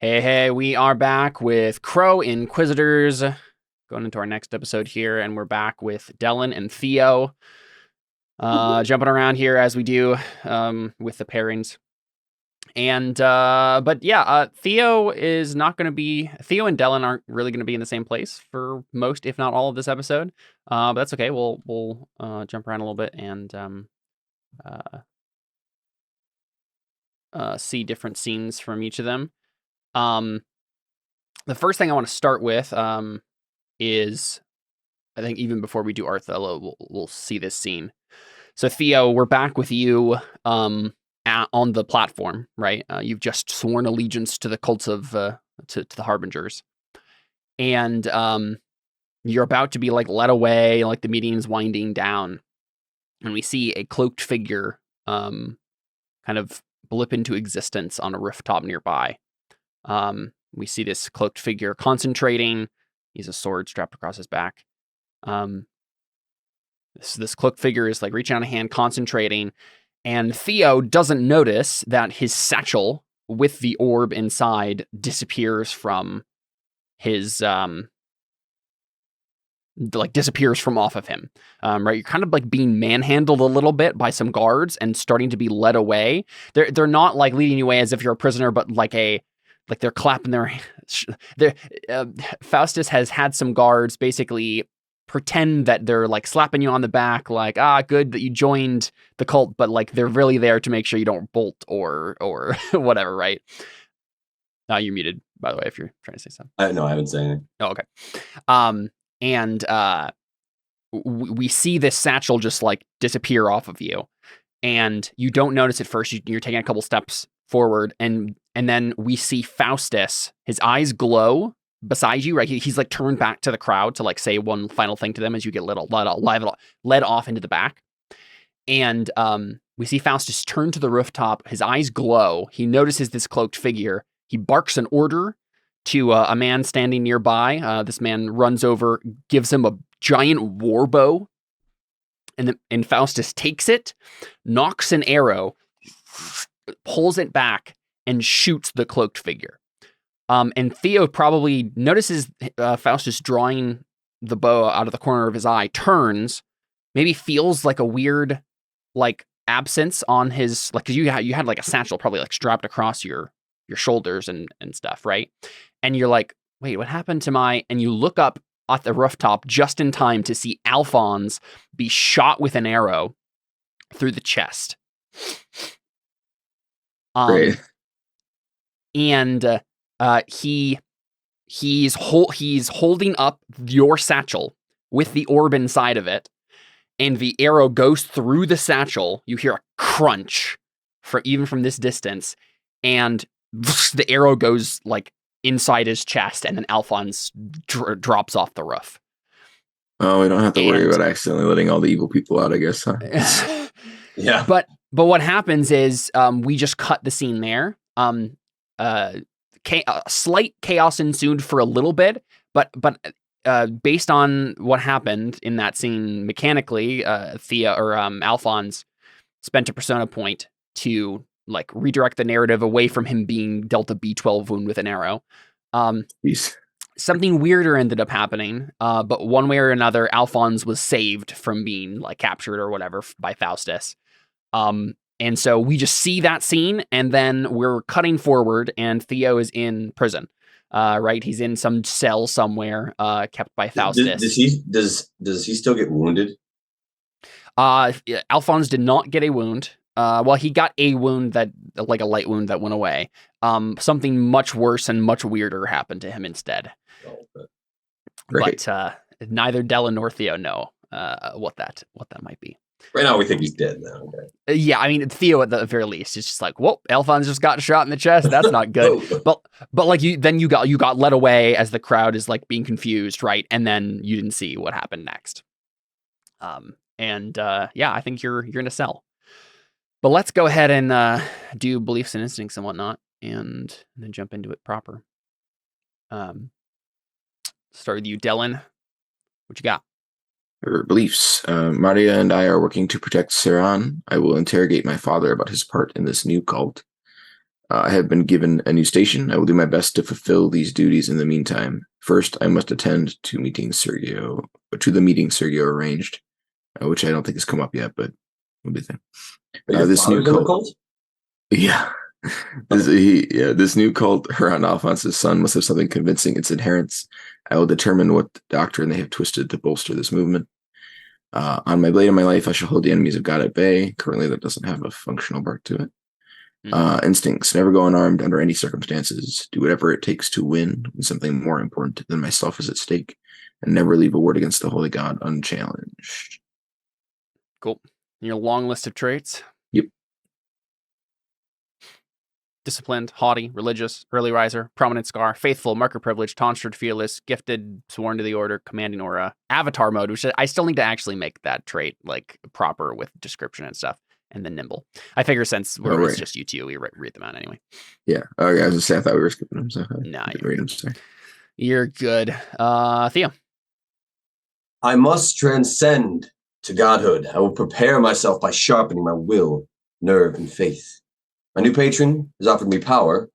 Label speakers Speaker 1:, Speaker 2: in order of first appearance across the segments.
Speaker 1: Hey, we are back with Crow Inquisitors, going into our next episode here, and we're back with Dellon and Theo, jumping around here as we do with the pairings. And, Theo is not going to be, Theo and Dellon aren't really going to be in the same place for most, if not all of this episode, but that's okay. We'll jump around a little bit and see different scenes from each of them. The first thing I want to start with is, I think even before we do Arthello, we'll see this scene. So Theo, we're back with you on the platform, right? You've just sworn allegiance to the cults of to the Harbingers, and you're about to be like led away, like the meeting's winding down, and we see a cloaked figure kind of blip into existence on a rooftop nearby. We see this cloaked figure concentrating. He has a sword strapped across his back. This cloaked figure is like reaching out a hand, concentrating, and Theo doesn't notice that his satchel with the orb inside disappears from his disappears from off of him. Right, you're kind of like being manhandled a little bit by some guards and starting to be led away. They're not like leading you away as if you're a prisoner, but like they're clapping their Faustus has had some guards basically pretend that they're like slapping you on the back, like, good that you joined the cult, but like they're really there to make sure you don't bolt or whatever, right? You're muted, by the way, if you're trying to say something.
Speaker 2: No, I haven't said anything.
Speaker 1: Oh, okay. We see this satchel just like disappear off of you, and you don't notice at first. You're taking a couple steps forward, and then we see Faustus, his eyes glow beside you, right? He's like turned back to the crowd to like say one final thing to them as you get led off into the back. And we see Faustus turn to the rooftop, his eyes glow. He notices this cloaked figure. He barks an order to a man standing nearby. This man runs over, gives him a giant war bow, and Faustus takes it, nocks an arrow, pulls it back, and shoots the cloaked figure. And Theo probably notices Faustus drawing the bow out of the corner of his eye, turns, maybe feels like a weird like absence on his, like, 'cause you had like a satchel probably like strapped across your shoulders and stuff, right? And you're like, wait, what happened to and you look up at the rooftop just in time to see Alphonse be shot with an arrow through the chest.
Speaker 2: Great.
Speaker 1: And he's holding up your satchel with the orb inside of it, and the arrow goes through the satchel. You hear a crunch even from this distance, and the arrow goes like inside his chest, and then Alphonse drops off the roof.
Speaker 3: Oh, we don't have to worry about accidentally letting all the evil people out, I guess, huh?
Speaker 2: Yeah.
Speaker 1: But what happens is we just cut the scene there. Slight chaos ensued for a little bit, but based on what happened in that scene mechanically, Thea or Alphonse spent a persona point to like redirect the narrative away from him being dealt a B12 wound with an arrow. Something weirder ended up happening, but one way or another, Alphonse was saved from being like captured or whatever by Faustus. And so we just see that scene, and then we're cutting forward, and Theo is in prison. Right? He's in some cell somewhere, kept by Faustus.
Speaker 2: Does he still get wounded?
Speaker 1: Alphonse did not get a wound. Well, he got a wound that, like a light wound that went away. Something much worse and much weirder happened to him instead. But neither Dellon nor Theo know what that might be.
Speaker 2: Right now, we think he's dead now. Okay.
Speaker 1: Yeah, I mean, Theo at the very least is just like, whoa, Alphonse just got shot in the chest. That's not good. but like you got led away as the crowd is like being confused, right? And then you didn't see what happened next. I think you're in a cell. But let's go ahead and do beliefs and instincts and whatnot, and then jump into it proper. Start with you, Dellon. What you got?
Speaker 3: Her beliefs. Maria and I are working to protect Ceran. I will interrogate my father about his part in this new cult. I have been given a new station. I will do my best to fulfill these duties in the meantime. First, I must attend to the meeting Sergio arranged, which I don't think has come up yet, but what do you think? This new cult. Yeah. This new cult around Alphonse's son must have something convincing its adherents. I will determine what doctrine they have twisted to bolster this movement. On my blade of my life, I shall hold the enemies of God at bay. Currently, that doesn't have a functional bark to it. Instincts: never go unarmed under any circumstances. Do whatever it takes to win when something more important than myself is at stake, and never leave a word against the Holy God unchallenged.
Speaker 1: Cool. Your long list of traits.
Speaker 3: Yep.
Speaker 1: Disciplined, haughty, religious, early riser, prominent scar, faithful, marker privilege, tonsured, fearless, gifted, sworn to the order, commanding aura, avatar mode, which I still need to actually make that trait like proper with description and stuff, and then nimble. I figure since it's just you two, we read them out anyway.
Speaker 3: Yeah. Oh, yeah. I was just saying, I thought we were skipping them. So
Speaker 1: nah,
Speaker 3: read them. Sorry.
Speaker 1: You're good. Theo.
Speaker 2: I must transcend to godhood. I will prepare myself by sharpening my will, nerve, and faith. My new patron has offered me power.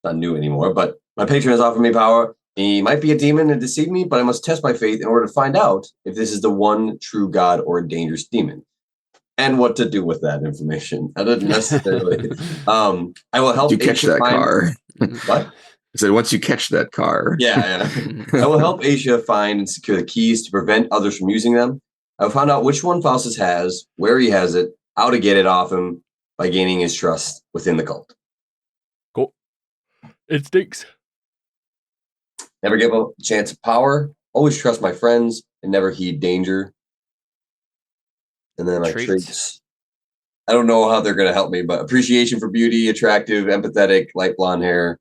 Speaker 2: Not new anymore, but my patron has offered me power. He might be a demon and deceive me, but I must test my faith in order to find out if this is the one true god or a dangerous demon. And what to do with that information. I didn't necessarily. I will help.
Speaker 3: You catch that car.
Speaker 2: What?
Speaker 3: I said, once you catch that car.
Speaker 2: Yeah. I will help Asia find and secure the keys to prevent others from using them. I will find out which one Faustus has, where he has it, how to get it off him by gaining his trust within the cult.
Speaker 1: Cool. Instincts.
Speaker 2: Never give a chance of power. Always trust my friends and never heed danger. And then my traits. I don't know how they're going to help me, but appreciation for beauty, attractive, empathetic, light blonde hair.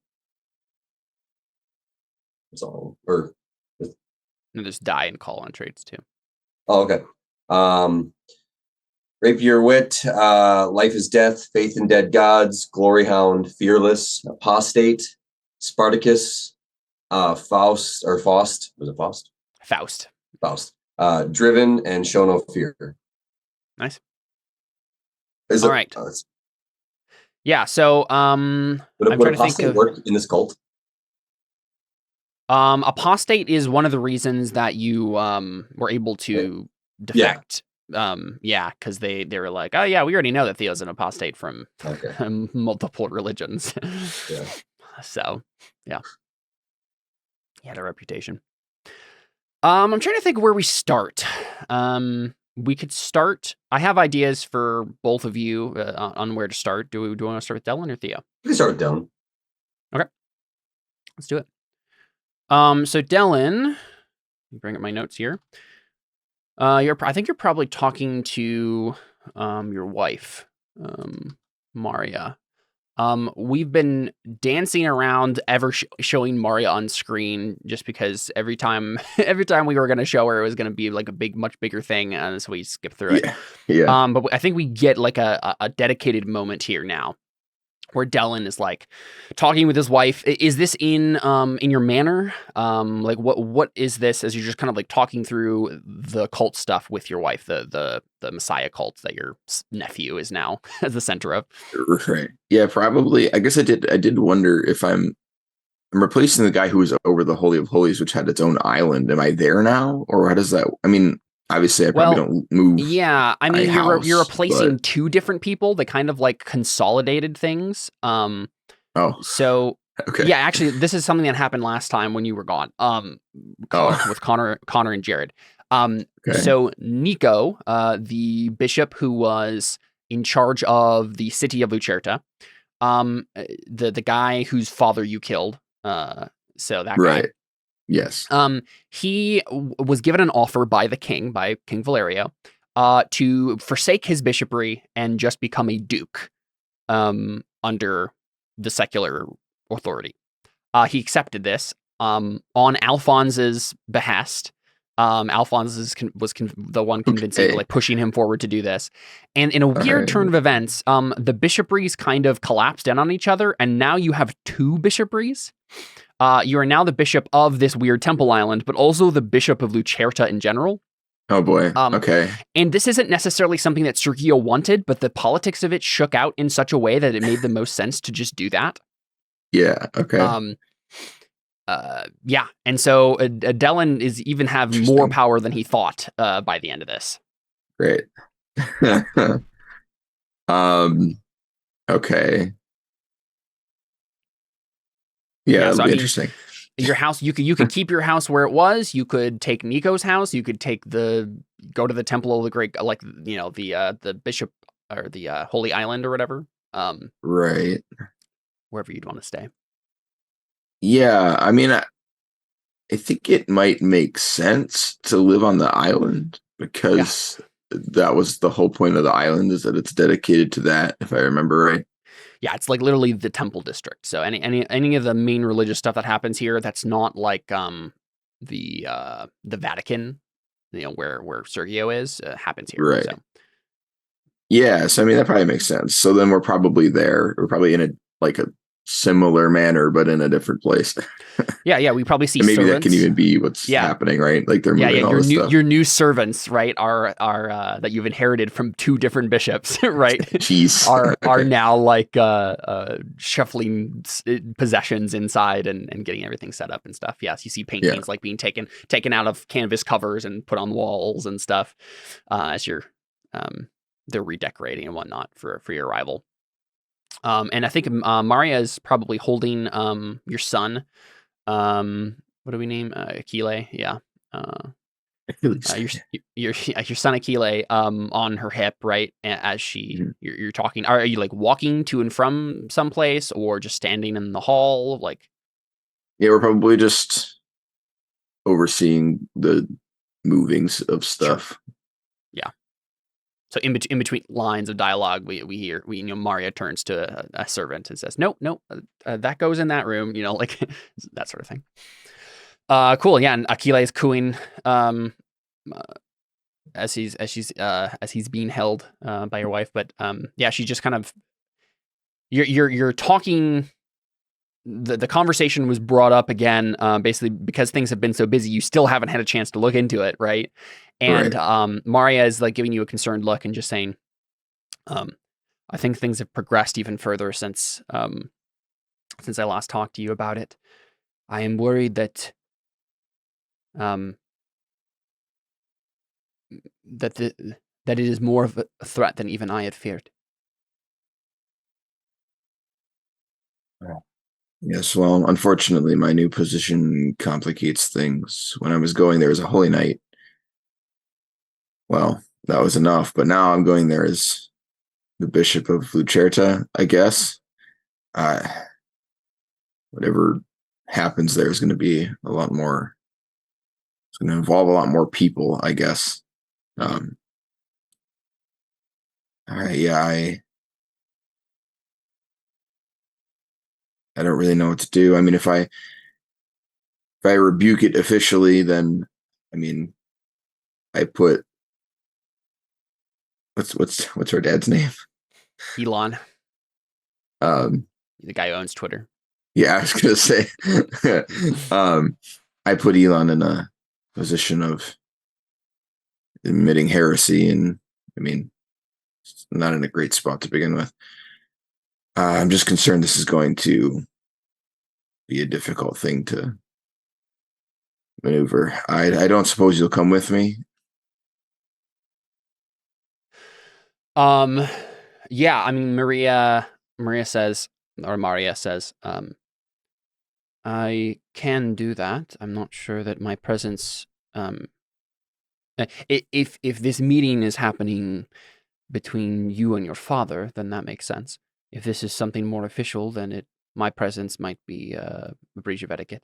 Speaker 2: That's all. Or
Speaker 1: there's die and call on traits too.
Speaker 2: Oh, okay. Rapier wit, life is death, faith in dead gods, glory hound, fearless, apostate, Spartacus, Faust. Was it Faust? Faust. Driven and show no fear.
Speaker 1: Nice. All right. Yeah. So, I'm trying to think of
Speaker 2: work in this cult.
Speaker 1: Apostate is one of the reasons that you were able to defect. Yeah, because they were like, oh yeah, we already know that Theo's an apostate from multiple religions.
Speaker 2: Yeah.
Speaker 1: So yeah, he had a reputation. I'm trying to think where we start. We could start. I have ideas for both of you on where to start. Do we want to start with Dellon or Theo?
Speaker 2: We can start with Dellon.
Speaker 1: Okay, let's do it. So Dellon, bring up my notes here. I think you're probably talking to your wife, Maria. We've been dancing around showing Maria on screen just because every time we were going to show her, it was going to be like a much bigger thing, and so we skip through it.
Speaker 3: Yeah.
Speaker 1: But I think we get like a dedicated moment here now, where Dellon is like talking with his wife. Is this in your manor? Like what is this, as you're just kind of like talking through the cult stuff with your wife, the Messiah cult that your nephew is now at the center of?
Speaker 3: Right. Yeah, probably. I guess I did wonder if I'm replacing the guy who was over the Holy of Holies, which had its own island. Am I there now? Or how does that, I mean, obviously I probably don't move.
Speaker 1: Yeah, I mean, you're replacing two different people. They kind of like consolidated things. So
Speaker 3: okay.
Speaker 1: Yeah, actually, this is something that happened last time when you were gone. With Connor and Jared. Okay. So Nico, the bishop who was in charge of the city of Lucerta, the guy whose father you killed. So that guy.
Speaker 3: Yes.
Speaker 1: He was given an offer by King Valerio, to forsake his bishopry and just become a duke, under the secular authority. He accepted this, on Alphonse's behest. Alphonse was the one convincing, like pushing him forward to do this. And in a weird turn of events, the bishopries kind of collapsed in on each other, and now you have two bishopries. You are now the bishop of this weird temple island, but also the bishop of Lucerta in general.
Speaker 3: Oh boy.
Speaker 1: Um,
Speaker 3: Okay.
Speaker 1: And this isn't necessarily something that Sergio wanted, but the politics of it shook out in such a way that it made the most sense to just do that.
Speaker 3: Yeah. Okay.
Speaker 1: Yeah. And so Dellon is even have more
Speaker 3: Interesting.
Speaker 1: power than he thought by the end of this.
Speaker 3: Great. Okay. Yeah,
Speaker 1: so
Speaker 3: that'll
Speaker 1: I
Speaker 3: be
Speaker 1: mean,
Speaker 3: interesting.
Speaker 1: your house, you could keep your house where it was. You could take Nico's house. You could go to the Temple of the Great, like, the Bishop or the Holy Island or whatever.
Speaker 3: Right.
Speaker 1: Wherever you'd want to stay.
Speaker 3: Yeah, I mean, I think it might make sense to live on the island because that was the whole point of the island, is that it's dedicated to that, if I remember right.
Speaker 1: Yeah, it's like literally the temple district. So any of the main religious stuff that happens here, that's not like the Vatican, where Sergio is, happens here.
Speaker 3: Right.
Speaker 1: So.
Speaker 3: Yeah, so I mean that probably makes sense. So then we're probably there. We're probably in a similar manner, but in a different place.
Speaker 1: Yeah, we probably see
Speaker 3: and maybe
Speaker 1: servants.
Speaker 3: that can even be what's happening, right? Like they're moving all this stuff.
Speaker 1: Your new servants, right, are that you've inherited from two different bishops, right?
Speaker 3: Jeez.
Speaker 1: are now like shuffling possessions inside and getting everything set up and stuff. Yes, you see paintings like being taken out of canvas covers and put on walls and stuff as you're they're redecorating and whatnot for your arrival. And I think Maria is probably holding your son. What do we name Akile? Yeah. Your son Akile on her hip, right? As you're talking. Are you like walking to and from someplace, or just standing in the hall? Like,
Speaker 3: yeah, we're probably just overseeing the movings of stuff.
Speaker 1: Sure. Yeah. So in between lines of dialogue, we hear Maria turns to a servant and says, "No, that goes in that room." Like that sort of thing. Cool. Yeah, and Akile is cooing as he's being held by your wife, but yeah, she just kind of you're talking. The conversation was brought up again, basically because things have been so busy. You still haven't had a chance to look into it, right? And Maria is like giving you a concerned look and just saying, "I think things have progressed even further since I last talked to you about it. I am worried that that it is more of a threat than even I had feared."
Speaker 3: Yes, well, unfortunately, my new position complicates things. When I was going there as a holy knight, well, that was enough. But now I'm going there as the Bishop of Lucerta, I guess. Whatever happens there is going to be a lot more. It's going to involve a lot more people, I guess. All right, yeah, I don't really know what to do. I mean, if I rebuke it officially, then I mean, I put what's her dad's name?
Speaker 1: Elon,
Speaker 3: the
Speaker 1: guy who owns Twitter.
Speaker 3: Yeah, I was gonna say, I put Elon in a position of admitting heresy, and I mean, not in a great spot to begin with. I'm just concerned this is going to be a difficult thing to maneuver. I don't suppose you'll come with me.
Speaker 1: Yeah, I mean, Maria says, I can do that. I'm not sure that my presence, if this meeting is happening between you and your father, then that makes sense. If this is something more official, then my presence might be a breach of etiquette.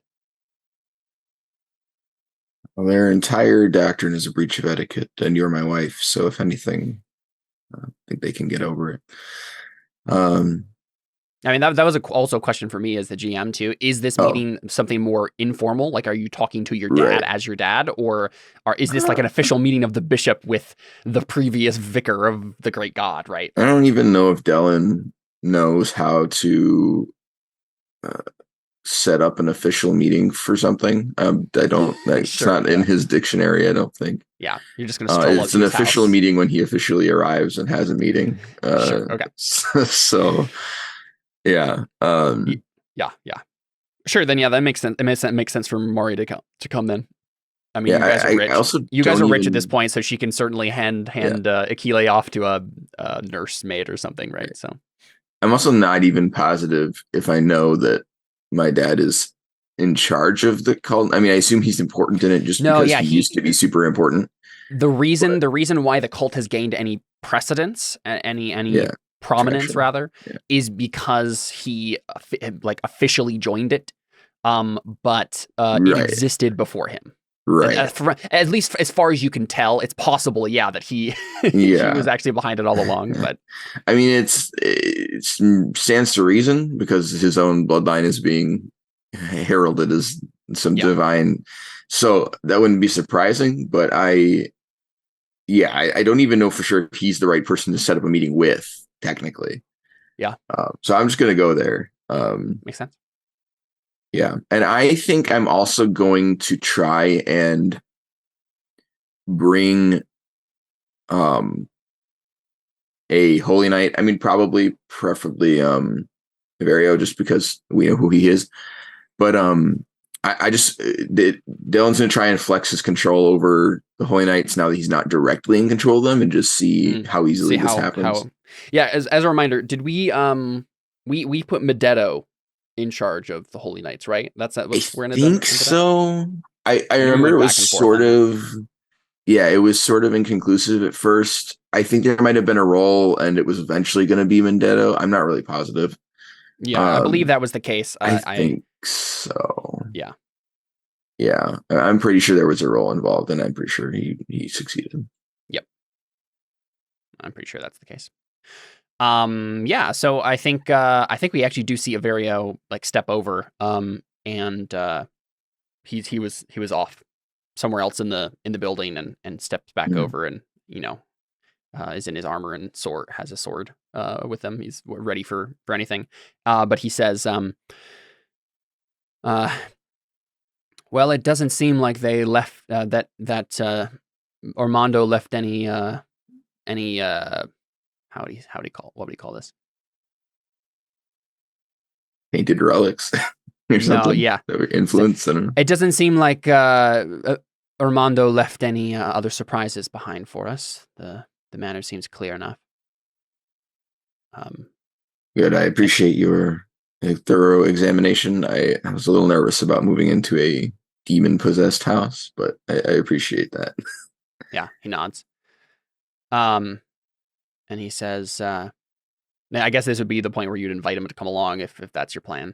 Speaker 3: Well, their entire doctrine is a breach of etiquette, and you're my wife, so if anything, I think they can get over it.
Speaker 1: I mean, that was also a question for me as the GM too. Is this meeting something more informal? Like, are you talking to your dad as your dad, or is this like an official meeting of the bishop with the previous vicar of the great god? Right.
Speaker 3: I don't even know if Dellon knows how to set up an official meeting for something. I don't. It's
Speaker 1: Sure,
Speaker 3: not in his dictionary. I don't think.
Speaker 1: Yeah, you're just gonna stroll up
Speaker 3: It's
Speaker 1: to
Speaker 3: an
Speaker 1: his
Speaker 3: official
Speaker 1: house.
Speaker 3: meeting when he officially arrives and has a meeting.
Speaker 1: Sure. Okay.
Speaker 3: So yeah.
Speaker 1: Yeah. Sure. Then that makes sense. It makes sense for Maury to come then. I mean,
Speaker 3: Yeah,
Speaker 1: you guys are rich.
Speaker 3: I also
Speaker 1: You guys are
Speaker 3: don't
Speaker 1: rich at this
Speaker 3: even-
Speaker 1: point, so she can certainly hand Akile off to a nursemaid or something, right? So
Speaker 3: I'm also not even positive if I know that my dad is in charge of the cult. I mean, I assume he's important in it just
Speaker 1: No,
Speaker 3: because
Speaker 1: yeah,
Speaker 3: he used to be super important.
Speaker 1: the reason why the cult has gained any precedence, any
Speaker 3: Yeah,
Speaker 1: prominence
Speaker 3: traction.
Speaker 1: rather,
Speaker 3: Yeah.
Speaker 1: is because he officially joined it, but it
Speaker 3: Right.
Speaker 1: existed before him.
Speaker 3: Right.
Speaker 1: At least as far as you can tell, it's possible, that he he was actually behind it all along. But
Speaker 3: I mean, it stands to reason because his own bloodline is being heralded as some divine. So that wouldn't be surprising. But I don't even know for sure if he's the right person to set up a meeting with, technically.
Speaker 1: Yeah.
Speaker 3: So I'm just gonna go there.
Speaker 1: Makes sense.
Speaker 3: Yeah, and I think I'm also going to try and bring a Holy Knight. I mean, preferably Vario, just because we know who he is. But I just Dellon's gonna try and flex his control over the Holy Knights now that he's not directly in control of them, and just see how easily this happens.
Speaker 1: As a reminder, did we put Medetto in charge of the Holy Knights, right? That's what we're in.
Speaker 3: I think so. I remember it was sort of. Yeah, it was sort of inconclusive at first. I think there might have been a role, and it was eventually going to be Medetto. I'm not really positive.
Speaker 1: Yeah, I believe that was the case.
Speaker 3: I think so.
Speaker 1: Yeah.
Speaker 3: Yeah, I'm pretty sure there was a role involved, and I'm pretty sure he succeeded.
Speaker 1: Yep. I'm pretty sure that's the case. Yeah, so I think we actually do see Averio step over, and he was off somewhere else in the building and steps back over and is in his armor and has a sword with him. He's ready for anything. But he says, well, it doesn't seem like they left that Armando left any what would he call this?
Speaker 3: Painted relics or something.
Speaker 1: No, yeah.
Speaker 3: Influence. I don't know.
Speaker 1: It doesn't seem like Armando left any other surprises behind for us. The manner seems clear enough.
Speaker 3: Good. I appreciate your thorough examination. I was a little nervous about moving into a demon-possessed house, but I appreciate that.
Speaker 1: Yeah, he nods. And he says, I guess this would be the point where you'd invite him to come along if that's your plan.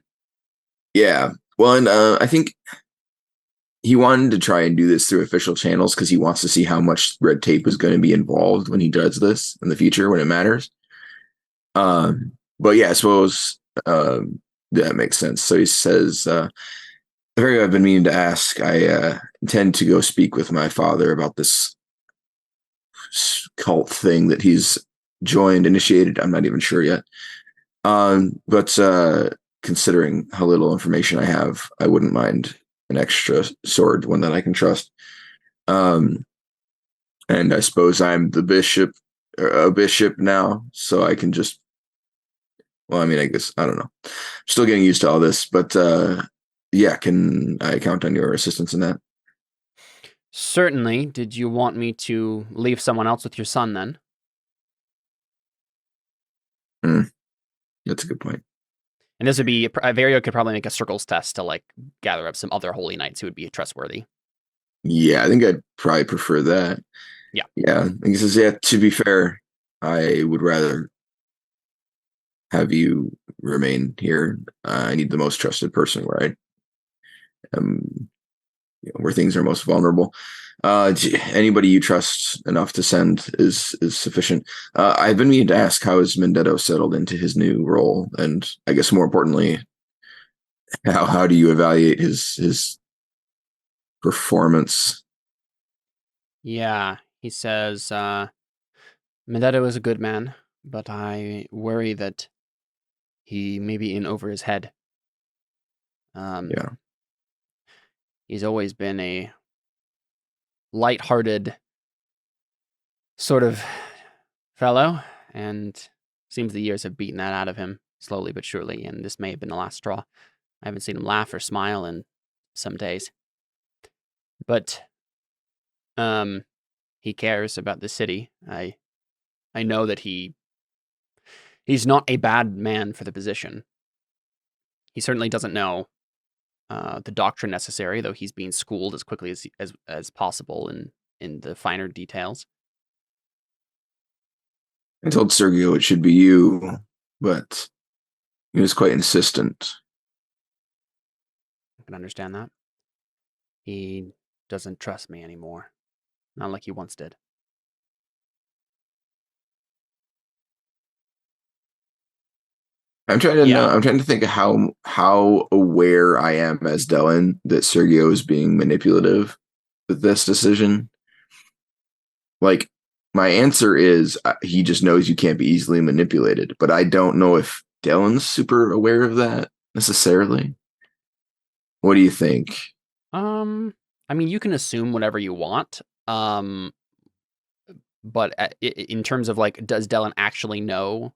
Speaker 3: Yeah. Well, and I think he wanted to try and do this through official channels because he wants to see how much red tape is going to be involved when he does this in the future when it matters. But yeah, I suppose that makes sense. So he says, I've been meaning to ask. I intend to go speak with my father about this cult thing that he's initiated. I'm not even sure yet. But considering how little information I have, I wouldn't mind an extra sword, one that I can trust. And I suppose I'm a bishop now, so I can just. Well, I mean, I guess I don't know. Still getting used to all this, but yeah, can I count on your assistance in that?
Speaker 1: Certainly. Did you want me to leave someone else with your son then?
Speaker 3: That's a good point.
Speaker 1: And this would be Vario could probably make a circles test to gather up some other holy knights who would be trustworthy.
Speaker 3: Yeah, I think I'd probably prefer that.
Speaker 1: Yeah.
Speaker 3: Yeah. And he says, to be fair, I would rather have you remain here. I need the most trusted person where where things are most vulnerable. Anybody you trust enough to send is sufficient. I've been meaning to ask, how is Medetto settled into his new role? And I guess more importantly, how do you evaluate his performance?
Speaker 1: Yeah, he says, Medetto is a good man, but I worry that he may be in over his head.
Speaker 3: Yeah.
Speaker 1: He's always been a light-hearted sort of fellow, and seems the years have beaten that out of him slowly but surely, and this may have been the last straw. I haven't seen him laugh or smile in some days. But he cares about the city. I know that he's not a bad man for the position. He certainly doesn't know the doctrine necessary, though he's being schooled as quickly as possible in the finer details.
Speaker 3: I told Sergio it should be you, but he was quite insistent.
Speaker 1: I can understand that. He doesn't trust me anymore. Not like he once did.
Speaker 3: I'm trying to know. I'm trying to think of how aware I am as Dellon that Sergio is being manipulative with this decision. Like, my answer is he just knows you can't be easily manipulated, but I don't know if Dellon's super aware of that necessarily. What do you think?
Speaker 1: I mean, you can assume whatever you want. But in terms of like, does Dellon actually know?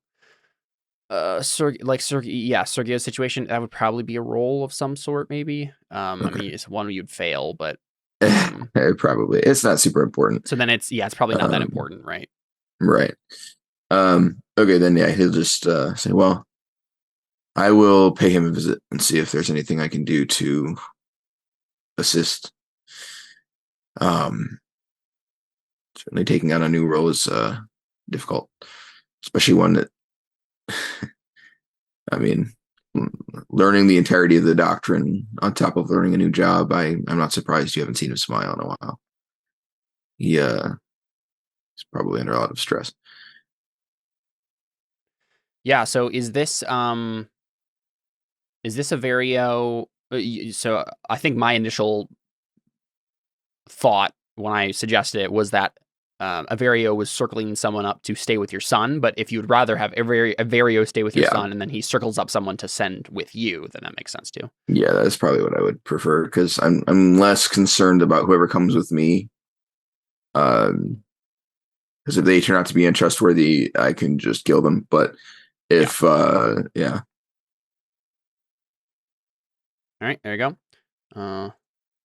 Speaker 1: Sergio's situation, that would probably be a role of some sort, maybe. Okay. I mean, it's one you'd fail, but
Speaker 3: probably it's not super important.
Speaker 1: So then it's probably not that important, right?
Speaker 3: Right. Okay, then he'll just say, well, I will pay him a visit and see if there's anything I can do to assist. Certainly taking on a new role is difficult, especially one that I mean, learning the entirety of the doctrine on top of learning a new job. I'm not surprised you haven't seen him smile in a while. He's probably under a lot of stress.
Speaker 1: Yeah. So is this a Vario? So I think my initial thought when I suggested it was that Averio was circling someone up to stay with your son, but if you'd rather have Averio stay with your son and then he circles up someone to send with you, then that makes sense too.
Speaker 3: Yeah, that's probably what I would prefer, because I'm less concerned about whoever comes with me. Because if they turn out to be untrustworthy, I can just kill them. But if All
Speaker 1: right, there you go.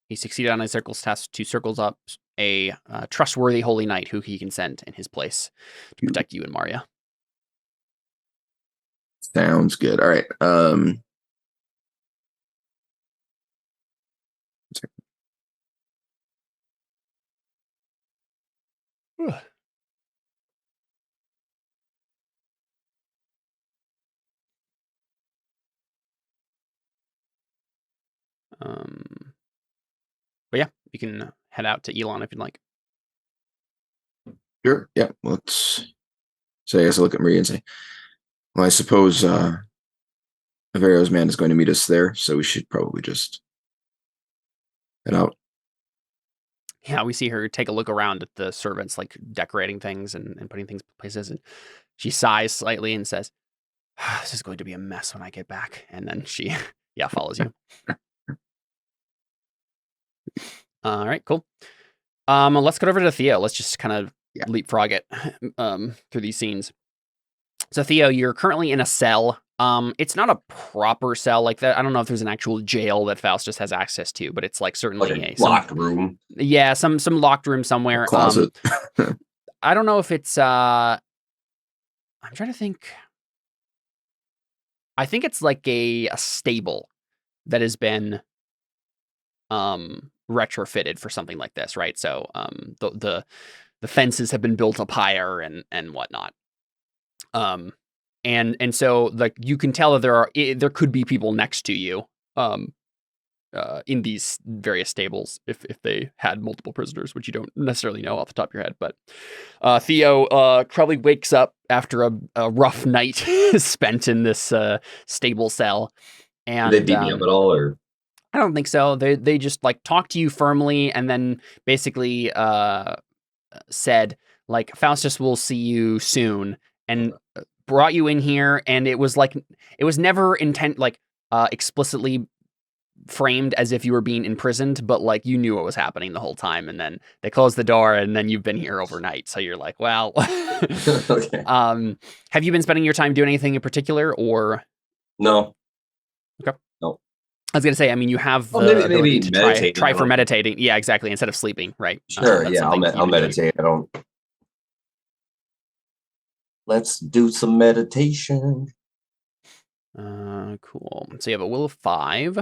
Speaker 1: He succeeded on a circles test to circles up a trustworthy holy knight who he can send in his place to protect you and Maria.
Speaker 3: Sounds good. All right.
Speaker 1: But yeah, you can head out to Elon if you'd like.
Speaker 3: Sure. Yeah. Let's say, I guess I'll look at Maria and say, well, I suppose Averio's man is going to meet us there, so we should probably just head out.
Speaker 1: Yeah, we see her take a look around at the servants, like decorating things and putting things in places, and she sighs slightly and says, this is going to be a mess when I get back. And then she, follows you. All right, cool. Let's get over to Theo. Let's just kind of leapfrog it through these scenes. So Theo, you're currently in a cell. It's not a proper cell like that. I don't know if there's an actual jail that Faustus has access to, but it's like certainly
Speaker 2: like a locked room.
Speaker 1: Yeah, some locked room somewhere.
Speaker 3: Closet.
Speaker 1: I don't know if it's I'm trying to think. I think it's like a stable that has been retrofitted for something like this, right? So the fences have been built up higher and whatnot. And so like you can tell that there could be people next to you in these various stables if they had multiple prisoners, which you don't necessarily know off the top of your head. But Theo probably wakes up after a rough night spent in this stable cell. And
Speaker 2: did they beat me up at all, or?
Speaker 1: I don't think so. They just like talked to you firmly and then basically said like Faustus will see you soon and brought you in here. And it was like it was never explicitly framed as if you were being imprisoned, but like you knew what was happening the whole time, and then they closed the door, and then you've been here overnight. So you're like, well,
Speaker 2: Okay.
Speaker 1: Have you been spending your time doing anything in particular, or
Speaker 2: No.
Speaker 1: Okay.
Speaker 2: No.
Speaker 1: I was gonna say, I mean, you have the
Speaker 2: Maybe
Speaker 1: ability to
Speaker 2: meditating.
Speaker 1: try for meditating. Yeah, exactly. Instead of sleeping, right?
Speaker 2: Sure.
Speaker 1: That's
Speaker 2: Yeah,
Speaker 1: something
Speaker 2: I'll
Speaker 1: you've been doing.
Speaker 2: meditate. Let's do some meditation.
Speaker 1: Cool. So you have a will of 5,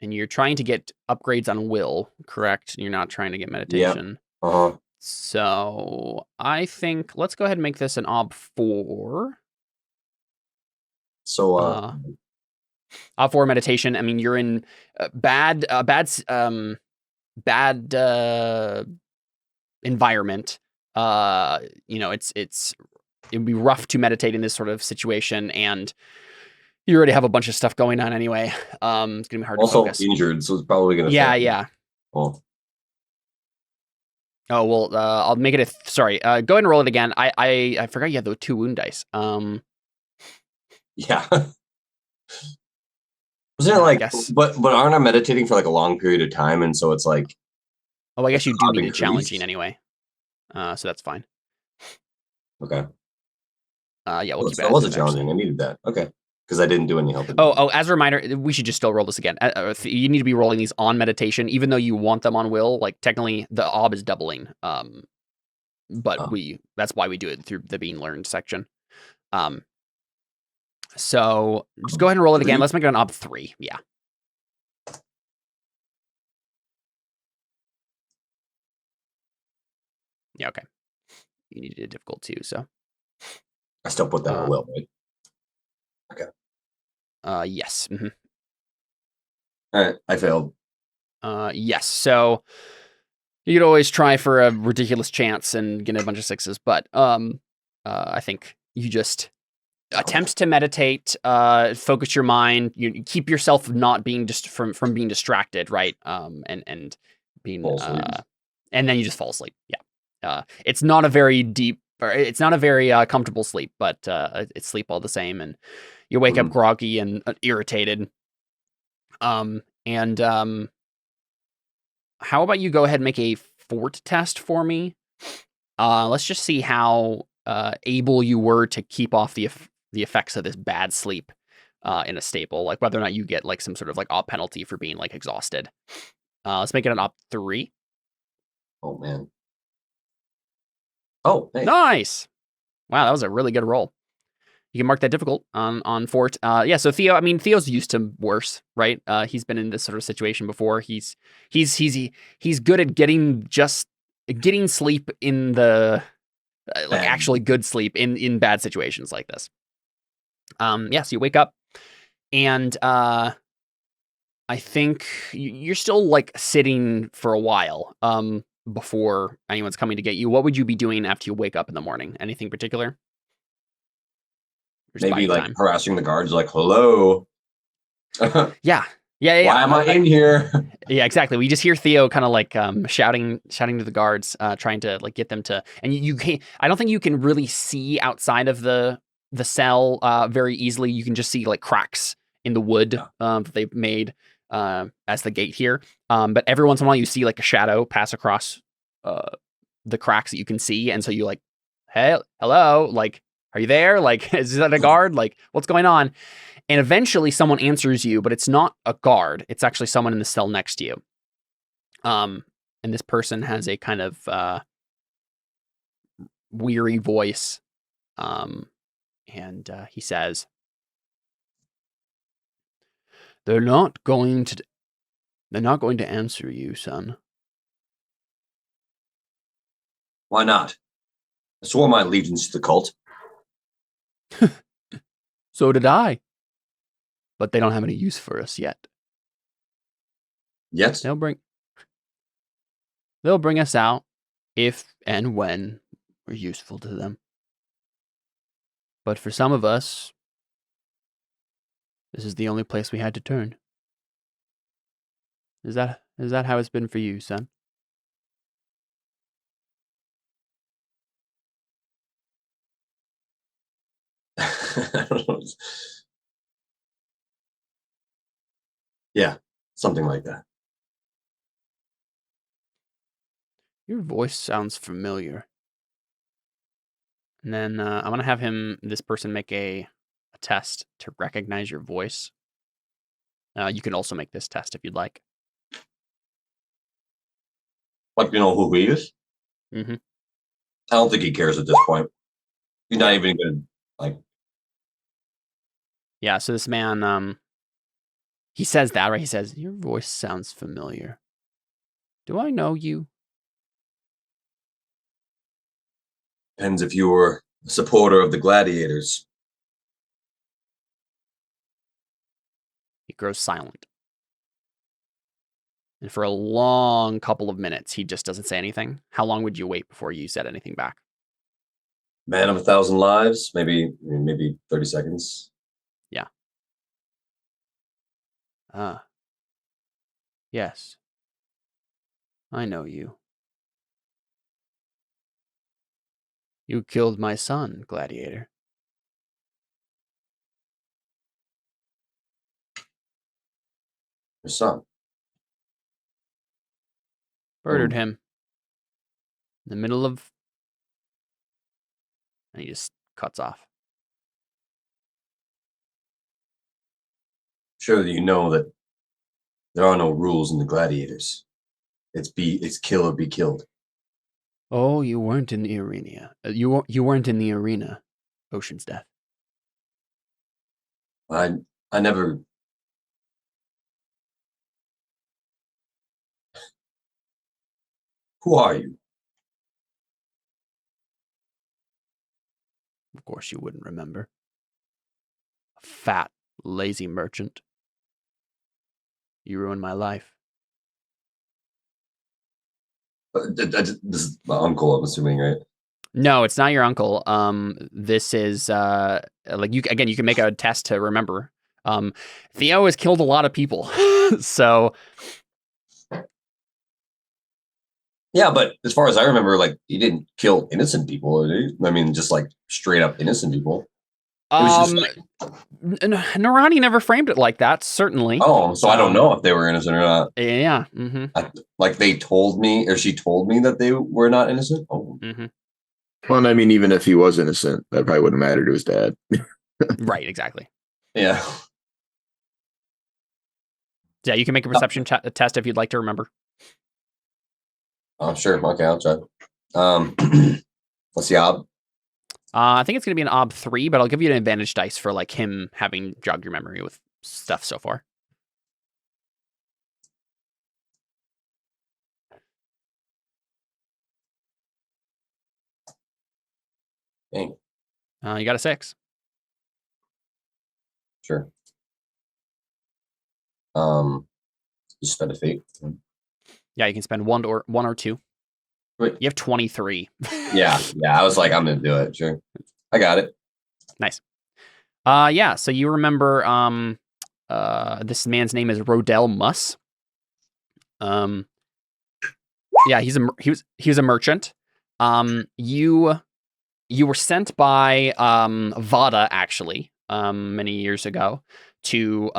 Speaker 1: and you're trying to get upgrades on will, correct? You're not trying to get meditation.
Speaker 2: Uh-huh.
Speaker 1: So I think let's go ahead and make this an ob 4.
Speaker 2: So,
Speaker 1: Ob 4 meditation. I mean, you're in bad environment. You know, it'd be rough to meditate in this sort of situation, and you already have a bunch of stuff going on anyway. It's gonna be hard to focus.
Speaker 2: Also injured, so it's probably gonna.
Speaker 1: Yeah.
Speaker 2: Oh.
Speaker 1: Oh well, I'll make it sorry. Go ahead and roll it again. I forgot you had the 2 wound dice.
Speaker 2: Yeah. Wasn't it like?
Speaker 1: Guess.
Speaker 2: But aren't I meditating for like a long period of time, and so it's like.
Speaker 1: Oh, I guess you do need
Speaker 2: increased?
Speaker 1: it challenging anyway. So that's fine.
Speaker 2: Okay.
Speaker 1: Yeah, we'll keep it.
Speaker 2: That wasn't challenging. I needed that. Okay. Because I didn't do any helping.
Speaker 1: Oh, as a reminder, we should just still roll this again. You need to be rolling these on meditation, even though you want them on will. Like technically, the ob is doubling. But that's why we do it through the being learned section. So just go ahead and roll it again. Let's make it an ob 3. Yeah. Yeah. Okay. You needed a difficult too, so.
Speaker 2: I still put that on will, right? Okay.
Speaker 1: Yes. Mm-hmm.
Speaker 2: All right. I failed.
Speaker 1: Yes. So you could always try for a ridiculous chance and get a bunch of 6s, but I think you just attempt to meditate, focus your mind, you keep yourself not being just from being distracted, right? And being and then you just fall asleep. Yeah. It's not a very deep, or it's not a very comfortable sleep, but it's sleep all the same, and you wake up groggy and irritated. How about you go ahead and make a fort test for me? Let's just see how able you were to keep off the effects of this bad sleep in a stable, like whether or not you get like some sort of like op penalty for being like exhausted. Let's make it an op 3.
Speaker 2: Oh man. Oh, hey.
Speaker 1: Nice. Wow, that was a really good roll. You can mark that difficult on fort. Yeah, so Theo, I mean, Theo's used to worse, right? He's been in this sort of situation before. He's good at getting sleep in the like actually good sleep in bad situations like this. Yeah, so you wake up, and I think you're still like sitting for a while before anyone's coming to get you. What would you be doing after you wake up in the morning? Anything particular?
Speaker 2: Maybe like harassing the guards, like, hello.
Speaker 1: Yeah.
Speaker 2: Why am I in here?
Speaker 1: Yeah, exactly. We just hear Theo kind of like shouting to the guards, trying to like get them to. And you can't. I don't think you can really see outside of the cell very easily. You can just see like cracks in the wood that they've made as the gate here. But every once in a while, you see like a shadow pass across the cracks that you can see, and so you like, hey, hello, like. Are you there? Like, is that a guard? Like, what's going on? And eventually someone answers you, but it's not a guard. It's actually someone in the cell next to you. And this person has a kind of weary voice. And he says, They're not going to answer you, son.
Speaker 2: Why not? I swore my allegiance to the cult.
Speaker 1: So did I. But they don't have any use for us yet.
Speaker 2: Yet?
Speaker 1: They'll bring us out if and when we're useful to them. But for some of us, this is the only place we had to turn. Is that how it's been for you, son?
Speaker 2: Yeah, something like that.
Speaker 1: Your voice sounds familiar. And then I'm going to have this person make a test to recognize your voice. You can also make this test if you'd like.
Speaker 2: Like, you know who he is?
Speaker 1: Mm-hmm.
Speaker 2: I don't think he cares at this point. He's not even gonna like.
Speaker 1: Yeah, so this man, he says that, right? He says, your voice sounds familiar. Do I know you?
Speaker 2: Depends if you were a supporter of the gladiators.
Speaker 1: He grows silent. And for a long couple of minutes, he just doesn't say anything. How long would you wait before you said anything back?
Speaker 2: Man of 1,000 lives, maybe 30 seconds.
Speaker 1: Yeah. Yes. I know you. You killed my son, gladiator.
Speaker 2: Your son.
Speaker 1: Murdered him. In the middle of... And he just cuts off.
Speaker 2: Sure that you know that there are no rules in the gladiators. It's kill or be killed.
Speaker 1: Oh, you weren't in the arena. You weren't in the arena. Ocean's Death.
Speaker 2: I never. Who are you?
Speaker 1: Of course you wouldn't remember. A fat, lazy merchant. You ruined my life.
Speaker 2: This is my uncle, I'm assuming, right?
Speaker 1: No, it's not your uncle. This is like you can make a test to remember. Theo has killed a lot of people, so
Speaker 2: Yeah, but as far as I remember, like he didn't kill innocent people. I mean, just like straight up innocent people. It was just
Speaker 1: Narani never framed it like that. Certainly.
Speaker 2: Oh, so I don't know if they were innocent or not.
Speaker 1: Yeah. Mm-hmm.
Speaker 2: Like they told me, or she told me that they were not innocent. Oh.
Speaker 1: Mm-hmm.
Speaker 3: Well, I mean, even if he was innocent, that probably wouldn't matter to his dad.
Speaker 1: Right. Exactly.
Speaker 2: Yeah.
Speaker 1: Yeah. You can make a perception test if you'd like to remember.
Speaker 2: Oh, sure. Okay, I'll try. What's the ob?
Speaker 1: I think it's going to be an ob 3, but I'll give you an advantage dice for like him having jogged your memory with stuff so far.
Speaker 2: Dang.
Speaker 1: You got a 6.
Speaker 2: Sure. Just spend a fate.
Speaker 1: Yeah, you can spend one or two.
Speaker 2: Wait.
Speaker 1: You have 23.
Speaker 2: Yeah. I was like, I'm gonna do it. Sure. I got it.
Speaker 1: Nice. Yeah, so you remember this man's name is Rodell Muss. Yeah, he was a merchant. You were sent by Vada actually, many years ago to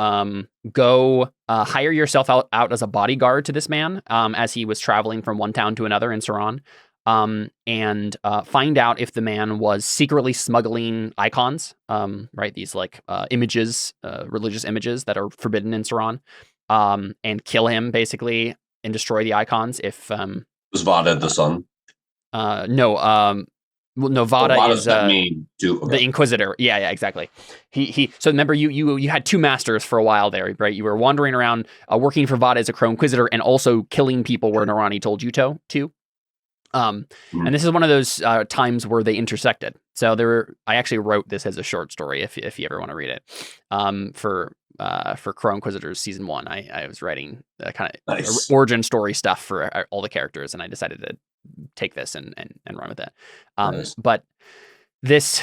Speaker 1: go hire yourself out as a bodyguard to this man as he was traveling from one town to another in Ceran. And find out if the man was secretly smuggling icons, right? These like images, religious images that are forbidden in Ceran, and kill him basically and destroy the icons. If
Speaker 2: was Vada the son?
Speaker 1: No. Well, no, Vada is the Inquisitor. Yeah, exactly. He. So remember, you had two masters for a while there, right? You were wandering around, working for Vada as a Crow Inquisitor, and also killing people where Narani told you to. And this is one of those times where they intersected. So I actually wrote this as a short story if you ever want to read it. For Crow Inquisitors season 1, I was writing kind of origin story stuff for all the characters, and I decided to take this and run with it.
Speaker 2: Nice.
Speaker 1: But this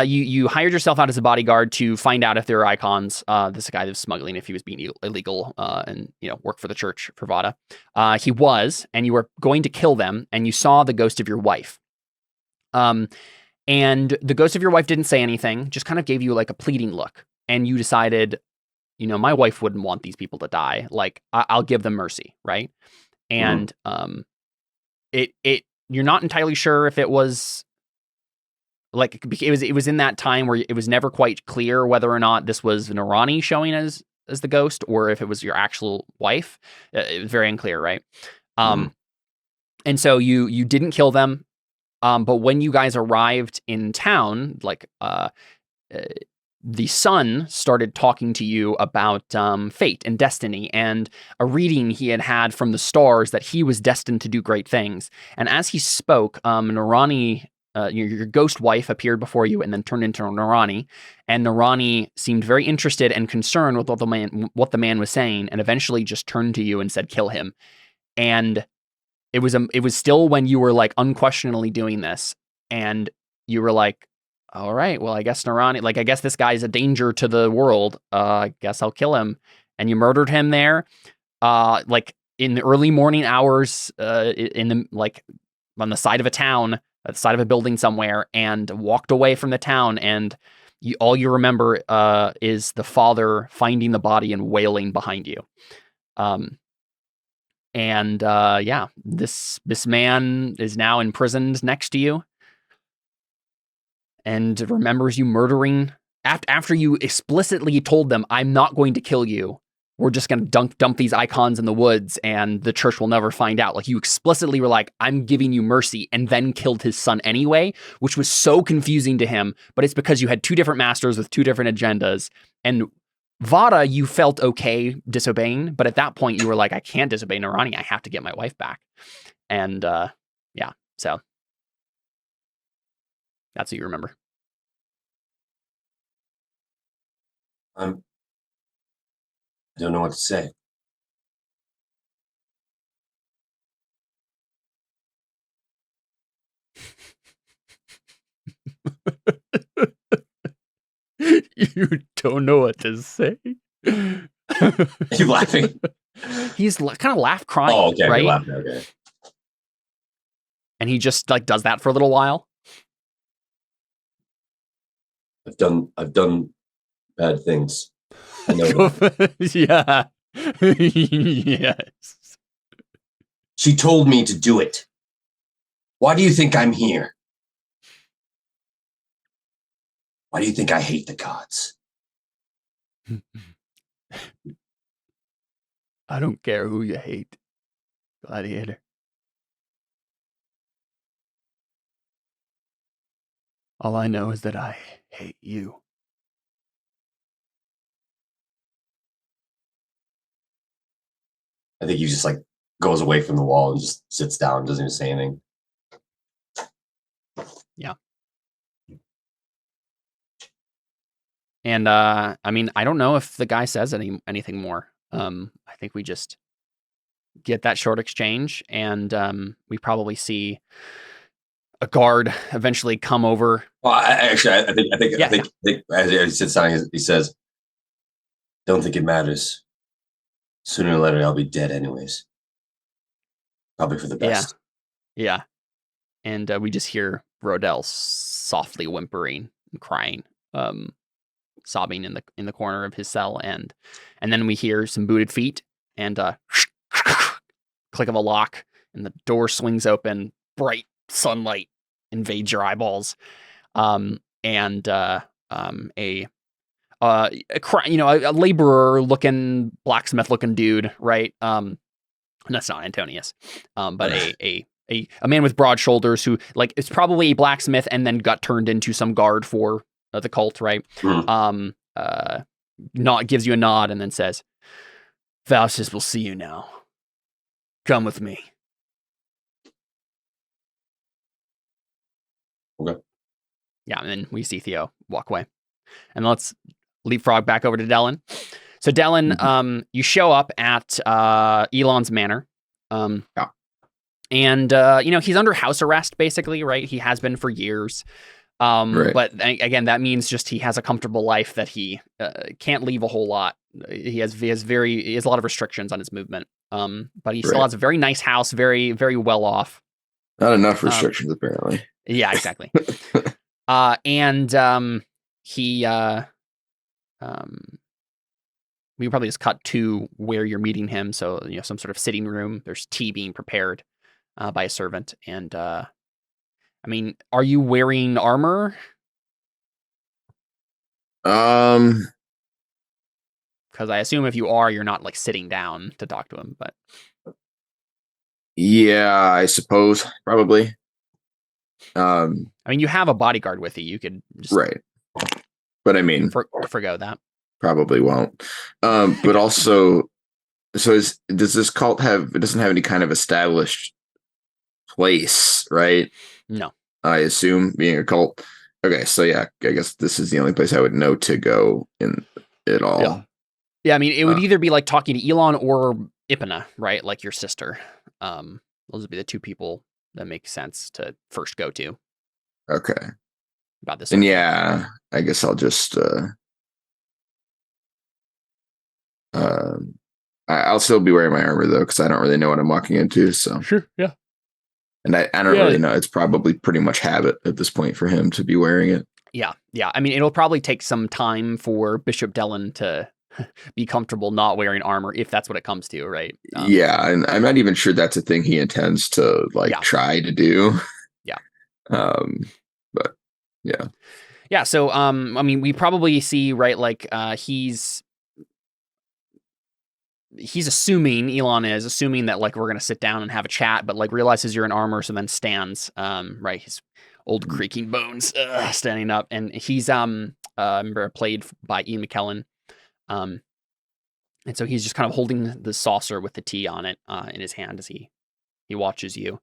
Speaker 1: you hired yourself out as a bodyguard to find out if there are icons. This guy that was smuggling, if he was being illegal, and work for the church for Vada. He was, and you were going to kill them, and you saw the ghost of your wife. And the ghost of your wife didn't say anything, just kind of gave you like a pleading look, and you decided, my wife wouldn't want these people to die. Like, I'll give them mercy, right? And you're not entirely sure if it was like it was in that time where it was never quite clear whether or not this was Narani showing as the ghost or if it was your actual wife. It was very unclear, right? And so you didn't kill them, but when you guys arrived in town, like the son started talking to you about fate and destiny and a reading he had from the stars that he was destined to do great things. And as he spoke, Narani, your ghost wife, appeared before you and then turned into Narani. And Narani seemed very interested and concerned with what the man was saying, and eventually just turned to you and said, "Kill him." And it was still when you were like unquestionably doing this, and you were like, all right, well, I guess Narani, like, I guess this guy's a danger to the world. I guess I'll kill him. And you murdered him there, like in the early morning hours, in the, like, on the side of a town, at the side of a building somewhere, and walked away from the town. And all you remember is the father finding the body and wailing behind you. Yeah, this man is now imprisoned next to you and remembers you murdering after you explicitly told them, "I'm not going to kill you. We're just going to dump these icons in the woods and the church will never find out." Like, you explicitly were like, "I'm giving you mercy," and then killed his son anyway, which was so confusing to him. But it's because you had two different masters with two different agendas. And Vada, you felt okay disobeying, but at that point you were like, "I can't disobey Narani. I have to get my wife back." And yeah, so that's what you remember.
Speaker 2: I don't know what to say.
Speaker 1: You don't know what to say?
Speaker 2: Are you laughing?
Speaker 1: He's kind of laugh crying.
Speaker 2: Oh, okay.
Speaker 1: Right?
Speaker 2: Laughing, okay.
Speaker 1: And he just like does that for a little while.
Speaker 2: I've done bad things. I know that.
Speaker 1: Yeah. Yes.
Speaker 2: She told me to do it. Why do you think I'm here? Why do you think I hate the gods?
Speaker 1: I don't care who you hate, Gladiator. All I know is that I hate you.
Speaker 2: I think he just like goes away from the wall and just sits down, doesn't even say anything.
Speaker 1: Yeah. And I mean, I don't know if the guy says anything more. I think we just get that short exchange, and we probably see a guard eventually come over.
Speaker 2: Well, I think as he sits down, he says, "Don't think it matters. Sooner or later, I'll be dead anyways. Probably for the best."
Speaker 1: Yeah. And we just hear Rodell softly whimpering and crying, sobbing in the corner of his cell, and then we hear some booted feet and click of a lock, and the door swings open. Bright sunlight invades your eyeballs, a laborer looking, blacksmith looking dude, right? That's not Antonius, but a man with broad shoulders who, like, is probably a blacksmith and then got turned into some guard for the cult, right? Gives you a nod and then says, "Faustus will see you now. Come with me."
Speaker 2: Okay.
Speaker 1: Yeah, and then we see Theo walk away. And let's leapfrog back over to Dellon. So Dellon, you show up at Elon's manor.
Speaker 2: Yeah.
Speaker 1: And, he's under house arrest, basically, right? He has been for years.
Speaker 3: Right.
Speaker 1: But again, that means just he has a comfortable life that he can't leave a whole lot. He has a lot of restrictions on his movement. But he still has a very nice house, very, very well off.
Speaker 3: Not enough restrictions, apparently.
Speaker 1: Yeah, exactly. He we can probably just cut to where you're meeting him. So, some sort of sitting room. There's tea being prepared by a servant. And, I mean, are you wearing armor? Because I assume if you are, you're not like sitting down to talk to him, but.
Speaker 3: Yeah, I suppose probably.
Speaker 1: I mean, you have a bodyguard with you. You could just
Speaker 3: right, but I mean,
Speaker 1: forgo that.
Speaker 3: Probably won't. But also, does this cult have? It doesn't have any kind of established place, right?
Speaker 1: No,
Speaker 3: I assume being a cult. Okay, so yeah, I guess this is the only place I would know to go in it all.
Speaker 1: Yeah. I mean, it would either be like talking to Elon or Ipana, right? Like your sister. Those would be the two people that make sense to first go to.
Speaker 3: Okay.
Speaker 1: About this.
Speaker 3: And yeah, I guess I'll just. I'll still be wearing my armor though, because I don't really know what I'm walking into. So
Speaker 1: sure, yeah.
Speaker 3: And I don't really know. It's probably pretty much habit at this point for him to be wearing it.
Speaker 1: Yeah. I mean, it'll probably take some time for Bishop Dellon to be comfortable not wearing armor, if that's what it comes to, right?
Speaker 3: Yeah, and I'm not even sure that's a thing he intends to try to do.
Speaker 1: Yeah.
Speaker 3: But yeah.
Speaker 1: Yeah. So, I mean, we probably see, right, like he's assuming, Elon is assuming that like we're gonna sit down and have a chat, but like realizes you're in armor, so then stands, right, his old creaking bones, standing up, and he's played by Ian McKellen, and so he's just kind of holding the saucer with the tea on it in his hand as he watches you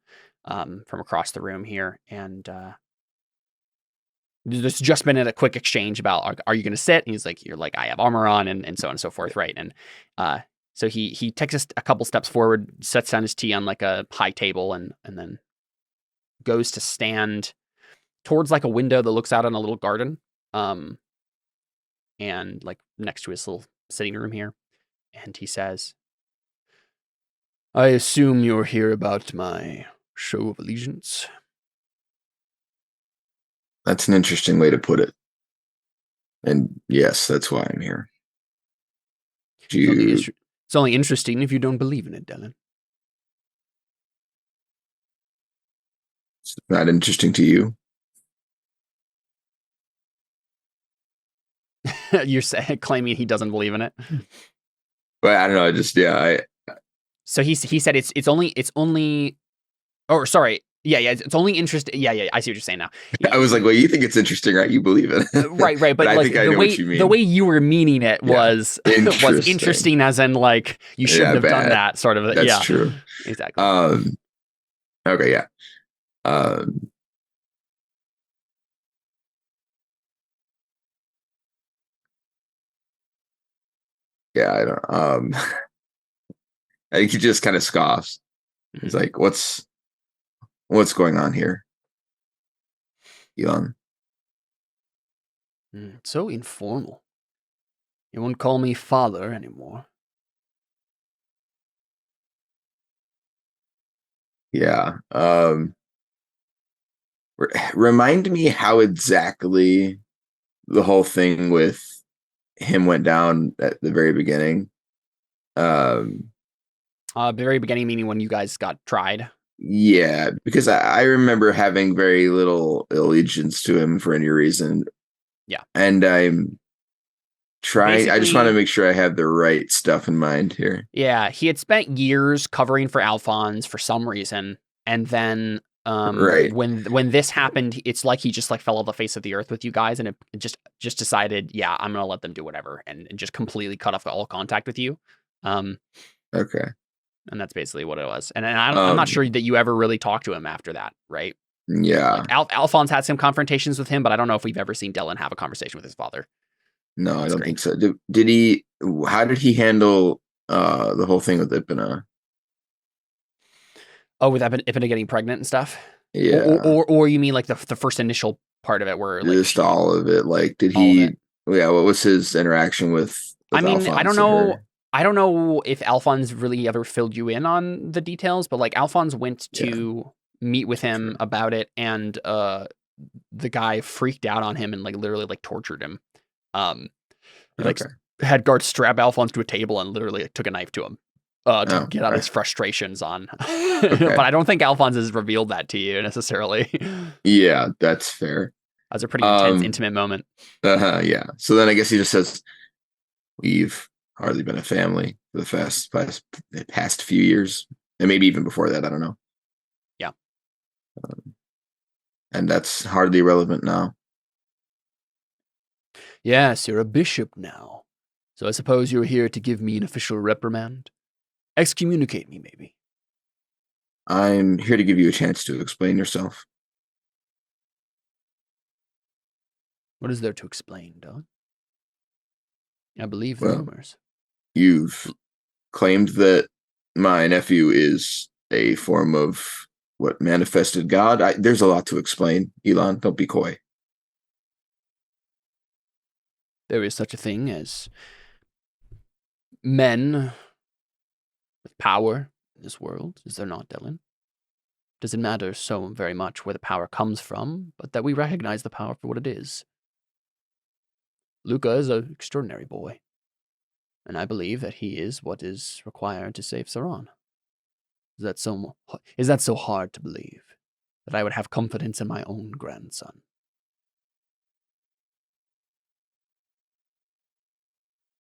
Speaker 1: from across the room here, and there's just been a quick exchange about are you gonna sit, and he's like, you're like, I have armor on, and so on and so forth, right, and so he takes a couple steps forward, sets down his tea on like a high table, and then goes to stand towards like a window that looks out on a little garden, and like next to his little sitting room here. And he says, I assume you're here about my show of allegiance.
Speaker 3: That's an interesting way to put it. And yes, that's why I'm here.
Speaker 1: It's only interesting if you don't believe in it, Dellon.
Speaker 3: It's not interesting to you.
Speaker 1: You're claiming he doesn't believe in it.
Speaker 3: But I don't know.
Speaker 1: So he said it's only. Oh, sorry. Yeah. It's only interesting. Yeah. I see what you're saying now.
Speaker 3: I was like, well, you think it's interesting, right? You believe it.
Speaker 1: Right. But
Speaker 3: I
Speaker 1: like,
Speaker 3: think I know what you mean.
Speaker 1: The way you were meaning it was interesting, as in like you shouldn't have done that sort of.
Speaker 3: That's true.
Speaker 1: Exactly.
Speaker 3: Okay. Yeah. Yeah. I don't. I think he just kind of scoffs. He's like, "What's going on here, Elon?"
Speaker 1: So informal. You won't call me father anymore.
Speaker 3: Yeah. Remind me how exactly the whole thing with him went down at the very beginning.
Speaker 1: The very beginning, meaning when you guys got tried.
Speaker 3: Yeah, because I remember having very little allegiance to him for any reason.
Speaker 1: Yeah.
Speaker 3: And I'm trying, I just want to make sure I have the right stuff in mind here.
Speaker 1: Yeah, he had spent years covering for Alphonse for some reason, and then
Speaker 3: right
Speaker 1: when this happened, it's like he just like fell off the face of the earth with you guys, and it just decided, yeah, I'm gonna let them do whatever, and just completely cut off all contact with you.
Speaker 3: Okay.
Speaker 1: And that's basically what it was. And I'm not sure that you ever really talked to him after that, right?
Speaker 3: Yeah.
Speaker 1: Like Alphonse had some confrontations with him, but I don't know if we've ever seen Dellon have a conversation with his father.
Speaker 3: No, I don't think so. Did he? How did he handle the whole thing with Ipana?
Speaker 1: Oh, with Ipana getting pregnant and stuff?
Speaker 3: Yeah.
Speaker 1: Or you mean like the first initial part of it, where like
Speaker 3: just all of it? Like, did he? Yeah. What was his interaction with
Speaker 1: I mean,
Speaker 3: Alphonse
Speaker 1: I don't know. I don't know if Alphonse really ever filled you in on the details, but like Alphonse went to meet with him about it, and the guy freaked out on him and like literally like tortured him. had guards strap Alphonse to a table and literally took a knife to him to get out his frustrations on.
Speaker 3: Okay.
Speaker 1: But I don't think Alphonse has revealed that to you necessarily.
Speaker 3: Yeah, that's fair.
Speaker 1: That was a pretty intense, intimate moment.
Speaker 3: Yeah. So then I guess he just says, we've hardly been a family for the past few years. And maybe even before that, I don't know.
Speaker 1: Yeah.
Speaker 3: And that's hardly relevant now.
Speaker 1: Yes, you're a bishop now. So I suppose you're here to give me an official reprimand? Excommunicate me, maybe.
Speaker 3: I'm here to give you a chance to explain yourself.
Speaker 1: What is there to explain, Dog? I believe the rumors.
Speaker 3: You've claimed that my nephew is a form of what manifested God. There's a lot to explain, Elon. Don't be coy.
Speaker 1: There is such a thing as men with power in this world, is there not, Dellon? Does it matter so very much where the power comes from, but that we recognize the power for what it is? Luca is an extraordinary boy, and I believe that he is what is required to save Ceran. Is that so hard to believe, that I would have confidence in my own grandson?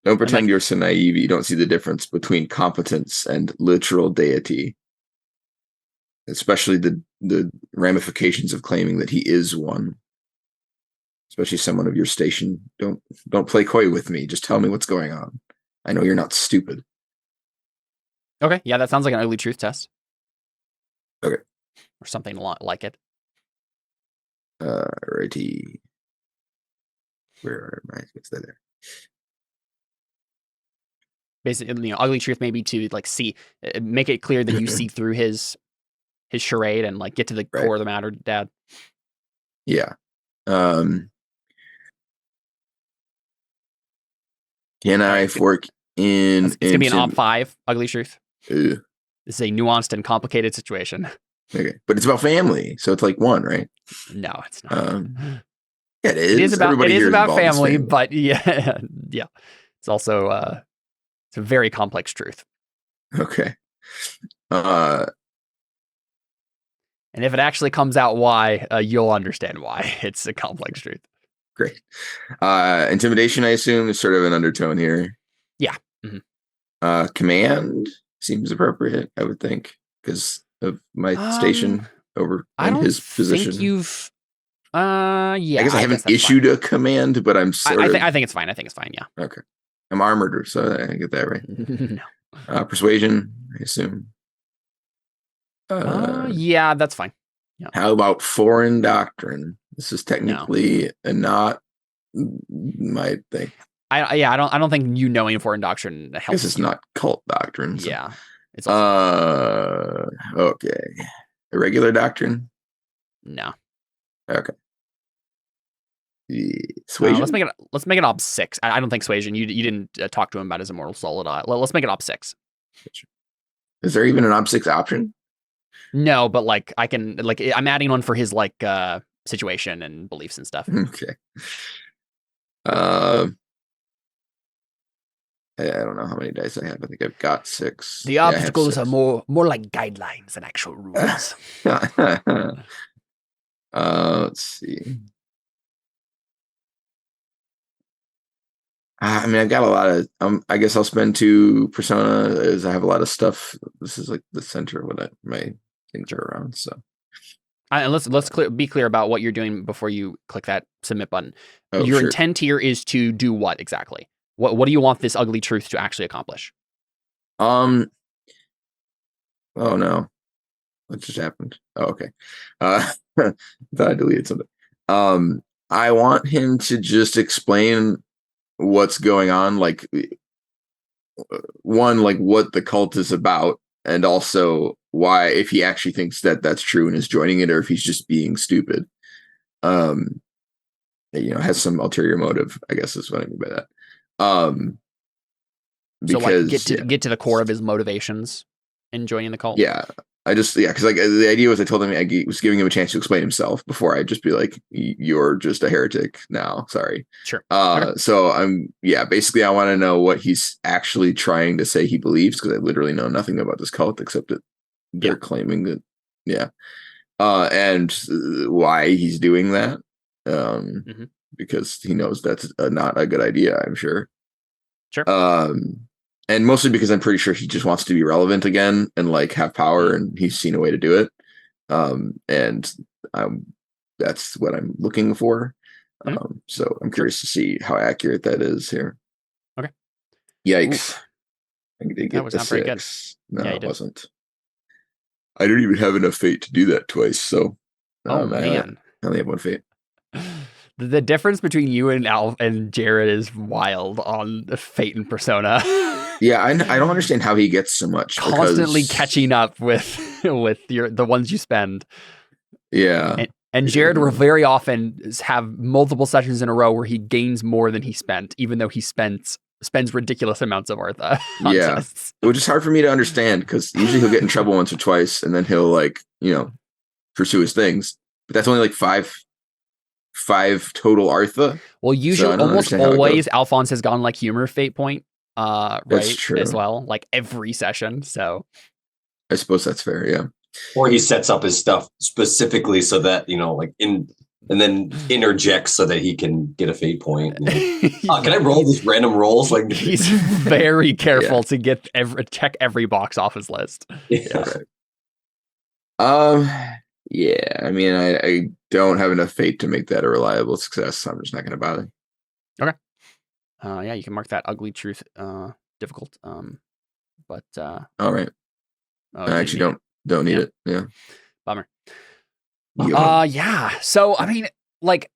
Speaker 3: Don't pretend you're so naive you don't see the difference between competence and literal deity. Especially the ramifications of claiming that he is one. Especially someone of your station. Don't play coy with me. Just tell me what's going on. I know you're not stupid.
Speaker 1: Okay, yeah, that sounds like an ugly truth test.
Speaker 3: Okay.
Speaker 1: Or something like it.
Speaker 3: Righty. Where are my things there?
Speaker 1: Basically, ugly truth maybe to make it clear that you see through his charade and get to the core of the matter, Dad.
Speaker 3: Yeah. Can I fork in?
Speaker 1: It's gonna be an op 5, ugly truth.
Speaker 3: This
Speaker 1: is a nuanced and complicated situation.
Speaker 3: Okay, but it's about family, so it's like one, right?
Speaker 1: No, it's not.
Speaker 3: Yeah, it is.
Speaker 1: It is about family, but yeah. It's also it's a very complex truth.
Speaker 3: Okay.
Speaker 1: And if it actually comes out why, you'll understand why. It's a complex truth.
Speaker 3: Great. Intimidation, I assume, is sort of an undertone here.
Speaker 1: Yeah. Mm-hmm.
Speaker 3: Command seems appropriate, I would think, because of my station over in his position.
Speaker 1: Think you've
Speaker 3: I guess I haven't issued a command, but I'm
Speaker 1: I think it's fine. Yeah.
Speaker 3: Okay. I'm armored, so I get that right.
Speaker 1: No.
Speaker 3: Persuasion, I assume.
Speaker 1: Yeah, that's fine. Yeah.
Speaker 3: How about foreign doctrine? This is technically not my thing.
Speaker 1: I don't think knowing foreign doctrine helps.
Speaker 3: This is not cult doctrine. So.
Speaker 1: Yeah. It's
Speaker 3: okay. Irregular doctrine?
Speaker 1: No.
Speaker 3: Okay. Suasion?
Speaker 1: Let's make it op 6. I don't think Suasion. You didn't talk to him about his immortal soul at all. Let's make it op 6.
Speaker 3: Is there even an op 6 option?
Speaker 1: No, but I can I'm adding one for his situation and beliefs and stuff.
Speaker 3: Okay. I don't know how many dice I have. I think I've got 6.
Speaker 1: The obstacles are more like guidelines than actual rules.
Speaker 3: Let's see. I mean, I've got a lot of. I guess I'll spend 2 persona as I have a lot of stuff. This is like the center of what my things are around. So,
Speaker 1: and let's be clear about what you're doing before you click that submit button.
Speaker 3: Oh,
Speaker 1: Your intent here is to do what exactly? What do you want this ugly truth to actually accomplish?
Speaker 3: Oh no, what just happened? Oh, okay. I thought I deleted something. I want him to just explain what's going on, like what the cult is about, and also why, if he actually thinks that that's true and is joining it, or if he's just being stupid. Has some ulterior motive, I guess is what I mean by that. Because
Speaker 1: get to the core of his motivations in joining the cult.
Speaker 3: Yeah. I just, because like the idea was I told him I was giving him a chance to explain himself before I'd just be like, you're just a heretic now. Sorry.
Speaker 1: Sure. Okay.
Speaker 3: So basically I want to know what he's actually trying to say he believes, because I literally know nothing about this cult except that they're claiming that, and why he's doing that. Because he knows that's not a good idea, I'm sure.
Speaker 1: Sure.
Speaker 3: And mostly because I'm pretty sure he just wants to be relevant again and like have power, and he's seen a way to do it. And that's what I'm looking for. So I'm curious to see how accurate that is here.
Speaker 1: Okay.
Speaker 3: Yikes.
Speaker 1: Oof.
Speaker 3: I did get
Speaker 1: that was not very good.
Speaker 3: No, it wasn't. I didn't even have enough fate to do that twice. So
Speaker 1: man.
Speaker 3: I only have one fate.
Speaker 1: The difference between you and Jared is wild on fate and persona.
Speaker 3: Yeah, I don't understand how he gets so much.
Speaker 1: Constantly catching up with the ones you spend.
Speaker 3: Yeah.
Speaker 1: And Jared will very often have multiple sessions in a row where he gains more than he spent, even though he spends ridiculous amounts of Artha.
Speaker 3: Yeah, which is hard for me to understand, because usually he'll get in trouble once or twice, and then he'll pursue his things. But that's only like five total Artha.
Speaker 1: Well, usually, so almost always, Alphonse has gone like humor fate point, right? That's true. As well, like every session. So
Speaker 3: I suppose that's fair. Yeah.
Speaker 2: Or he sets up his stuff specifically so that and then interjects so that he can get a fate point. Can I roll these random rolls? Like
Speaker 1: he's very careful to get check every box off his list.
Speaker 2: Yeah.
Speaker 3: Right. Yeah, I mean, I don't have enough fate to make that a reliable success, so I'm just not going to bother.
Speaker 1: Okay. Yeah, you can mark that ugly truth difficult. But
Speaker 3: all right. I actually don't need it. Yeah.
Speaker 1: Bummer. Yeah. So I mean, like,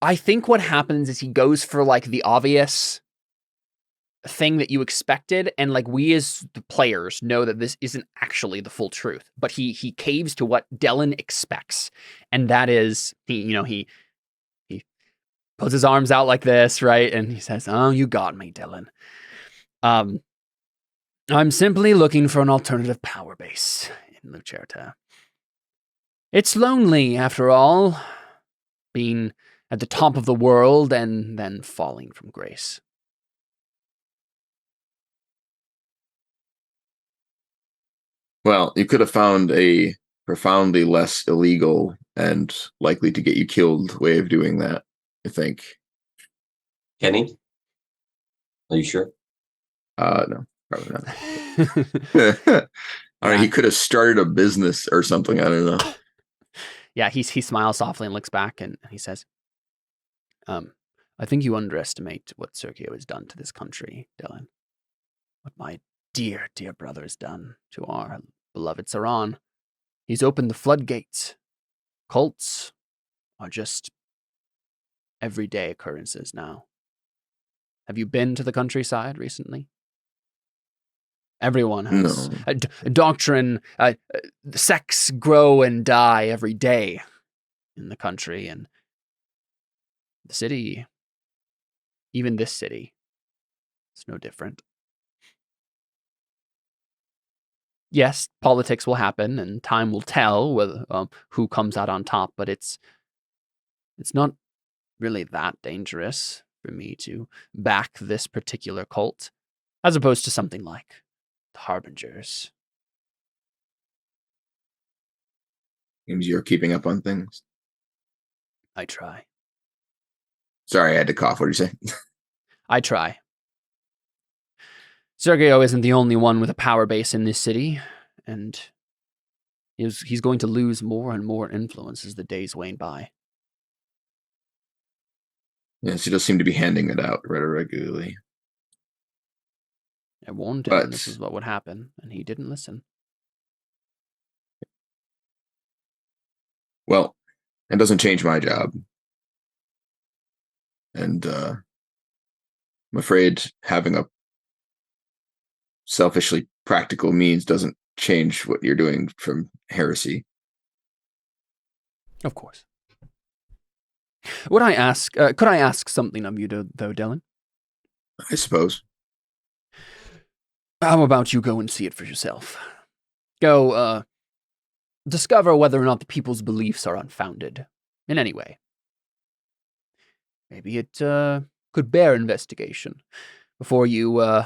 Speaker 1: I think what happens is he goes for like the obvious thing that you expected, and like we as the players know that this isn't actually the full truth, but he caves to what Dellon expects, and that is he puts his arms out like this, right, and he says, "Oh, you got me, Dellon. I'm simply looking for an alternative power base in Lucerta. It's lonely, after all, being at the top of the world and then falling from grace."
Speaker 3: Well, you could have found a profoundly less illegal and likely to get you killed way of doing that, I think.
Speaker 2: Kenny? Are you sure?
Speaker 3: No, probably not. All right, he could have started a business or something. I don't know.
Speaker 1: Yeah, he smiles softly and looks back, and he says, I think you underestimate what Sergio has done to this country, Dellon. What my dear, dear brother has done to our beloved Ceran. He's opened the floodgates. Cults are just everyday occurrences now. Have you been to the countryside recently? Everyone has.
Speaker 3: No.
Speaker 1: Doctrine, sects grow and die every day in the country, and the city, even this city, it's no different. Yes, politics will happen, and time will tell whether who comes out on top. But it's not really that dangerous for me to back this particular cult, as opposed to something like the Harbingers.
Speaker 3: Seems you're keeping up on things.
Speaker 1: I try.
Speaker 3: Sorry, I had to cough. What did you say?
Speaker 1: I try. Sergio isn't the only one with a power base in this city, and he's going to lose more and more influence as the days wane by.
Speaker 3: Yes, he does seem to be handing it out rather regularly.
Speaker 1: I warned him this is what would happen, and he didn't listen.
Speaker 3: Well, it doesn't change my job. And I'm afraid having a selfishly practical means doesn't change what you're doing from heresy.
Speaker 1: Of course. Could I ask something of you, though, Dellon?
Speaker 3: I suppose.
Speaker 1: How about you go and see it for yourself? Go, discover whether or not the people's beliefs are unfounded in any way. Maybe it could bear investigation before you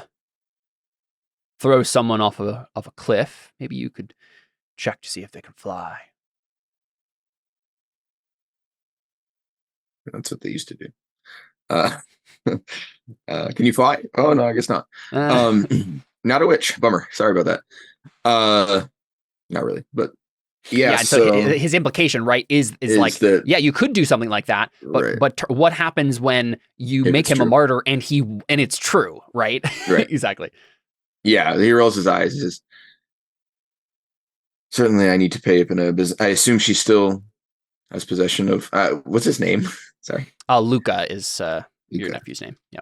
Speaker 1: throw someone off a cliff. Maybe you could check to see if they can fly.
Speaker 3: That's what they used to do. Can you fly? Oh no, I guess not. Not a witch. Bummer. Sorry about that. Not really, but yeah.
Speaker 1: So his implication, right, is like that, yeah, you could do something like that, but
Speaker 3: right.
Speaker 1: but what happens when you make him a martyr and it's true, right?
Speaker 3: Right.
Speaker 1: Exactly.
Speaker 3: Yeah, he rolls his eyes. He says, certainly, I need to pay up in a business. I assume she still has possession of what's his name? Sorry.
Speaker 1: Luca is your nephew's name. Yeah.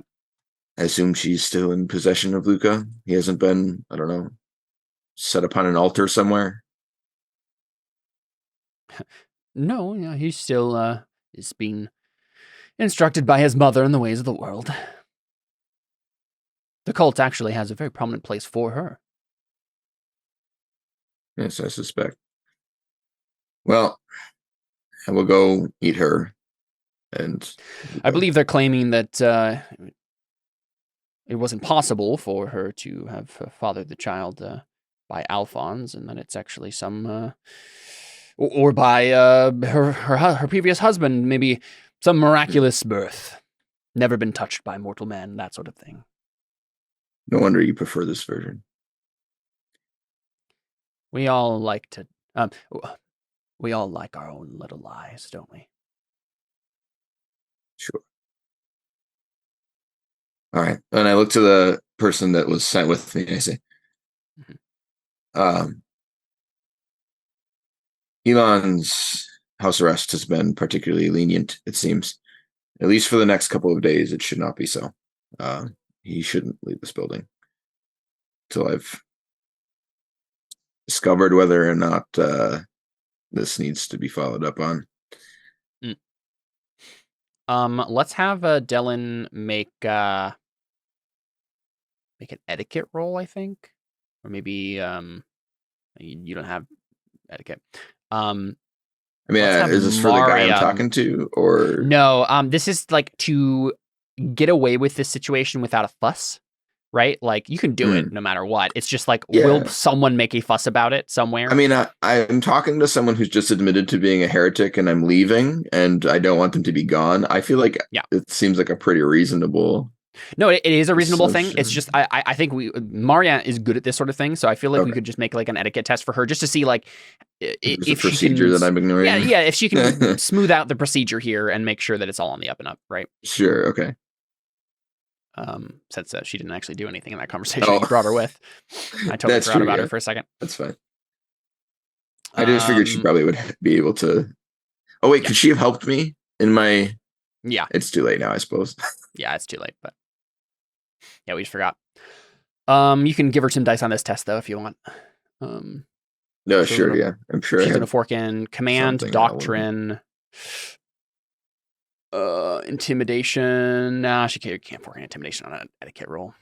Speaker 3: I assume she's still in possession of Luca. He hasn't been, I don't know, set upon an altar somewhere.
Speaker 1: No, yeah, he still is being instructed by his mother in the ways of the world. The cult actually has a very prominent place for her.
Speaker 3: Yes, I suspect. Well, I will go eat her. And
Speaker 1: I believe they're claiming that it wasn't possible for her to have fathered the child by Alphonse, and that it's actually some, or by her previous husband, maybe some miraculous birth, never been touched by mortal man, that sort of thing.
Speaker 3: No wonder you prefer this version.
Speaker 1: We all like to, we all like our own little lies, don't we?
Speaker 3: Sure. All right. And I look to the person that was sent with me and I say, Elon's house arrest has been particularly lenient, it seems. At least for the next couple of days, it should not be so. He shouldn't leave this building until I've discovered whether or not this needs to be followed up on.
Speaker 1: Let's have Dellon make an etiquette roll, I think, or maybe you don't have etiquette.
Speaker 3: I mean, is this for the guy I'm talking to, or
Speaker 1: no? This is like to get away with this situation without a fuss, right? Like you can do it no matter what. It's just like, will someone make a fuss about it somewhere?
Speaker 3: I mean, I'm talking to someone who's just admitted to being a heretic, and I'm leaving, and I don't want them to be gone. I feel like it seems like a pretty reasonable.
Speaker 1: No, it is a reasonable thing. It's just I think Maria is good at this sort of thing, so I feel like we could just make like an etiquette test for her just to see like if
Speaker 3: procedure
Speaker 1: she can,
Speaker 3: that I'm ignoring.
Speaker 1: Yeah, if she can smooth out the procedure here and make sure that it's all on the up and up, right?
Speaker 3: Sure. Okay.
Speaker 1: Since she didn't actually do anything in that conversation you brought her with, I totally forgot about her for a second.
Speaker 3: That's fine. I just figured she probably would be able to. Oh wait, could she have helped me in my?
Speaker 1: Yeah,
Speaker 3: it's too late now, I suppose.
Speaker 1: Yeah, it's too late, but yeah, we just forgot. You can give her some dice on this test though if you want.
Speaker 3: No, sure, yeah, I'm sure.
Speaker 1: She's gonna fork in command, doctrine, intimidation. Nah, she can't fork in intimidation on an etiquette roll.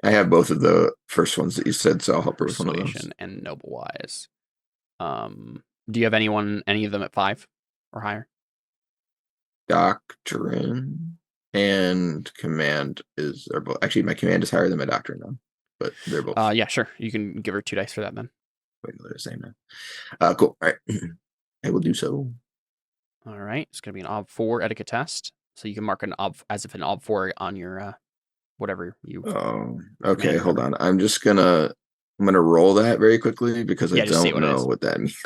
Speaker 3: I have both of the first ones that you said, so I'll help her with one of those.
Speaker 1: And noble wise. Do you have any of them at 5 or higher?
Speaker 3: Doctrine and command are both. Actually, my command is higher than my doctrine now, but they're both.
Speaker 1: Yeah, sure. You can give her 2 dice for that then.
Speaker 3: Wait, they're the same now. Cool. All right, I will do so. All
Speaker 1: right, it's gonna be an Ob 4 etiquette test, so you can mark an Ob as if an Ob 4 on your whatever you.
Speaker 3: Oh, okay. Hold on. I'm gonna roll that very quickly because I don't know what that means.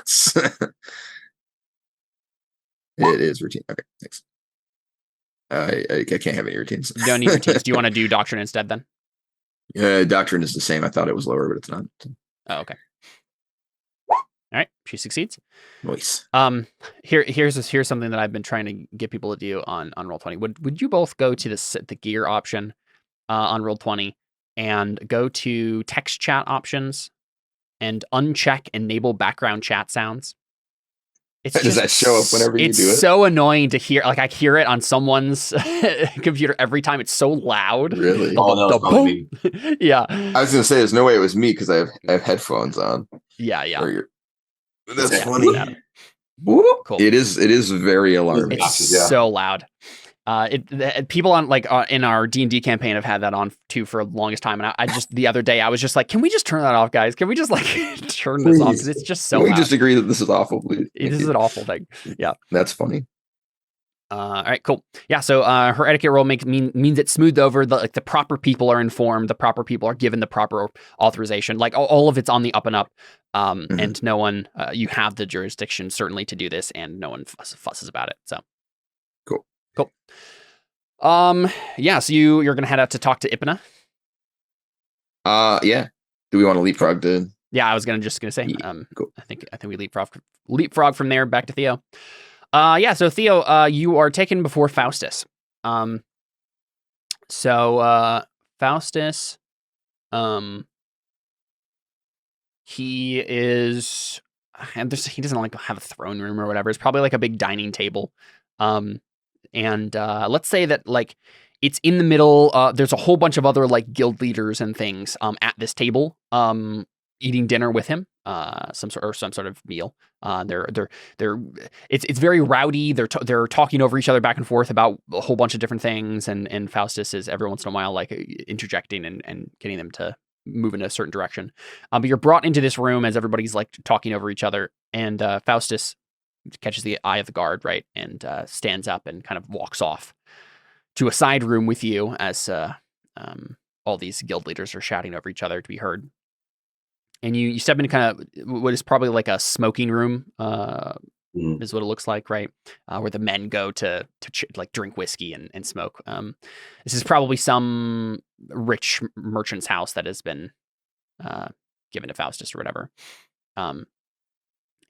Speaker 3: It is routine. Okay, thanks. I can't have any routines.
Speaker 1: You don't need routines. Do you want to do doctrine instead then?
Speaker 3: Doctrine is the same. I thought it was lower, but it's not.
Speaker 1: Oh, okay. All right, she succeeds.
Speaker 3: Nice.
Speaker 1: Here's something that I've been trying to get people to do on Roll20. Would you both go to the gear option on Roll20 and go to text chat options and uncheck enable background chat sounds?
Speaker 3: Does that show up whenever you do it?
Speaker 1: It's so annoying to hear. Like I hear it on someone's computer every time. It's so loud.
Speaker 3: Really?
Speaker 2: Oh, that was probably me.
Speaker 1: Yeah.
Speaker 3: I was gonna say there's no way it was me because I have headphones on.
Speaker 1: Yeah.
Speaker 3: That's
Speaker 2: Yeah.
Speaker 3: funny.
Speaker 1: Yeah. Cool.
Speaker 3: It is very alarming.
Speaker 1: It's
Speaker 2: Yeah.
Speaker 1: so loud. People on in our D&D campaign have had that on too for the longest time, and I just the other day I was just like, can we just turn that off, guys? Can we just like turn this off because it's just so
Speaker 3: Can we
Speaker 1: loud.
Speaker 3: just agree that this is awful, please?
Speaker 1: This is an awful thing. Yeah.
Speaker 3: That's funny.
Speaker 1: All right, cool. Yeah, so her etiquette roll means it's smoothed over. The proper people are informed. The proper people are given the proper authorization. Like all of it's on the up and up. And no one, you have the jurisdiction certainly to do this, and no one fusses about it. So
Speaker 3: cool.
Speaker 1: Yeah. So you're gonna head out to talk to Ipna.
Speaker 3: Yeah. Do we want to leapfrog to?
Speaker 1: Yeah, I was just gonna say.
Speaker 3: Cool.
Speaker 1: I think we leapfrog from there back to Theo. Yeah, so Theo, you are taken before Faustus. Faustus, he is, and he doesn't like have a throne room or whatever. It's probably like a big dining table. And let's say that like it's in the middle. There's a whole bunch of other like guild leaders and things at this table, eating dinner with him. Some sort of meal. It's very rowdy. They're talking over each other back and forth about a whole bunch of different things, and Faustus is every once in a while like interjecting and getting them to move in a certain direction. But you're brought into this room as everybody's like talking over each other, and Faustus catches the eye of the guard, right, and stands up and kind of walks off to a side room with you as all these guild leaders are shouting over each other to be heard. And you step into kind of what is probably like a smoking room, is what it looks like, right? Where the men go to like drink whiskey and smoke. This is probably some rich merchant's house that has been given to Faustus or whatever.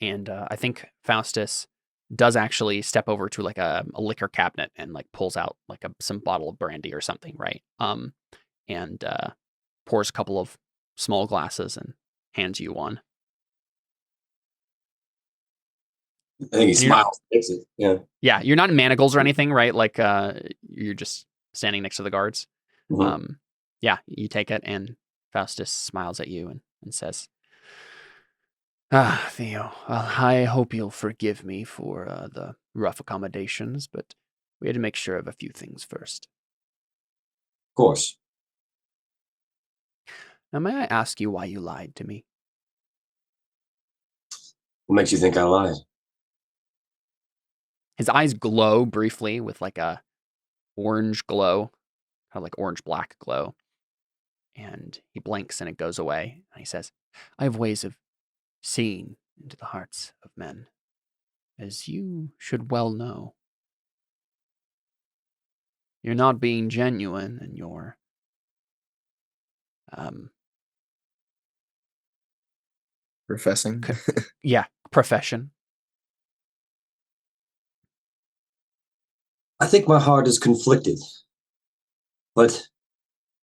Speaker 1: And I think Faustus does actually step over to like a liquor cabinet and like pulls out like some bottle of brandy or something, right? And pours a couple of small glasses and hands you one.
Speaker 2: I think he smiles. Takes it. Yeah.
Speaker 1: Yeah, you're not in manacles or anything, right? Like you're just standing next to the guards.
Speaker 2: Mm-hmm.
Speaker 1: Yeah, you take it, and Faustus smiles at you and says, Theo, I hope you'll forgive me for the rough accommodations, but we had to make sure of a few things first.
Speaker 2: Of course.
Speaker 1: Now, may I ask you why you lied to me?
Speaker 2: What makes you think I lied?
Speaker 1: His eyes glow briefly with like a orange glow, kind of like orange-black glow. And he blinks and it goes away. And he says, I have ways of seeing into the hearts of men, as you should well know. You're not being genuine in your
Speaker 3: Professing.
Speaker 1: Profession.
Speaker 2: I think my heart is conflicted, but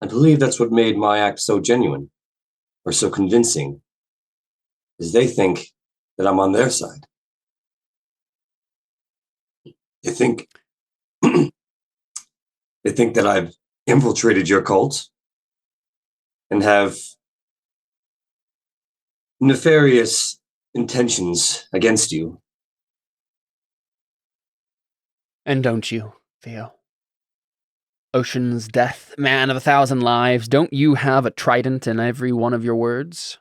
Speaker 2: I believe that's what made my act so genuine or so convincing, is they think that I'm on their side. They think that I've infiltrated your cult and have nefarious intentions against you.
Speaker 1: And don't you, Theo? Ocean's death, man of 1,000 lives, don't you have a trident in every one of your words?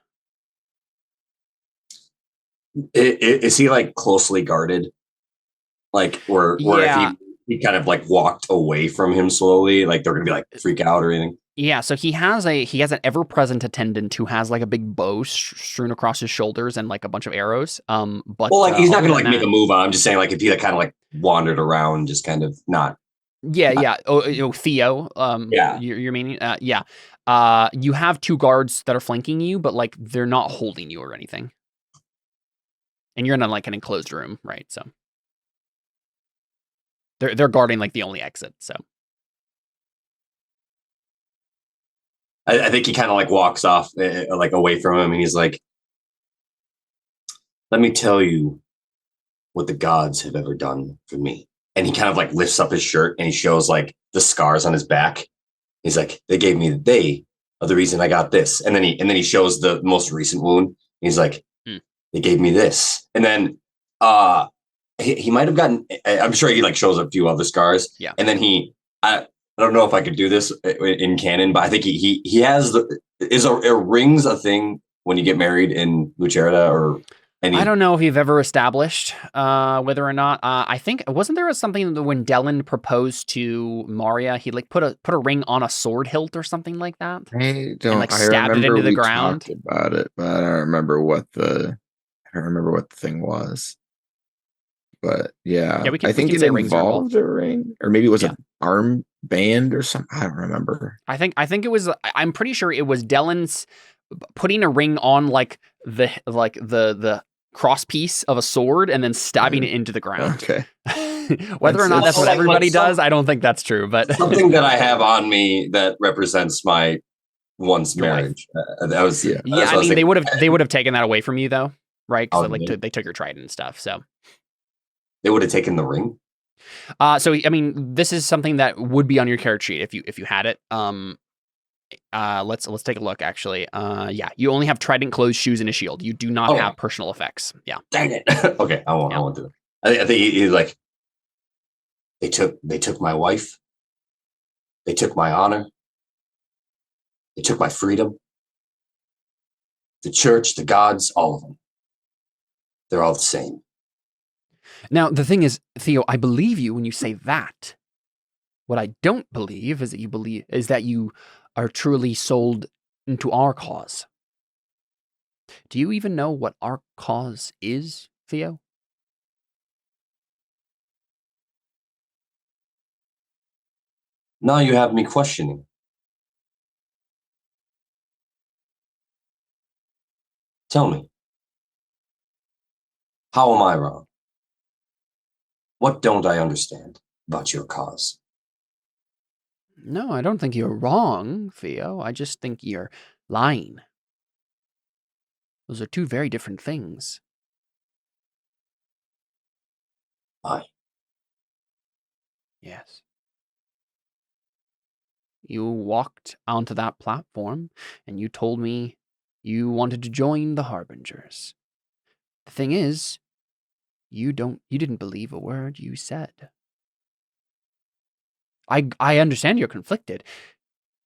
Speaker 2: Is he like closely guarded? Like, or
Speaker 1: Yeah.
Speaker 2: if he kind of like walked away from him slowly, like they're gonna be like freak out or anything?
Speaker 1: Yeah, so he has an ever-present attendant who has like a big bow strewn across his shoulders and like a bunch of arrows. But
Speaker 2: well, like he's not gonna like
Speaker 1: that,
Speaker 2: make a move on. I'm just saying, like if he like kind of like wandered around, just kind of not.
Speaker 1: Yeah. Oh, Theo.
Speaker 2: Yeah.
Speaker 1: You're meaning? Yeah. You have 2 guards that are flanking you, but like they're not holding you or anything. And you're in like an enclosed room, right? So they're guarding like the only exit. So.
Speaker 2: I think he kind of like walks off like away from him, and he's like, let me tell you what the gods have ever done for me. And he kind of like lifts up his shirt and he shows like the scars on his back. He's like, they are the reason I got this. And then he shows the most recent wound. He's like, they gave me this. And then he might have gotten, I'm sure he like shows a few other scars.
Speaker 1: Yeah.
Speaker 2: And then I don't know if I could do this in canon, but I think he has rings a thing when you get married in Lucerta or any.
Speaker 1: I don't know if you've ever established whether or not. I think wasn't there something that when Dellon proposed to Maria, he like put a ring on a sword hilt or something like that.
Speaker 3: I don't.
Speaker 1: And, like, stabbed it into the ground.
Speaker 3: Talked about it, but I don't remember what the thing was. But yeah, I think it involved a ring, or maybe it was an arm band or something. I don't remember.
Speaker 1: I think it was. I'm pretty sure it was Dellon's putting a ring on like the cross piece of a sword and then stabbing it into the ground.
Speaker 3: Okay.
Speaker 1: Whether or not that's what everybody does, I don't think that's true. But
Speaker 2: something that I have on me that represents my once marriage. That was
Speaker 1: I mean, they would have taken that away from you though, right? Because they took your trident and stuff. So
Speaker 2: they would have taken the ring.
Speaker 1: So I mean, this is something that would be on your character sheet if you had it. Let's take a look. Actually, you only have trident, clothes, shoes, and a shield. You do not have personal effects. Yeah.
Speaker 2: Dang it. Okay, I won't do it. I think he's like, they took my wife. They took my honor. They took my freedom. The church, the gods, all of them. They're all the same.
Speaker 1: Now, the thing is, Theo, I believe you when you say that. What I don't believe is that you are truly sold into our cause. Do you even know what our cause is, Theo?
Speaker 2: Now you have me questioning. Tell me, how am I wrong? What don't I understand about your cause?
Speaker 1: No, I don't think you're wrong, Theo. I just think you're lying. Those are two very different things.
Speaker 2: Aye.
Speaker 1: Yes. You walked onto that platform and you told me you wanted to join the Harbingers. The thing is, you didn't believe a word you said. I understand you're conflicted,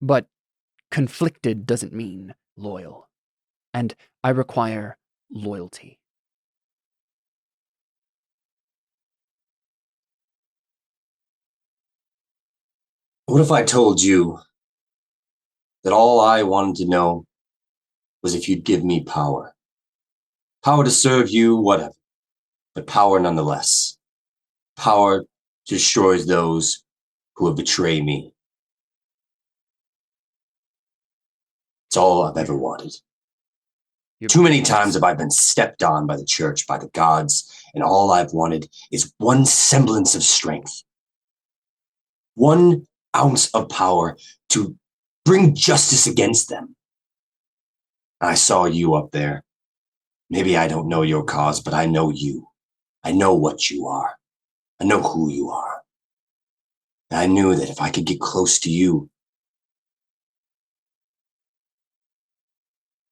Speaker 1: but conflicted doesn't mean loyal. And I require loyalty.
Speaker 2: What if I told you that all I wanted to know was if you'd give me power? Power to serve you, whatever, but power nonetheless. Power destroys those who have betrayed me. It's all I've ever wanted. Too many times have I been stepped on by the church, by the gods, and all I've wanted is one semblance of strength. 1 ounce of power to bring justice against them. I saw you up there. Maybe I don't know your cause, but I know you. I know what you are. I know who you are. And I knew that if I could get close to you,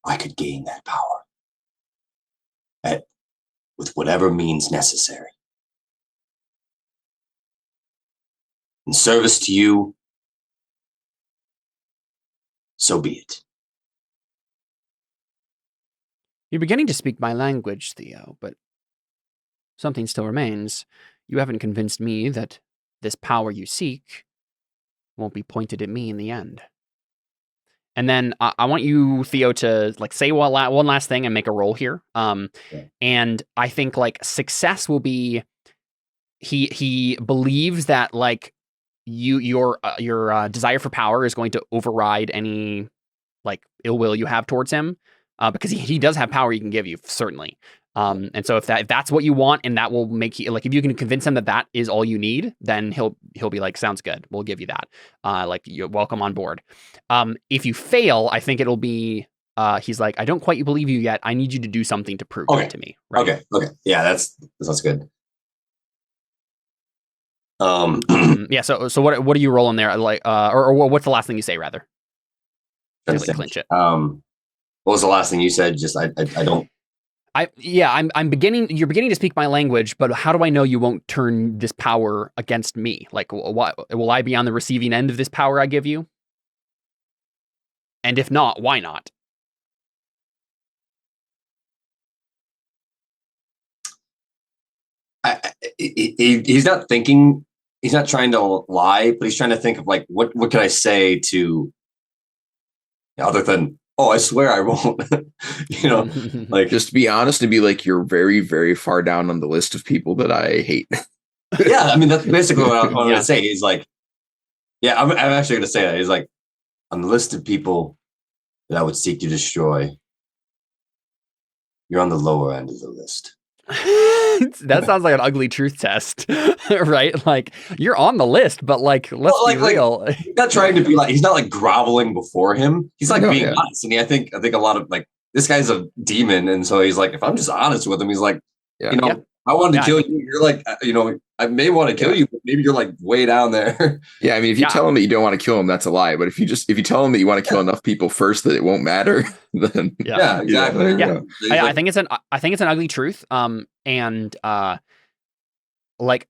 Speaker 2: I could gain that power. With whatever means necessary. In service to you, so be it.
Speaker 1: You're beginning to speak my language, Theo, but something still remains. You haven't convinced me that this power you seek won't be pointed at me in the end. And then I want you, Theo, to like say one last thing and make a roll here. And I think like success will be he believes that like your desire for power is going to override any like ill will you have towards him, because he does have power he can give you, certainly. And so if that's what you want, and that will make you like, if you can convince him that is all you need, then he'll be like, sounds good, we'll give you that. Like, you're welcome on board. If you fail, I think it'll be he's like, I don't quite believe you yet. I need you to do something to prove it to me. Right?
Speaker 2: Okay. Yeah, that sounds good.
Speaker 1: Yeah. So what are you rolling there? Like, or what's the last thing you say rather? To clinch it.
Speaker 2: What was the last thing you said? Just I don't.
Speaker 1: I'm beginning. You're beginning to speak my language, but how do I know you won't turn this power against me? Like, what will I be on the receiving end of this power I give you? And if not, why not?
Speaker 2: He's not thinking. He's not trying to lie, but he's trying to think of like what can I say to other than I swear I won't. Like
Speaker 3: just be honest and be like, you're very, very far down on the list of people that I hate.
Speaker 2: Yeah, I mean that's basically what I'm going to say. He's like, yeah, I'm actually going to say that. He's like, on the list of people that I would seek to destroy, you're on the lower end of the list.
Speaker 1: That sounds like an ugly truth test, right? Like you're on the list, but like let's be real.
Speaker 2: He's not trying to be like he's not like groveling before him. He's like being honest, and I think a lot of like this guy's a demon, and so he's like if I'm just honest with him, he's like I wanted to kill you. You're like I may want to kill you, but maybe you're like way down there.
Speaker 3: Yeah, I mean if you tell him that you don't want to kill him, that's a lie. But if you tell him that you want to kill enough people first that it won't matter, then
Speaker 2: exactly.
Speaker 1: I think it's an ugly truth. And like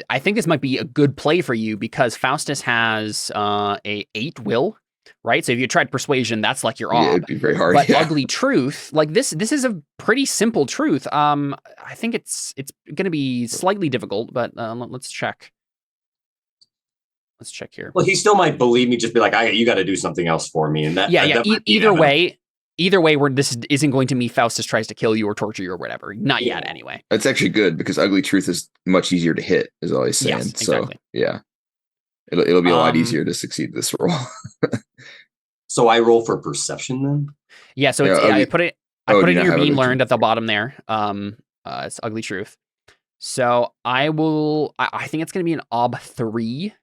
Speaker 1: I think this might be a good play for you because Faustus has a 8 will, right? So if you tried persuasion, that's like your
Speaker 3: it'd be very hard.
Speaker 1: But ugly truth, like this is a pretty simple truth. I think it's going to be slightly difficult, but let's check. Let's check here.
Speaker 2: Well, he still might believe me, just be like, you got to do something else for me, and that
Speaker 1: Either way, this isn't going to mean Faustus tries to kill you or torture you or whatever. Not yet, anyway.
Speaker 3: That's actually good because ugly truth is much easier to hit, is all he's saying.
Speaker 1: Yes, exactly.
Speaker 3: So yeah, it'll be a lot easier to succeed this roll.
Speaker 2: So I roll for perception then.
Speaker 1: Yeah. So it's, I put it in your being learned at the bottom there. It's ugly truth. So I will. I think it's going to be an ob 3.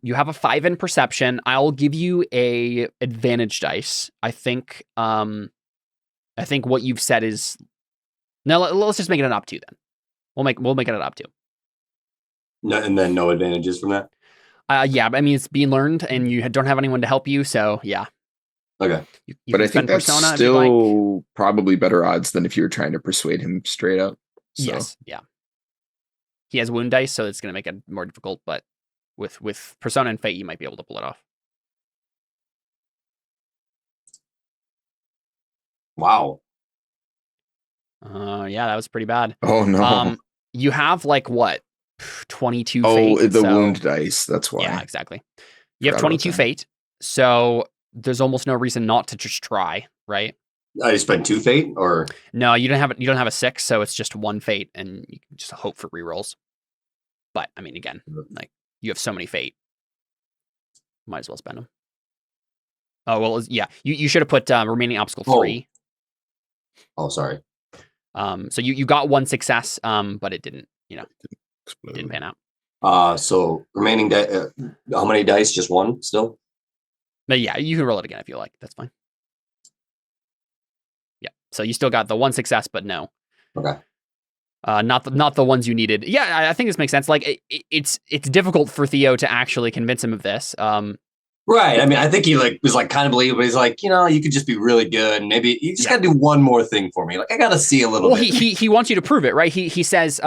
Speaker 1: You have a 5 in perception. I'll give you a advantage dice. I think what you've said is no. Let's just make it an op 2 then. We'll make it an op 2.
Speaker 2: No, and then no advantages from that.
Speaker 1: Yeah, I mean it's being learned, and you don't have anyone to help you, so yeah.
Speaker 2: Okay,
Speaker 1: you
Speaker 3: but I think that's still probably better odds than if you were trying to persuade him straight up. So.
Speaker 1: Yes, yeah. He has wound dice, so it's going to make it more difficult, but. With Persona and Fate, you might be able to pull it off.
Speaker 2: Wow.
Speaker 1: Yeah, that was pretty bad.
Speaker 3: Oh no.
Speaker 1: You have like what? 22
Speaker 3: fate. Oh, the
Speaker 1: so,
Speaker 3: wound dice. That's why.
Speaker 1: Yeah, exactly. You have 22 fate, so there's almost no reason not to just try, right?
Speaker 2: I spent 2 fate, or
Speaker 1: no? You don't have a 6, so it's just 1 fate, and you can just hope for rerolls. But I mean, again, like. You have so many fate. Might as well spend them. Oh, well, yeah. You should have put remaining obstacle 3.
Speaker 2: Oh, sorry.
Speaker 1: So you got 1 success, but it didn't, didn't pan
Speaker 2: out. So remaining, how many dice? Just 1 still?
Speaker 1: But yeah, you can roll it again if you like. That's fine. Yeah. So you still got the 1 success, but no.
Speaker 2: Okay.
Speaker 1: Not the ones you needed. Yeah, I think this makes sense. Like it's difficult for Theo to actually convince him of this.
Speaker 2: Right. I mean, I think he was kind of believable, but he's like, you could just be really good, and maybe you just got to do one more thing for me. Like I got to see a little bit.
Speaker 1: He wants you to prove it, right? He says,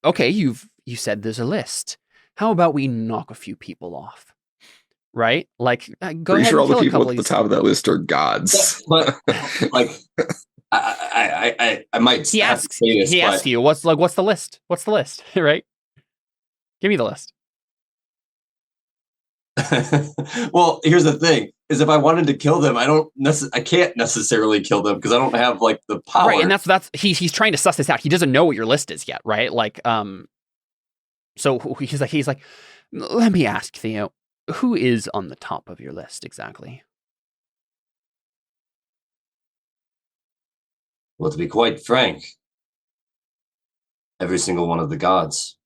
Speaker 1: okay, you said there's a list. How about we knock a few people off? Right? Like go ahead.
Speaker 3: Sure,
Speaker 1: and
Speaker 3: all the people at the top of that list are gods.
Speaker 2: But like. I might.
Speaker 1: He asks you, what's the list? What's the list? Right? Give me the list.
Speaker 2: Well, here's the thing: is if I wanted to kill them, I can't necessarily kill them because I don't have like the power.
Speaker 1: Right, and that's he's trying to suss this out. He doesn't know what your list is yet, right? Like, so he's like, let me ask Theo, who is on the top of your list exactly?
Speaker 2: Well, to be quite frank, every single one of the gods.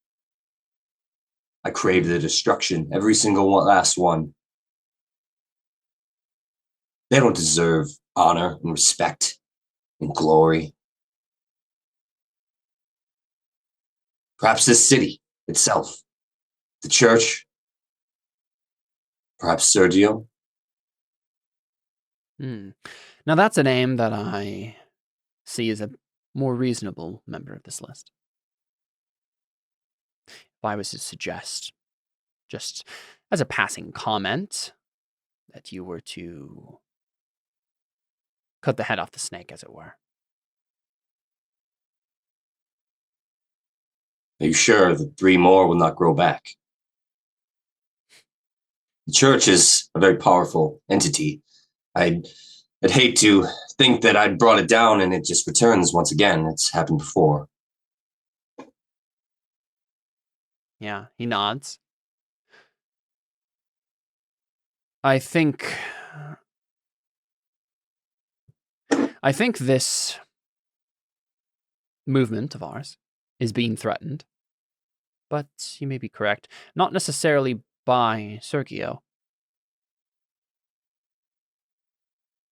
Speaker 2: I crave their destruction, every single last one. They don't deserve honor and respect and glory. Perhaps this city itself, the church, perhaps Sergio.
Speaker 1: Now that's a name that I see as a more reasonable member of this list. If I was to suggest, just as a passing comment, that you were to cut the head off the snake, as it were.
Speaker 2: Are you sure that 3 more will not grow back? The church is a very powerful entity. I'd hate to think that I'd brought it down and it just returns once again. It's happened before.
Speaker 1: Yeah, he nods. I think this movement of ours is being threatened, but you may be correct. Not necessarily by Sergio.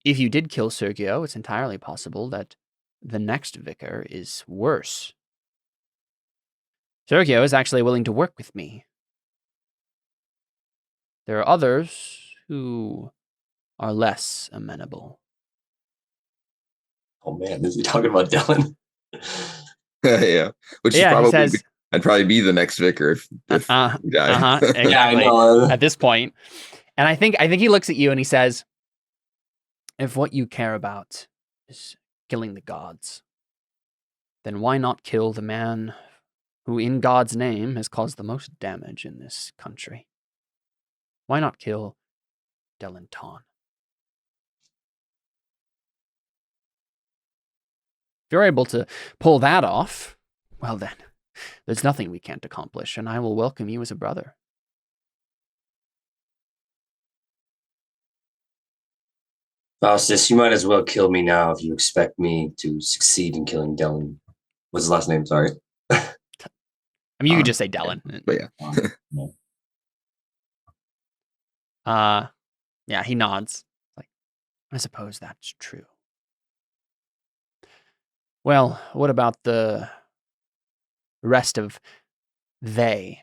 Speaker 1: If you did kill Sergio, it's entirely possible that the next vicar is worse. Sergio is actually willing to work with me. There are others who are less amenable.
Speaker 2: Oh man, is he talking about Dellon?
Speaker 3: Yeah, which
Speaker 1: Yeah,
Speaker 3: is probably
Speaker 1: he says,
Speaker 3: I'd probably be the next vicar if we die.
Speaker 1: exactly.
Speaker 2: Yeah, I know.
Speaker 1: At this point. And I think he looks at you and he says, if what you care about is killing the gods, then why not kill the man who in God's name has caused the most damage in this country? Why not kill Dellon? If you're able to pull that off, well then, there's nothing we can't accomplish, and I will welcome you as a brother.
Speaker 2: Faustus, you might as well kill me now if you expect me to succeed in killing Dellon. What's his last name? Sorry.
Speaker 1: I mean, you could just say Dellon.
Speaker 3: But yeah.
Speaker 1: Yeah, he nods. Like, I suppose that's true. Well, what about the rest of they?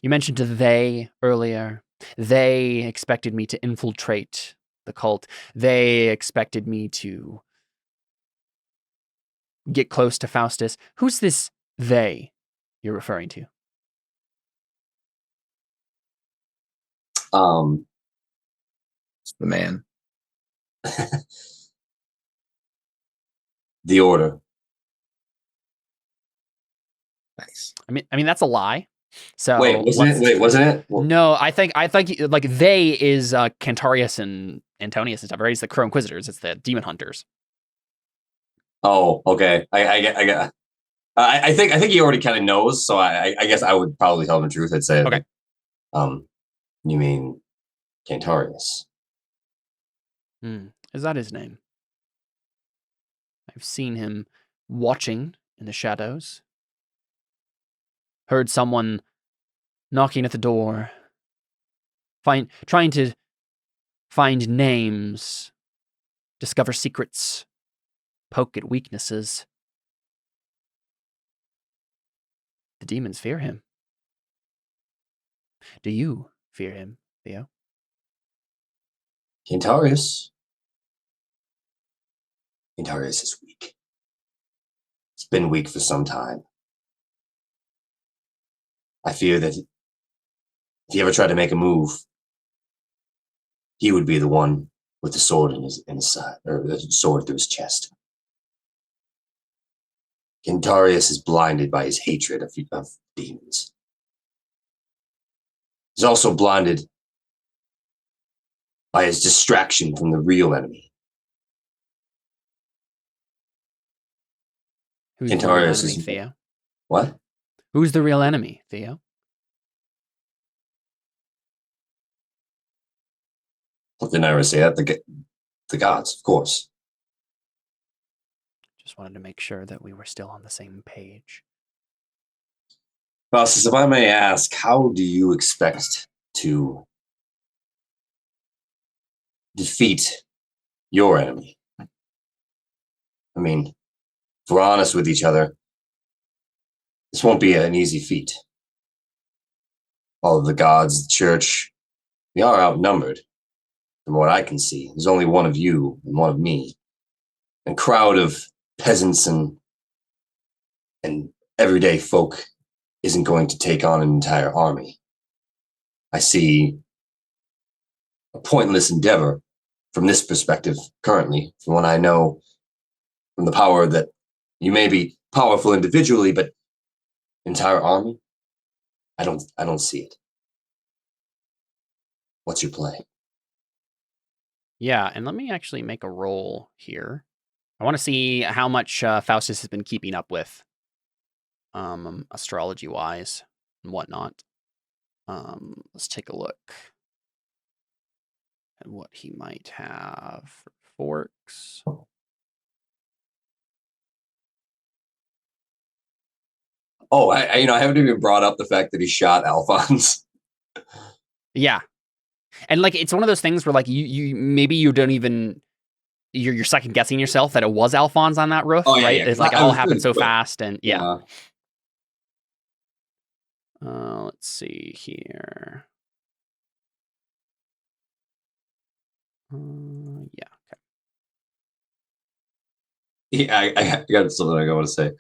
Speaker 1: You mentioned a they earlier. They expected me to infiltrate the cult. They expected me to get close to Faustus. Who's this they you're referring to?
Speaker 3: It's the man.
Speaker 2: The Order.
Speaker 3: Nice.
Speaker 1: I mean that's a lie. So
Speaker 2: wasn't it? Well,
Speaker 1: no, I think like they is Cantarius and Antonius and stuff, right? It's the Crow Inquisitors. It's the demon hunters.
Speaker 2: Oh, okay. I think he already kind of knows, so I guess I would probably tell him the truth. I'd say,
Speaker 1: okay.
Speaker 2: You mean Cantarius?
Speaker 1: Is that his name? I've seen him watching in the shadows. Heard someone knocking at the door, trying to find names, discover secrets, poke at weaknesses. The demons fear him. Do you fear him, Theo?
Speaker 2: Cantarius is weak. It's been weak for some time. I fear that if he ever tried to make a move, he would be the one with the sword in his side, or the sword through his chest. Cantarius is blinded by his hatred of demons. He's also blinded by his distraction from the real enemy.
Speaker 1: Who's
Speaker 2: Cantarius
Speaker 1: the real enemy,
Speaker 2: is
Speaker 1: Theo?
Speaker 2: What?
Speaker 1: Who's the real enemy, Theo?
Speaker 2: Didn't I ever say that? The gods, of course.
Speaker 1: Just wanted to make sure that we were still on the same page.
Speaker 2: Faustus, if I may ask, how do you expect to defeat your enemy? I mean, if we're honest with each other, this won't be an easy feat. All of the gods, the church, we are outnumbered. From what I can see, there's only one of you and one of me. A crowd of peasants and everyday folk isn't going to take on an entire army. I see a pointless endeavor from this perspective currently, from what I know from the power that you may be powerful individually, but entire army, I don't see it. What's your play?
Speaker 1: Yeah, and let me actually make a roll here. I want to see how much Faustus has been keeping up with, astrology-wise and whatnot. Let's take a look at what he might have for forks.
Speaker 2: Oh, I haven't even brought up the fact that he shot Alphonse.
Speaker 1: Yeah, and like it's one of those things where like you maybe you don't even you're second guessing yourself that it was Alphonse on that roof, right?
Speaker 2: Yeah,
Speaker 1: It's like it all happened so fast, and yeah. Let's see here. Yeah.
Speaker 2: Yeah, I got something I want to say.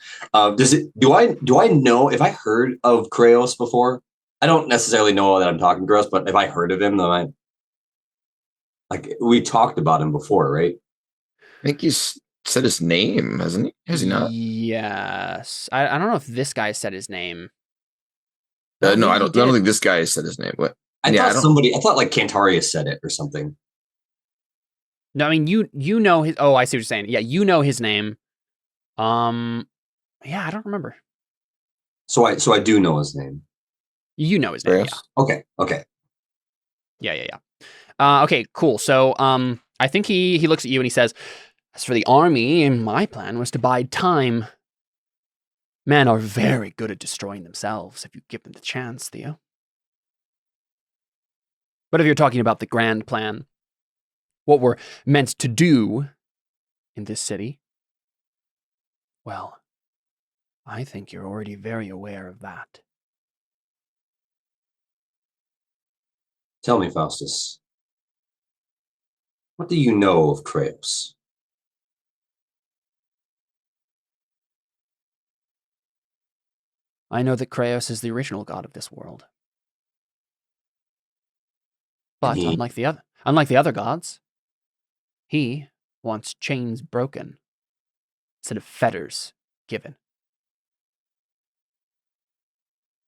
Speaker 2: Do I know if I heard of Kraos before? I don't necessarily know that I'm talking Kraos, but if I heard of him, then we talked about him before, right?
Speaker 3: I think he's said his name, hasn't he? Has he not?
Speaker 1: Yes. I don't know if this guy said his name.
Speaker 3: No, I don't think this guy said his name. But
Speaker 2: I thought like Cantarius said it or something.
Speaker 1: No, I mean you know his. Oh, I see what you're saying. Yeah, you know his name. Yeah, I don't remember.
Speaker 2: So I do know his name.
Speaker 1: You know his name. Yeah.
Speaker 2: Okay.
Speaker 1: Yeah. Okay, cool. So I think he looks at you and he says, "As for the army, my plan was to bide time. Men are very good at destroying themselves if you give them the chance, Theo. But if you're talking about the grand plan, what we're meant to do in this city, well, I think you're already very aware of that."
Speaker 2: Tell me, Faustus, what do you know of Kraos?
Speaker 1: I know that Kraos is the original god of this world. But unlike the other gods, he wants chains broken instead of fetters given.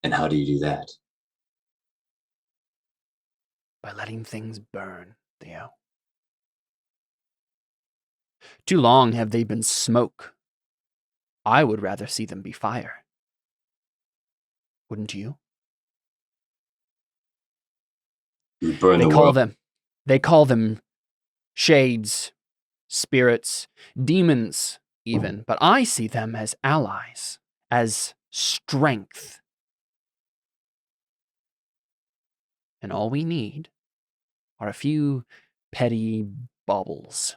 Speaker 2: And how do you do that?
Speaker 1: By letting things burn, Theo. Too long have they been smoke. I would rather see them be fire. Wouldn't you?
Speaker 2: You burn the world.
Speaker 1: They call them shades, spirits, demons even, but I see them as allies, as strength. And all we need are a few petty baubles.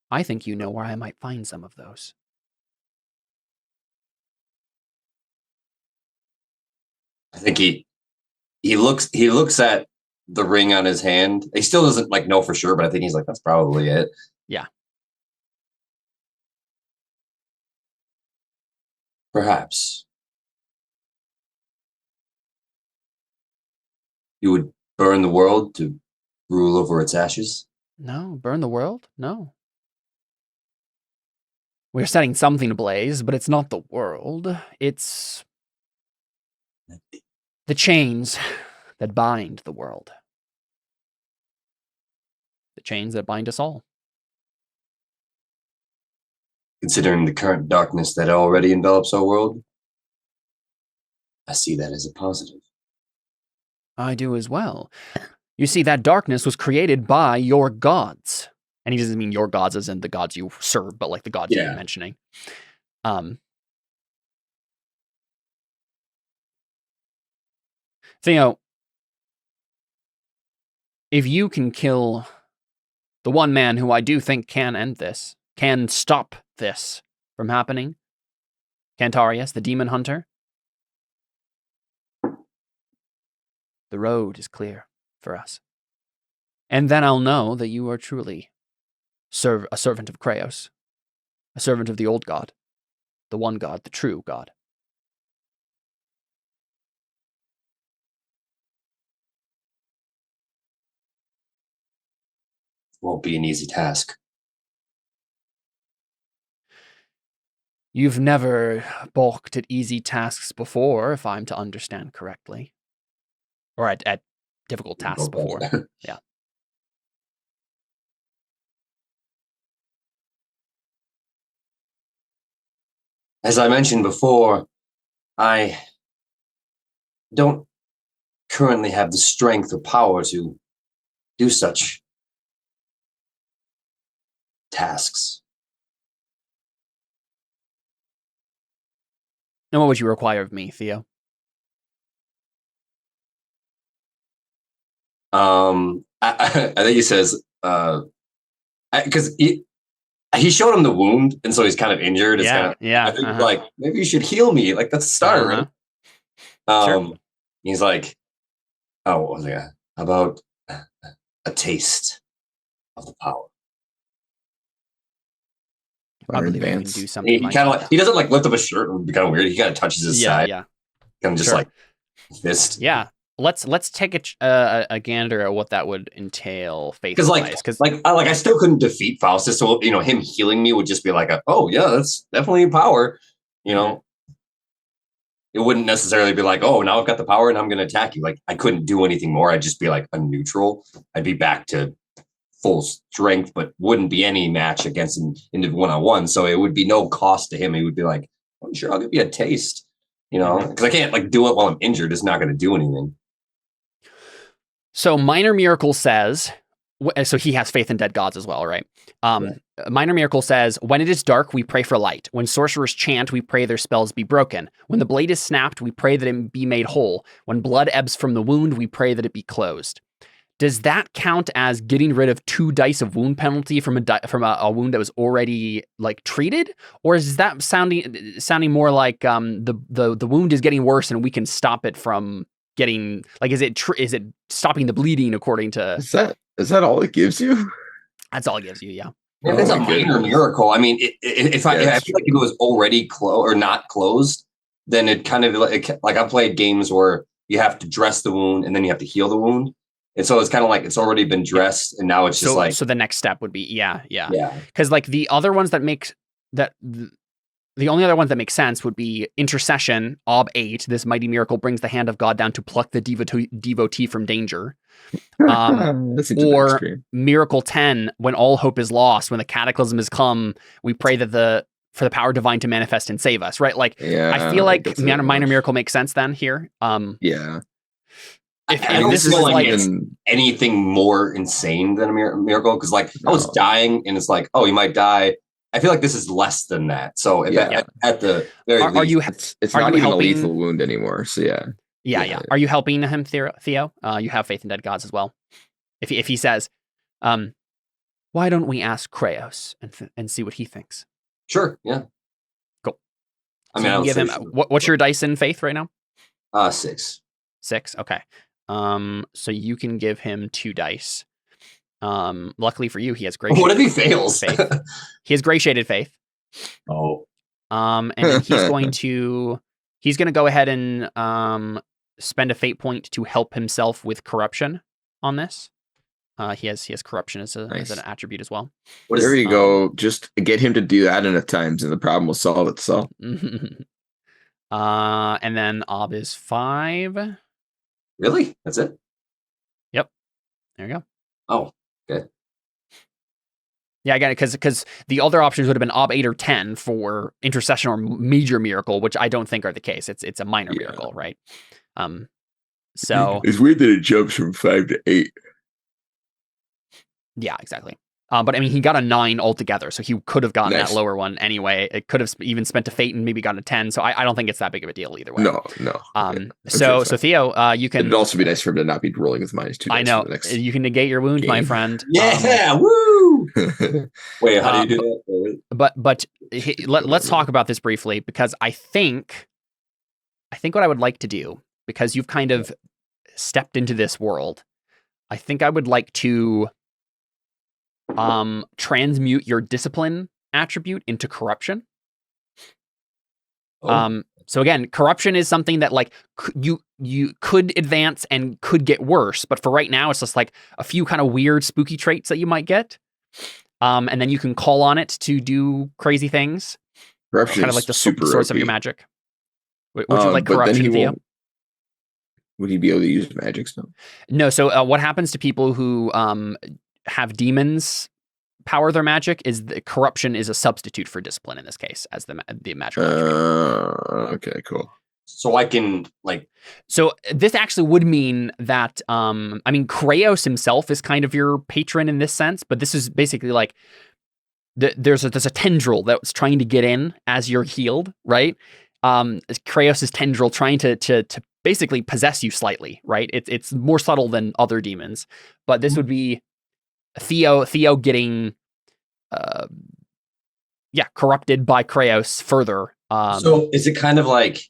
Speaker 1: I think you know where I might find some of those.
Speaker 2: I think he looks at the ring on his hand. He still doesn't know for sure, but I think he's like, that's probably it.
Speaker 1: Yeah.
Speaker 2: Perhaps. You would burn the world to rule over its ashes?
Speaker 1: No, burn the world? No. We're setting something ablaze, but it's not the world. It's the chains that bind the world. The chains that bind us all.
Speaker 2: Considering the current darkness that already envelops our world, I see that as a positive.
Speaker 1: I do as well. You see, that darkness was created by your gods. And he doesn't mean your gods as in the gods you serve, but like the gods you're mentioning. Theo, if you can kill the one man who I do think can end this, can stop this from happening, Cantarius, the demon hunter, the road is clear for us. And then I'll know that you are truly a servant of Kraos, a servant of the old god, the one god, the true god.
Speaker 2: Won't be an easy task.
Speaker 1: You've never balked at easy tasks before, if I'm to understand correctly. Or at difficult tasks before. Yeah.
Speaker 2: As I mentioned before, I don't currently have the strength or power to do such tasks.
Speaker 1: And what would you require of me, Theo?
Speaker 2: I think he says, because he showed him the wound, and so he's kind of injured. It's kind of, I think like, maybe you should heal me. Like, that's a start, right?
Speaker 1: Sure.
Speaker 2: He's like, oh, what was it? How about a taste of the power?
Speaker 1: I believe we can do something.
Speaker 2: He kind of like, he doesn't like lift up his shirt and be kind of weird. He kind of touches his side.
Speaker 1: Yeah.
Speaker 2: Kind of just like fist.
Speaker 1: Yeah. Let's take a gander at what that would entail. Because
Speaker 2: I still couldn't defeat Faustus, so him healing me would just be like, oh yeah, that's definitely power. It wouldn't necessarily be like, oh, now I've got the power and I'm going to attack you. Like, I couldn't do anything more. I'd just be like a neutral. I'd be back to full strength, but wouldn't be any match against him in the one-on-one. So it would be no cost to him. He would be like, oh, sure, I'll give you a taste. Because I can't like do it while I'm injured. It's not going to do anything.
Speaker 1: So Minor Miracle says, so he has faith in dead gods as well, right? Minor Miracle says, when it is dark, we pray for light. When sorcerers chant, we pray their spells be broken. When the blade is snapped, we pray that it be made whole. When blood ebbs from the wound, we pray that it be closed. Does that count as getting rid of 2 dice of wound penalty from a wound that was already like treated, or is that sounding more like the wound is getting worse and we can stop it from getting like is it stopping the bleeding according to?
Speaker 3: Is that all it gives you?
Speaker 1: That's all it gives you, yeah.
Speaker 2: If it's a minor miracle, I mean, I feel like if it was already closed or not closed, then it kind of like I've played games where you have to dress the wound and then you have to heal the wound. And so it's kind of like it's already been dressed, and now it's just like. So
Speaker 1: the next step would be, yeah. Because like the other ones that make that the only other ones that make sense would be intercession, Ob 8. This mighty miracle brings the hand of God down to pluck the devotee from danger. Or miracle 10, when all hope is lost, when the cataclysm has come, we pray that for the power divine to manifest and save us. Right? Like I feel like minor miracle makes sense then here.
Speaker 2: Yeah. I don't feel like it's anything more insane than a miracle because, I was dying, and it's like, oh, you might die. I feel like this is less than that. So at the very least,
Speaker 3: it's not even a lethal wound anymore. So
Speaker 1: yeah. Are you helping him, Theo? You have faith in dead gods as well. If he says, why don't we ask Kraos and see what he thinks?
Speaker 2: Sure. Yeah.
Speaker 1: Cool. I mean, give him what's your dice in faith right now?
Speaker 2: 6.
Speaker 1: 6. Okay. So you can give him 2 dice. Luckily for you, he has great.
Speaker 2: What if he fails?
Speaker 1: Faith. He has gratiated faith.
Speaker 2: Oh.
Speaker 1: And then he's going to go ahead and spend a fate point to help himself with corruption on this. He has corruption as an attribute as well.
Speaker 3: There you go. Just get him to do that enough times, and the problem will solve itself.
Speaker 1: And then Ob is 5.
Speaker 2: Really? That's it?
Speaker 1: Yep. There you go.
Speaker 2: Oh, okay.
Speaker 1: Yeah, again, because the other options would have been Ob 8 or 10 for intercession or major miracle, which I don't think are the case. It's a minor miracle, right? So
Speaker 3: it's weird that it jumps from 5 to 8.
Speaker 1: Yeah, exactly. But I mean, he got a 9 altogether, so he could have gotten that lower one anyway. It could have even spent a fate and maybe gotten a 10. So I don't think it's that big of a deal either way.
Speaker 3: No.
Speaker 1: So Theo, you can.
Speaker 3: It'd also be nice for him to not be rolling with -2.
Speaker 1: I know. You can negate your wound, my friend.
Speaker 2: Yeah, woo! Wait, how do you do that?
Speaker 1: But let's talk about this briefly because I think what I would like to do, because you've kind of stepped into this world, I think I would like to transmute your discipline attribute into corruption.
Speaker 2: Oh.
Speaker 1: So again, corruption is something that like you could advance and could get worse, but for right now, it's just like a few kind of weird, spooky traits that you might get, and then you can call on it to do crazy things.
Speaker 3: Corruption
Speaker 1: kind of like the source of your magic. Would you like
Speaker 3: but then
Speaker 1: corruption, Theo?
Speaker 3: Would he be able to use magic spell?
Speaker 1: No. So what happens to people who have demons power their magic is the corruption is a substitute for discipline in this case as the magic.
Speaker 3: Okay, cool.
Speaker 2: So I can like.
Speaker 1: So this actually would mean that I mean Kraos himself is kind of your patron in this sense, but this is basically like there's a tendril that's trying to get in as you're healed, right? Kraos' tendril trying to basically possess you slightly, right? It's more subtle than other demons, but this would be Theo getting corrupted by Kraos further.
Speaker 2: So is it kind of like,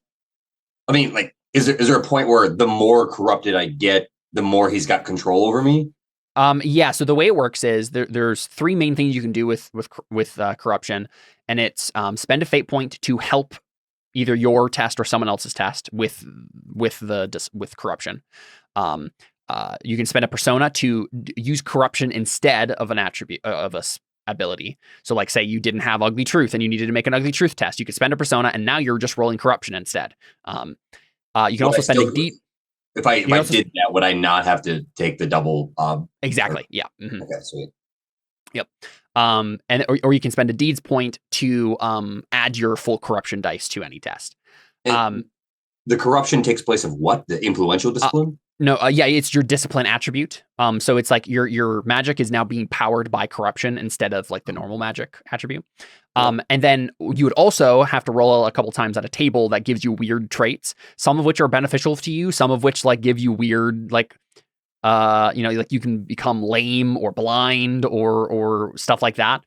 Speaker 2: I mean, like, is there a point where the more corrupted I get, the more he's got control over me?
Speaker 1: So the way it works is there's three main things you can do with corruption, and it's spend a fate point to help either your test or someone else's test with corruption. You can spend a persona to use corruption instead of an attribute of a ability. So like say you didn't have ugly truth and you needed to make an ugly truth test, you could spend a persona and now you're just rolling corruption instead. You can also spend a deep.
Speaker 2: If I did that, would I not have to take the double?
Speaker 1: Exactly. Yeah. Mm-hmm.
Speaker 2: Okay. Sweet.
Speaker 1: Yep. Or you can spend a deeds point to add your full corruption dice to any test.
Speaker 2: The corruption takes place of what? The influential discipline?
Speaker 1: No, it's your discipline attribute. So it's like your magic is now being powered by corruption instead of like the normal magic attribute. And then you would also have to roll a couple times at a table that gives you weird traits, some of which are beneficial to you, some of which like give you weird like like you can become lame or blind or stuff like that.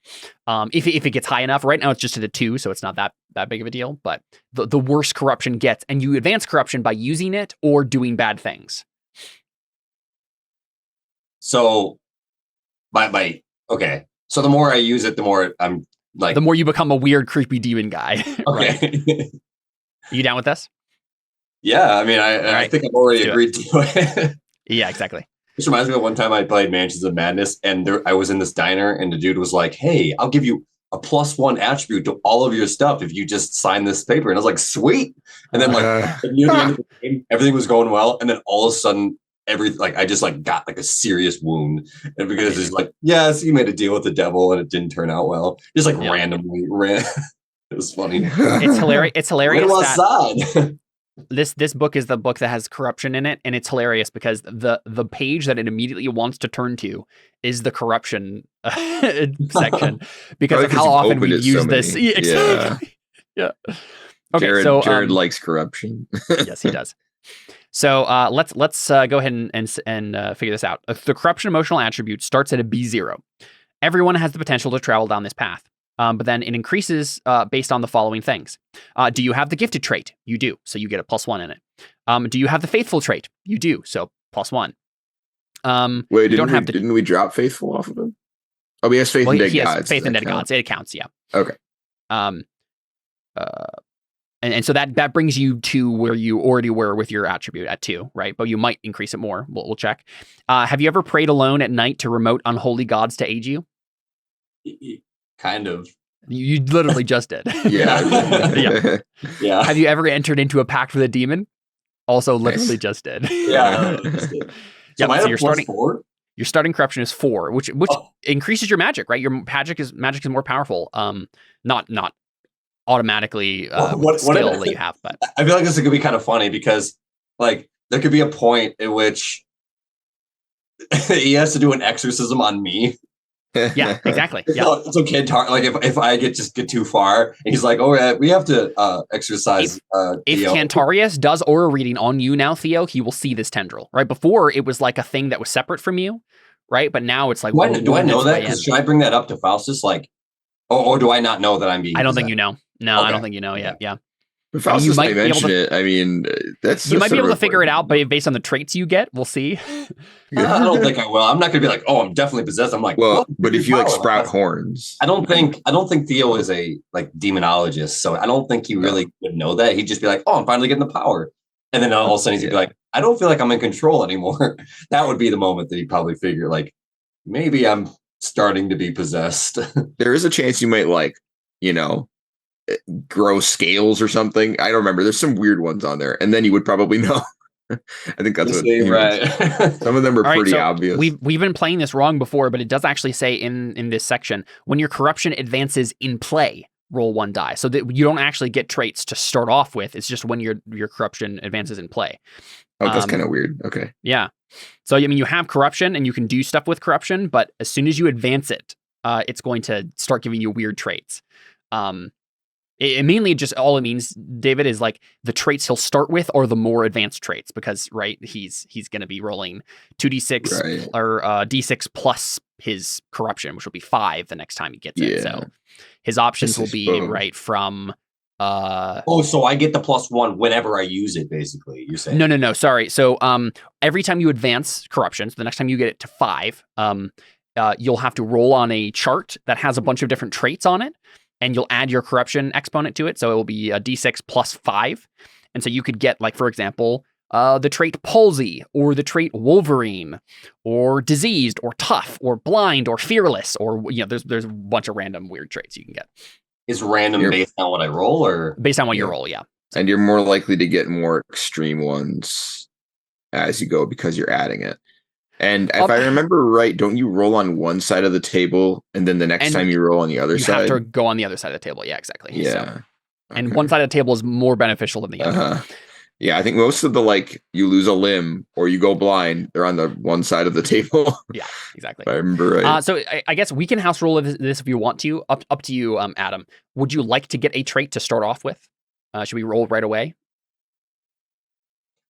Speaker 1: If it gets high enough. Right now it's just at a 2, so it's not that big of a deal. But the worse corruption gets, and you advance corruption by using it or doing bad things.
Speaker 2: So, okay. So the more I use it, the more I'm like,
Speaker 1: the more you become a weird, creepy demon guy.
Speaker 2: Okay.
Speaker 1: Right? You down with this?
Speaker 2: Yeah, I mean, I think I've already agreed to it.
Speaker 1: Yeah, exactly.
Speaker 2: This reminds me of one time I played Mansions of Madness, and I was in this diner, and the dude was like, "Hey, I'll give you a +1 attribute to all of your stuff if you just sign this paper." And I was like, "Sweet!" And then near the end of the game, everything was going well, and then all of a sudden, I just like got like a serious wound, and because it's like, yes, you made a deal with the devil, and it didn't turn out well. Just like randomly ran. It was funny.
Speaker 1: It's hilarious. It's hilarious.
Speaker 2: That
Speaker 1: this book is the book that has corruption in it, and it's hilarious because the page that it immediately wants to turn to is the corruption section because of how often we use this. Exactly. Yeah. Okay.
Speaker 3: Jared likes corruption.
Speaker 1: Yes, he does. So let's go ahead and figure this out. The corruption emotional attribute starts at a B0. Everyone has the potential to travel down this path. But then it increases based on the following things. Do you have the gifted trait? You do. So you get a +1 in it. Do you have the faithful trait? You do. So +1.
Speaker 3: Wait, didn't we drop faithful off of him? Oh, he has faith in dead gods.
Speaker 1: Faith in dead gods. It counts, yeah.
Speaker 3: Okay.
Speaker 1: And so that brings you to where you already were with your attribute at 2, right? But you might increase it more. We'll check. Have you ever prayed alone at night to remote unholy gods to aid you?
Speaker 2: Kind of.
Speaker 1: You literally just did.
Speaker 3: Yeah.
Speaker 2: Yeah.
Speaker 1: Have you ever entered into a pact with a demon? Also literally just did.
Speaker 2: Yeah. So you're starting 4?
Speaker 1: Your starting corruption is 4, which increases your magic, right? Your magic is more powerful. Not automatically skill that you have, but
Speaker 2: I feel like this could be kind of funny because like there could be a point in which he has to do an exorcism on me.
Speaker 1: Yeah, exactly. Yeah.
Speaker 2: So like if I get too far, and he's like, "Oh, yeah, we have to exercise."
Speaker 1: If Cantarius does aura reading on you now, Theo, he will see this tendril. Right before, it was like a thing that was separate from you, right? But now it's like,
Speaker 2: do I know that? Should I bring that up to Faustus? Like, or do I not know that I'm being?
Speaker 1: I don't think you know. No, okay. I don't think you know yet. Yeah.
Speaker 3: If Faustus
Speaker 1: you might
Speaker 3: might
Speaker 1: be able
Speaker 3: mention
Speaker 1: to-
Speaker 3: it. I mean, that's
Speaker 1: You might be able to figure it out,
Speaker 3: but
Speaker 1: but based on the traits you get, we'll see.
Speaker 2: I don't think I will. I'm not going to be like, oh, I'm definitely possessed. I'm like,
Speaker 3: well, but if you like
Speaker 2: power.
Speaker 3: sprout horns,
Speaker 2: I don't think Theo is a like demonologist, so I don't think he really would know that. He'd just be like, oh, I'm finally getting the power, and then all of a sudden he'd be like, I don't feel like I'm in control anymore. That would be the moment that he'd probably figure like, maybe I'm starting to be possessed.
Speaker 3: there is a chance you might like, grow scales or something. I don't remember. There's some weird ones on there, and then you would probably know. I think that's what
Speaker 2: right.
Speaker 3: Some of them are pretty
Speaker 1: so
Speaker 3: obvious.
Speaker 1: We've been playing this wrong before, but it does actually say in this section, when your corruption advances in play, roll 1 die. So that you don't actually get traits to start off with. It's just when your corruption advances in play.
Speaker 3: Oh, that's kind of weird. Okay.
Speaker 1: Yeah. So I mean, you have corruption and you can do stuff with corruption, but as soon as you advance it, it's going to start giving you weird traits. It mainly just all it means, David, is like the traits he'll start with are the more advanced traits because, right, he's going to be rolling 2d6 or d6 plus his corruption, which will be 5 the next time he gets it. So his options will be right from.
Speaker 2: So I get the +1 whenever I use it. Basically, you're saying
Speaker 1: no. Sorry. So every time you advance corruption, so the next time you get it to 5, you'll have to roll on a chart that has a bunch of different traits on it. And you'll add your corruption exponent to it. So it will be a d6 plus 5. And so you could get, like, for example, the trait palsy, or the trait Wolverine, or diseased, or tough, or blind, or fearless, or, there's a bunch of random weird traits you can get.
Speaker 2: Is random based on what I roll, or?
Speaker 1: Based on what you roll, yeah.
Speaker 3: And you're more likely to get more extreme ones as you go because you're adding it. And if I remember right, don't you roll on one side of the table and then the next time you roll on the other side?
Speaker 1: You have to go on the other side of the table. Yeah, exactly.
Speaker 3: Yeah.
Speaker 1: So, and one side of the table is more beneficial than the other.
Speaker 3: Yeah, I think most of the, like, you lose a limb or you go blind, they're on the one side of the table.
Speaker 1: Yeah, exactly.
Speaker 3: If I remember right.
Speaker 1: So I guess we can house rule this if you want to. Up to you, Adam. Would you like to get a trait to start off with? Should we roll right away?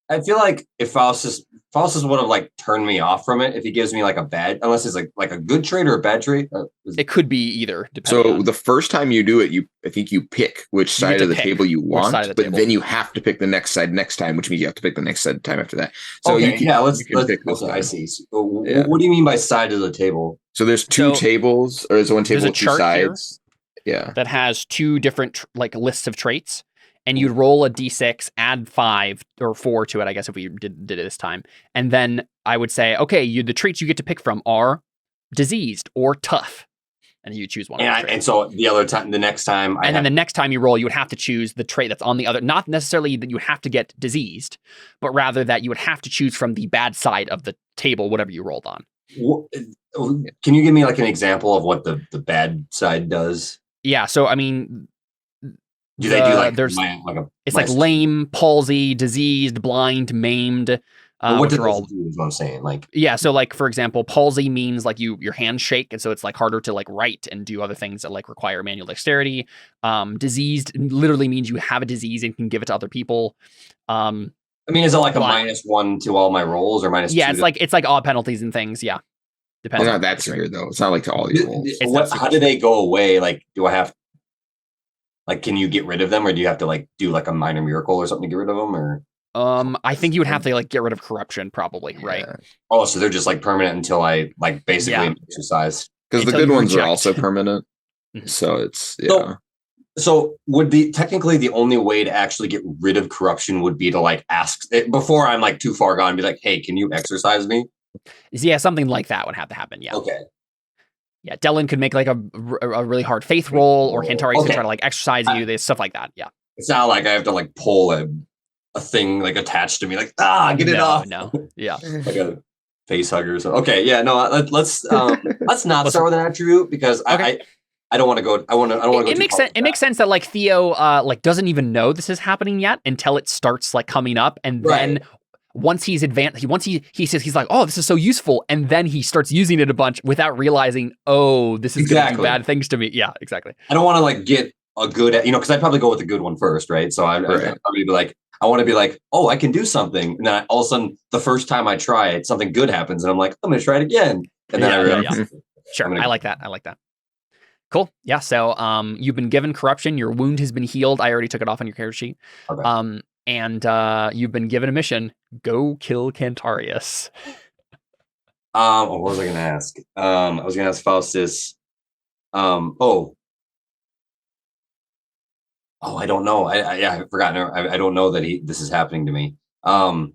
Speaker 2: I feel like if Faustus would have like turned me off from it if he gives me like a bad, unless it's like a good trait or a bad trait.
Speaker 1: It could be either.
Speaker 3: So the first time you do it, I think you pick which side of the table you want, but then you have to pick the next side next time, which means you have to pick the next side time after that. So
Speaker 2: let's pick this. I see. What do you mean by side of the table?
Speaker 3: So there's two tables, or there's one table with 2 sides.
Speaker 1: Yeah, that has 2 different like lists of traits. And you'd roll a d6, add 5 or 4 to it, I guess, if we did it this time. And then I would say, okay, the traits you get to pick from are diseased or tough. And you choose one.
Speaker 2: And so the next time.
Speaker 1: The next time you roll, you would have to choose the trait that's on the other. Not necessarily that you have to get diseased, but rather that you would have to choose from the bad side of the table, whatever you rolled on.
Speaker 2: Can you give me like an example of what the bad side does?
Speaker 1: Yeah. So, I mean.
Speaker 2: Do they do like
Speaker 1: it's like lame, palsy, diseased, blind, maimed.
Speaker 2: What does it do is what I'm saying. Like,
Speaker 1: yeah, so like for example, palsy means like your hands shake, and so it's like harder to like write and do other things that like require manual dexterity. Diseased literally means you have a disease and can give it to other people.
Speaker 2: I mean, is it like a -1 to all my rolls or -2?
Speaker 1: Yeah, it's like odd penalties and things. Yeah,
Speaker 3: depends. It's not that severe though. It's not like to all your rolls.
Speaker 2: How do they go away? Like, do I have? Like, can you get rid of them, or do you have to like do like a minor miracle or something to get rid of them? Or
Speaker 1: I think you would have to like get rid of corruption, probably, right?
Speaker 2: Oh, so they're just like permanent until I like basically exercise.
Speaker 3: Because the good ones are also permanent. So it's
Speaker 2: So would technically the only way to actually get rid of corruption would be to like ask before I'm like too far gone, be like, hey, can you exercise me?
Speaker 1: Yeah, something like that would have to happen. Yeah.
Speaker 2: Okay.
Speaker 1: Yeah, Dellon could make like a really hard faith roll, or Cantaris could try to like exercise you. There's stuff like that. Yeah.
Speaker 2: It's not like I have to like pull a thing like attached to me, like get it off.
Speaker 1: No. Yeah.
Speaker 2: Like a face hugger or something. Okay. Yeah. No. Let's not start with an attribute because I don't want to go. I don't want to go.
Speaker 1: It makes sense. It makes sense that like Theo like doesn't even know this is happening yet until it starts like coming up, and then. Once he's advanced, he says he's like, oh, this is so useful, and then he starts using it a bunch without realizing, oh, this is going to do bad things to me. Yeah, exactly.
Speaker 2: I don't want to like get a good, because I'd probably go with the good one first, right? So I'd probably be like, I want to be like, oh, I can do something, and then all of a sudden, the first time I try it, something good happens, and I'm like, I'm going to try it again, and then I realize,
Speaker 1: sure, I like that. Cool. Yeah. So you've been given corruption. Your wound has been healed. I already took it off on your character sheet.
Speaker 2: Okay.
Speaker 1: And you've been given a mission. Go kill Cantarius.
Speaker 2: What was I gonna ask? I was gonna ask Faustus. Oh, I don't know. I've forgotten. I don't know that this is happening to me. I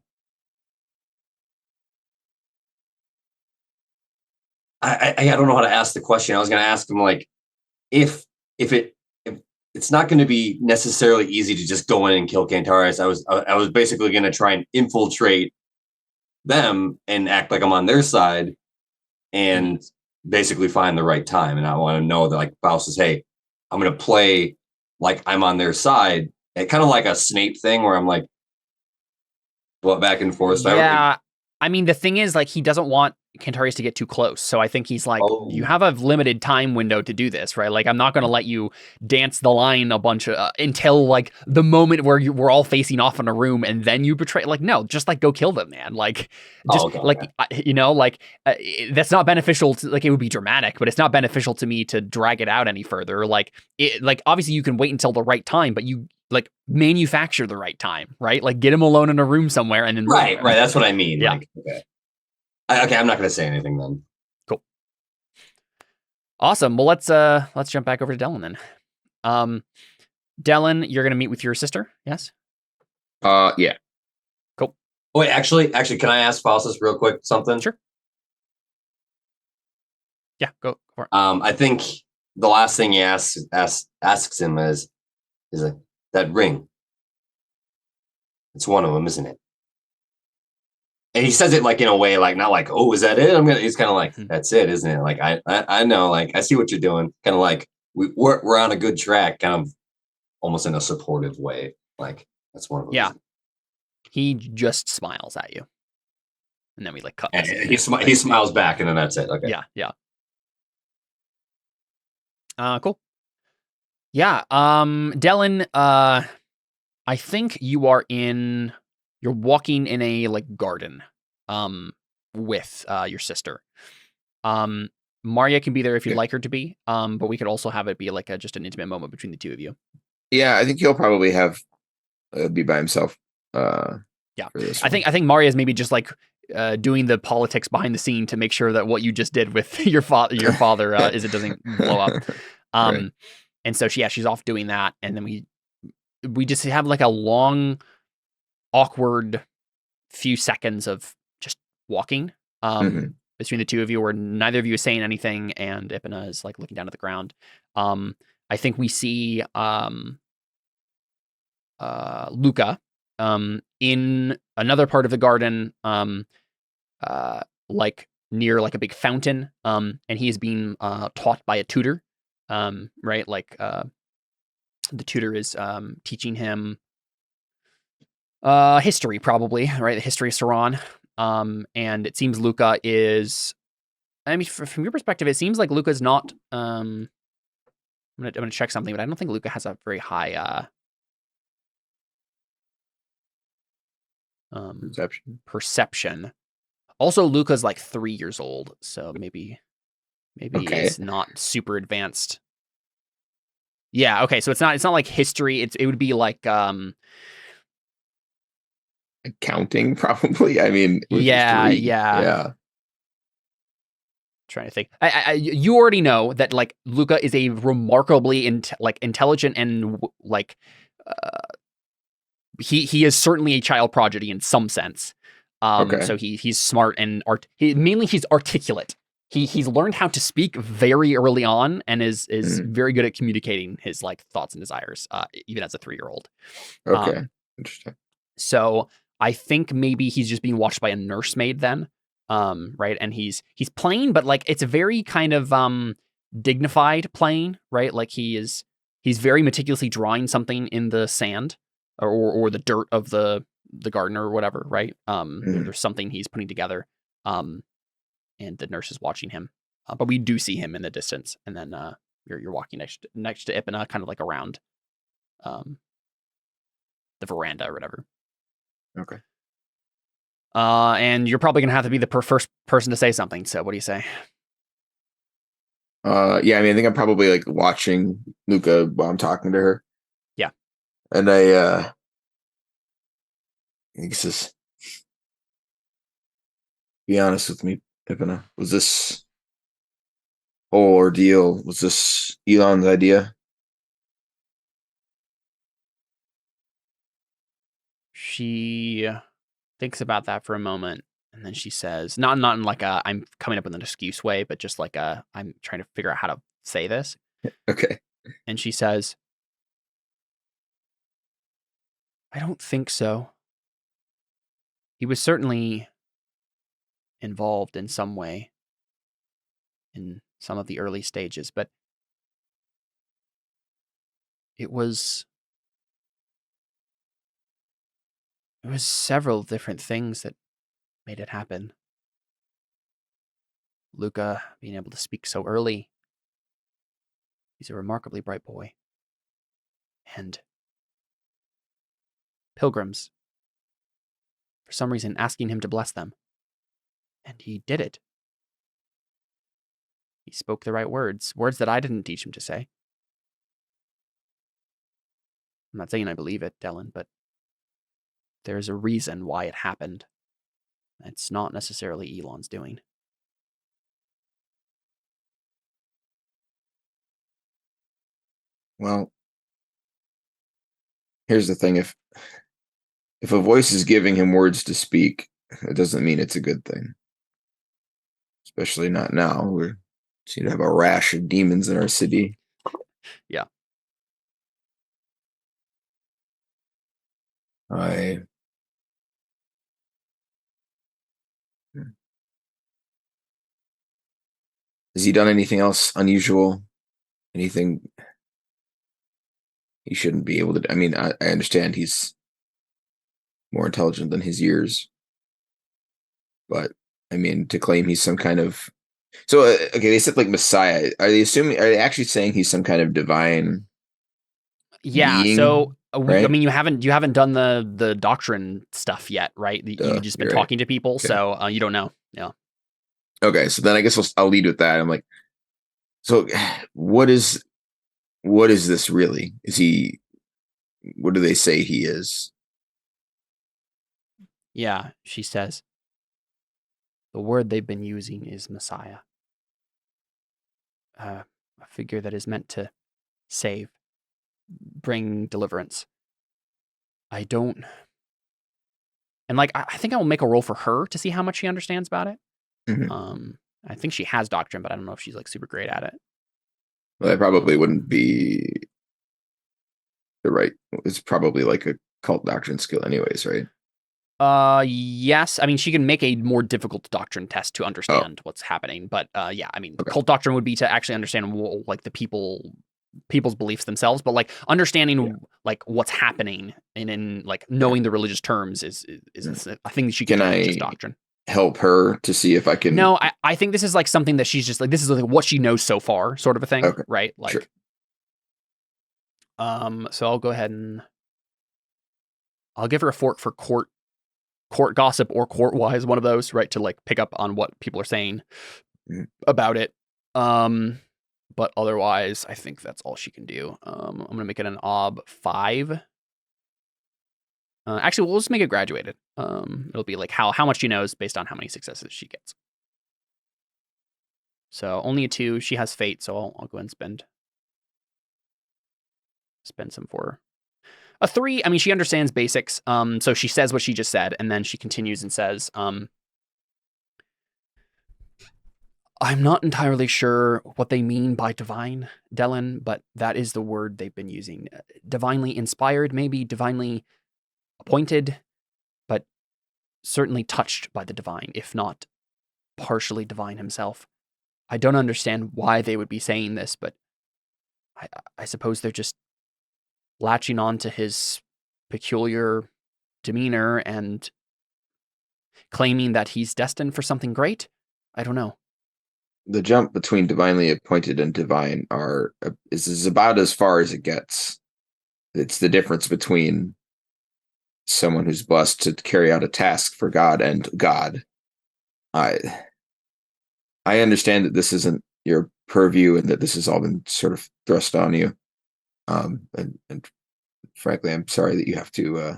Speaker 2: don't know how to ask the question. I was gonna ask him like, if it's not going to be necessarily easy to just go in and kill Cantarius. I was basically going to try and infiltrate them and act like I'm on their side and basically find the right time. And I want to know that like Faustus, hey, I'm going to play like I'm on their side. And kind of like a Snape thing where I'm like, what back and forth. So
Speaker 1: Yeah. I mean, the thing is, like, he doesn't want Cantarius to get too close. So I think he's like, you have a limited time window to do this, right? Like, I'm not going to let you dance the line a bunch of until like the moment where we're all facing off in a room and then you betray. Like, no, just like go kill them, man. Like, just that's not beneficial to, like, it would be dramatic, but it's not beneficial to me to drag it out any further. Like, obviously you can wait until the right time, but you like manufacture the right time, right? Like, get him alone in a room somewhere and then
Speaker 2: right. That's what I mean.
Speaker 1: Yeah.
Speaker 2: Like, okay, I'm not going to say anything then.
Speaker 1: Cool. Awesome. Well, let's jump back over to Dellon then. Dellon, you're going to meet with your sister, yes?
Speaker 3: Yeah.
Speaker 1: Cool.
Speaker 2: Oh, wait, actually, can I ask Faustus real quick something?
Speaker 1: Sure. Yeah, go for it.
Speaker 2: I think the last thing he asks him is like, that ring. It's one of them, isn't it? And he says it like in a way, like not like, oh, is that it? He's kind of like, that's it, isn't it? Like I know, like I see what you're doing. Kind of like we're on a good track, kind of almost in a supportive way. Like that's one of them.
Speaker 1: Yeah. He just smiles at you, and then we like cut.
Speaker 2: And he smiles back, and then that's it. Okay.
Speaker 1: Yeah. Cool. Yeah. Dellon, I think you're walking in a like garden, with your sister. Maria can be there if you'd like her to be, but we could also have it be like just an intimate moment between the two of you.
Speaker 3: Yeah, I think he'll probably be by himself.
Speaker 1: Yeah, I think Maria's maybe just like doing the politics behind the scene to make sure that what you just did with your father is it doesn't blow up.
Speaker 3: Right.
Speaker 1: And so she's off doing that, and then we just have like a long, awkward few seconds of just walking between the two of you, where neither of you is saying anything, and Ipina is like looking down at the ground. I think we see Luca in another part of the garden, like near like a big fountain, and he is being taught by a tutor, right? Like the tutor is teaching him history, probably, right? The history of Ceran. And it seems Luca is, I mean, from your perspective, it seems like Luca's not, I'm gonna check something, but I don't think Luca has a very high perception. Also, Luca's like 3 years old, so maybe it's not super advanced. Yeah, okay, so it's not like history. It would be like
Speaker 3: accounting, probably. I mean,
Speaker 1: yeah. Trying to think. You already know that like Luca is a remarkably intelligent and like he is certainly a child prodigy in some sense. So he's smart and he's articulate. He's learned how to speak very early on and is very good at communicating his like thoughts and desires, even as a 3-year-old.
Speaker 3: Okay, interesting.
Speaker 1: So I think maybe he's just being watched by a nursemaid then, right? And he's playing, but like it's a very kind of dignified playing, right? Like he's very meticulously drawing something in the sand or the dirt of the garden or whatever, right? There's something he's putting together. And the nurse is watching him, but we do see him in the distance. And then you're walking next to Ipina, kind of like around the veranda or whatever.
Speaker 3: Okay.
Speaker 1: And you're probably gonna have to be the first person to say something. So what do you say?
Speaker 3: Yeah, I mean, I think I'm probably like watching Luca while I'm talking to her.
Speaker 1: Yeah.
Speaker 3: And I think this is, be honest with me, Ipana. Was this whole ordeal, was this Elon's idea?
Speaker 1: She thinks about that for a moment, and then she says, not in like a I'm coming up with an excuse way, but just like a I'm trying to figure out how to say this.
Speaker 3: Okay.
Speaker 1: And she says, I don't think so. He was certainly involved in some way in some of the early stages, but it was several different things that made it happen. Luca being able to speak so early. He's a remarkably bright boy. And pilgrims, for some reason, asking him to bless them. And he did it. He spoke the right words that I didn't teach him to say. I'm not saying I believe it, Dellon, but there's a reason why it happened. It's not necessarily Elon's doing.
Speaker 3: Well, here's the thing. If a voice is giving him words to speak, it doesn't mean it's a good thing. Especially not now. We seem to have a rash of demons in our city.
Speaker 1: Yeah.
Speaker 3: Has he done anything else unusual? Anything he shouldn't be able to? I mean, I understand he's more intelligent than his years, but I mean, to claim he's some kind of okay, they said like Messiah. Are they actually saying he's some kind of divine?
Speaker 1: Yeah.
Speaker 3: Being,
Speaker 1: so
Speaker 3: right?
Speaker 1: I mean, you haven't done the doctrine stuff yet, right? You've just been talking to people, okay. So you don't know. Yeah.
Speaker 3: Okay, so then I guess I'll lead with that. I'm like, so what is this really? Is he? What do they say he is?
Speaker 1: Yeah, she says. The word they've been using is Messiah. A figure that is meant to save, bring deliverance. I don't... And like, I think I will make a roll for her to see how much she understands about it. Mm-hmm. I think she has doctrine, but I don't know if she's like super great at it.
Speaker 3: Well, that probably wouldn't be the right... It's probably like a cult doctrine skill anyways, right?
Speaker 1: Yes. I mean, she can make a more difficult doctrine test to understand what's happening. But yeah, I mean, cult doctrine would be to actually understand like the people's beliefs themselves. But like understanding like what's happening and in like knowing the religious terms is a thing that she can do with just doctrine.
Speaker 3: Help her to see if I can...
Speaker 1: No, I think this is like something that she's just like, this is like what she knows so far, sort of a thing, right? Like, sure. So I'll go ahead and I'll give her a fork for court gossip or court wise, one of those, right? To like pick up on what people are saying about it. But otherwise, I think that's all she can do. I'm gonna make it an ob 5. Actually, we'll just make it graduated. It'll be like how much she knows based on how many successes she gets. So only a 2. She has fate, so I'll go ahead and spend some for her. A 3, I mean, she understands basics. So she says what she just said, and then she continues and says, I'm not entirely sure what they mean by divine, Dellon, but that is the word they've been using. Divinely inspired, maybe divinely appointed, but certainly touched by the divine, if not partially divine himself. I don't understand why they would be saying this, but I suppose they're just latching on to his peculiar demeanor and claiming that he's destined for something great. I don't know.
Speaker 3: The jump between divinely appointed and divine is about as far as it gets. It's the difference between someone who's blessed to carry out a task for God and God. I understand that this isn't your purview and that this has all been sort of thrust on you. And frankly, I'm sorry that you have to.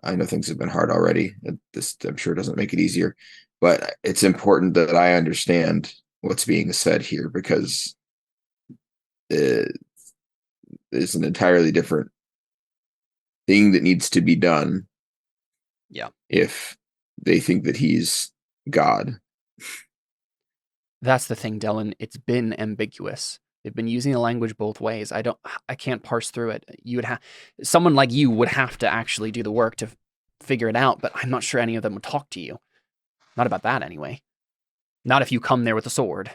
Speaker 3: I know things have been hard already. This, I'm sure, doesn't make it easier, but it's important that I understand what's being said here, because it's an entirely different thing that needs to be done.
Speaker 1: Yeah.
Speaker 3: If they think that he's God.
Speaker 1: That's the thing, Dellon. It's been ambiguous. They've been using the language both ways. I can't parse through it. Someone like you would have to actually do the work to figure it out, but I'm not sure any of them would talk to you. Not about that anyway. Not if you come there with a sword.